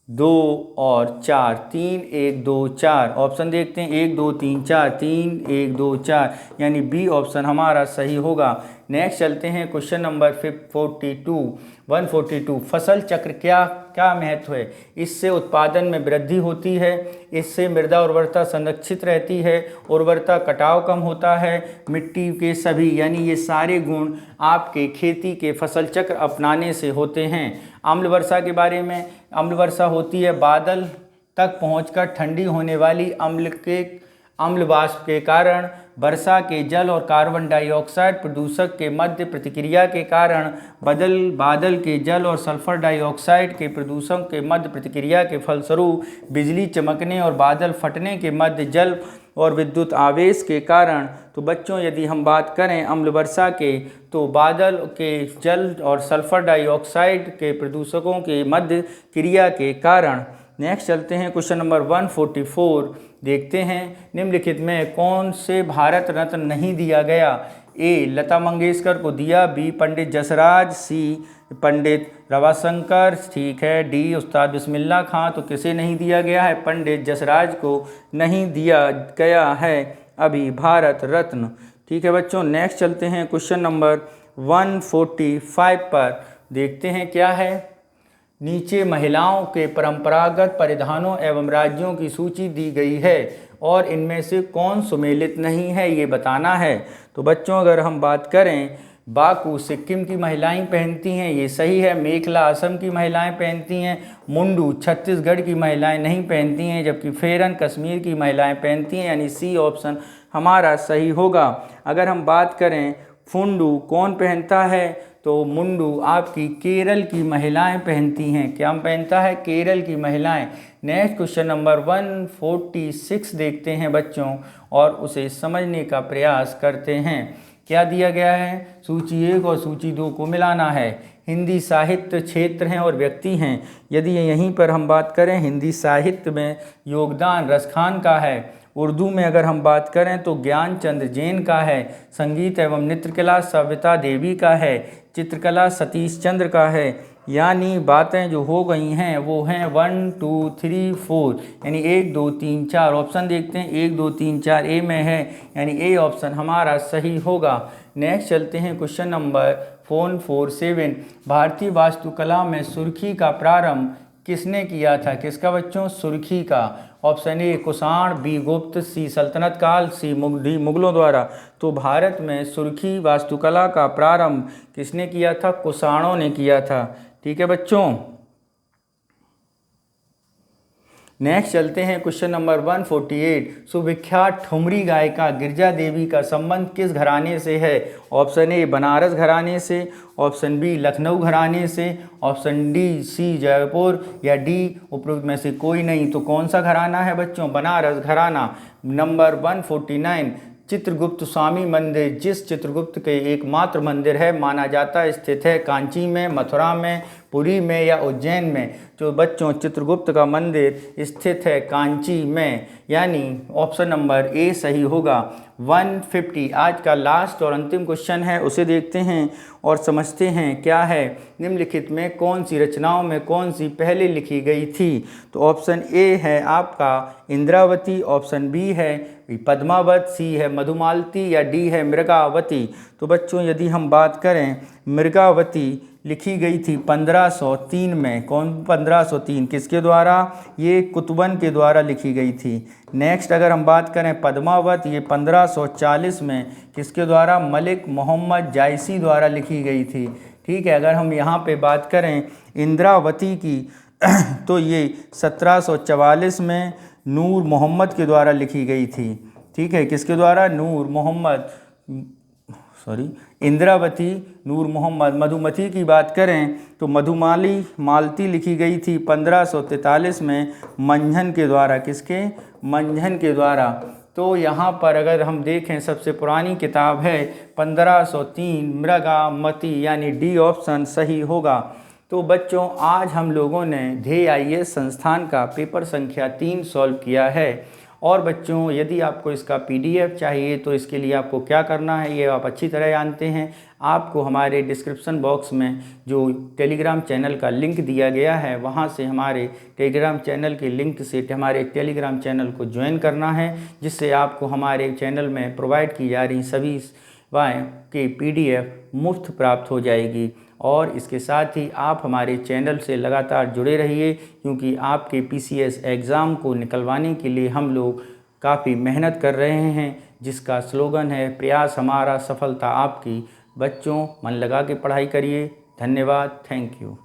2 और 4, 3, 1, 2, 4 ऑप्शन देखते हैं 1, 2, 3, 4, 3, 1, 2, 4 यानी बी ऑप्शन हमारा सही होगा। नेक्स्ट चलते हैं क्वेश्चन नंबर 142 फसल चक्र क्या क्या महत्व है। इससे उत्पादन में वृद्धि होती है, इससे मृदा उर्वरता संरक्षित रहती है, उर्वरता कटाव कम होता है, मिट्टी के सभी यानी ये सारे गुण आपके खेती के फसल चक्र अपनाने से होते हैं। अम्ल वर्षा के बारे में, अम्ल वर्षा होती है बादल तक पहुंचकर ठंडी होने वाली अम्ल वाष्प के कारण, वर्षा के जल और कार्बन डाइऑक्साइड प्रदूषक के मध्य प्रतिक्रिया के कारण, बादल के जल और सल्फर डाइऑक्साइड के प्रदूषक के मध्य प्रतिक्रिया के फलस्वरूप, बिजली चमकने और बादल फटने के मध्य जल और विद्युत आवेश के कारण। तो बच्चों यदि हम बात करें अम्ल वर्षा के तो बादल के जल और सल्फर डाइऑक्साइड के प्रदूषकों के मध्य क्रिया के कारण। नेक्स्ट चलते हैं क्वेश्चन नंबर 144 देखते हैं निम्नलिखित में कौन से भारत रत्न नहीं दिया गया। ए लता मंगेशकर को दिया, बी पंडित जसराज, सी पंडित रवाशंकर, ठीक है, डी उस्ताद बिस्मिल्लाह खां। तो किसे नहीं दिया गया है, पंडित जसराज को नहीं दिया गया है अभी भारत रत्न। ठीक है बच्चों, नेक्स्ट चलते हैं क्वेश्चन नंबर 145 पर देखते हैं क्या है। नीचे महिलाओं के परंपरागत परिधानों एवं राज्यों की सूची दी गई है और इनमें से कौन सुमेलित नहीं है ये बताना है। तो बच्चों अगर हम बात करें बाकू सिक्किम की महिलाएं पहनती हैं, ये सही है। मेखला असम की महिलाएं पहनती हैं। मुंडू छत्तीसगढ़ की महिलाएं नहीं पहनती हैं, जबकि फेरन कश्मीर की महिलाएं पहनती हैं, यानी सी ऑप्शन हमारा सही होगा। अगर हम बात करें फुंडू कौन पहनता है तो मुंडू आपकी केरल की महिलाएं पहनती हैं। क्या पहनता है, केरल की महिलाएं। नेक्स्ट क्वेश्चन नंबर 146 देखते हैं बच्चों और उसे समझने का प्रयास करते हैं। क्या दिया गया है, सूची 1 और सूची 2 को मिलाना है। हिंदी साहित्य क्षेत्र हैं और व्यक्ति हैं। यदि यहीं पर हम बात करें हिंदी साहित्य में योगदान रसखान का है। उर्दू में अगर हम बात करें तो ज्ञानचंद जैन का है। संगीत एवं नृत्यकला सविता देवी का है। चित्रकला सतीश चंद्र का है। यानी बातें जो हो गई हैं वो हैं 1, 2, 3, 4 यानी 1, 2, 3, 4 ऑप्शन देखते हैं 1, 2, 3, 4 ए में है, यानी ए ऑप्शन हमारा सही होगा। नेक्स्ट चलते हैं क्वेश्चन नंबर 147। भारतीय वास्तुकला में सुर्खी का प्रारंभ किसने किया था। किसका बच्चों, सुर्खी का। ऑप्शन ए कुषाण, बी गुप्त, सी सल्तनत काल, सी मुगलों द्वारा। तो भारत में सुर्खी वास्तुकला का प्रारंभ किसने किया था, कुषाणों ने किया था। ठीक है बच्चों, नेक्स्ट चलते हैं क्वेश्चन नंबर 148। सुविख्यात ठुमरी गायिका गिरजा देवी का संबंध किस घराने से है। ऑप्शन ए बनारस घराने से, ऑप्शन बी लखनऊ घराने से, ऑप्शन डी सी जयपुर, या डी उपरोक्त में से कोई नहीं। तो कौन सा घराना है बच्चों, बनारस घराना। नंबर 149। चित्रगुप्त स्वामी मंदिर जिस चित्रगुप्त के एकमात्र मंदिर है माना जाता है स्थित है कांची में, मथुरा में, पुरी में या उज्जैन में। तो बच्चों चित्रगुप्त का मंदिर स्थित है कांची में, यानी ऑप्शन नंबर ए सही होगा। 150 आज का लास्ट और अंतिम क्वेश्चन है, उसे देखते हैं और समझते हैं क्या है। निम्नलिखित में कौन सी रचनाओं में कौन सी पहले लिखी गई थी? तो ऑप्शन ए है आपका इंद्रावती, ऑप्शन बी है पद्मावत, सी है मधुमालती या डी है मृगावती। तो बच्चों यदि हम बात करें, मृगावती लिखी गई थी 1503 में। कौन 1503 किसके द्वारा? ये कुतुबन के द्वारा लिखी गई थी। नेक्स्ट अगर हम बात करें पद्मावत, ये 1540 में किसके द्वारा? मलिक मोहम्मद जायसी द्वारा लिखी गई थी। ठीक है, अगर हम यहाँ पे बात करें इंद्रावती की तो ये 1744 में नूर मोहम्मद के द्वारा लिखी गई थी। ठीक है, किसके द्वारा? नूर मोहम्मद, इंद्रावती नूर मोहम्मद। मधुमती की बात करें तो मालती लिखी गई थी 1543 में मंझन के द्वारा। किसके? मंझन के द्वारा। तो यहाँ पर अगर हम देखें सबसे पुरानी किताब है 1503 मृगावती, यानी डी ऑप्शन सही होगा। तो बच्चों आज हम लोगों ने ध्येय IAS संस्थान का पेपर संख्या 3 सॉल्व किया है। और बच्चों यदि आपको इसका PDF चाहिए तो इसके लिए आपको क्या करना है ये आप अच्छी तरह जानते हैं। आपको हमारे डिस्क्रिप्शन बॉक्स में जो टेलीग्राम चैनल का लिंक दिया गया है, वहां से हमारे टेलीग्राम चैनल के लिंक से हमारे टेलीग्राम चैनल को ज्वाइन करना है, जिससे आपको हमारे चैनल में प्रोवाइड की जा रही सभी सेवाएं की PDF मुफ्त प्राप्त हो जाएगी। और इसके साथ ही आप हमारे चैनल से लगातार जुड़े रहिए, क्योंकि आपके PCS एग्ज़ाम को निकलवाने के लिए हम लोग काफ़ी मेहनत कर रहे हैं, जिसका स्लोगन है प्रयास हमारा सफलता आपकी। बच्चों मन लगा के पढ़ाई करिए। धन्यवाद, थैंक यू।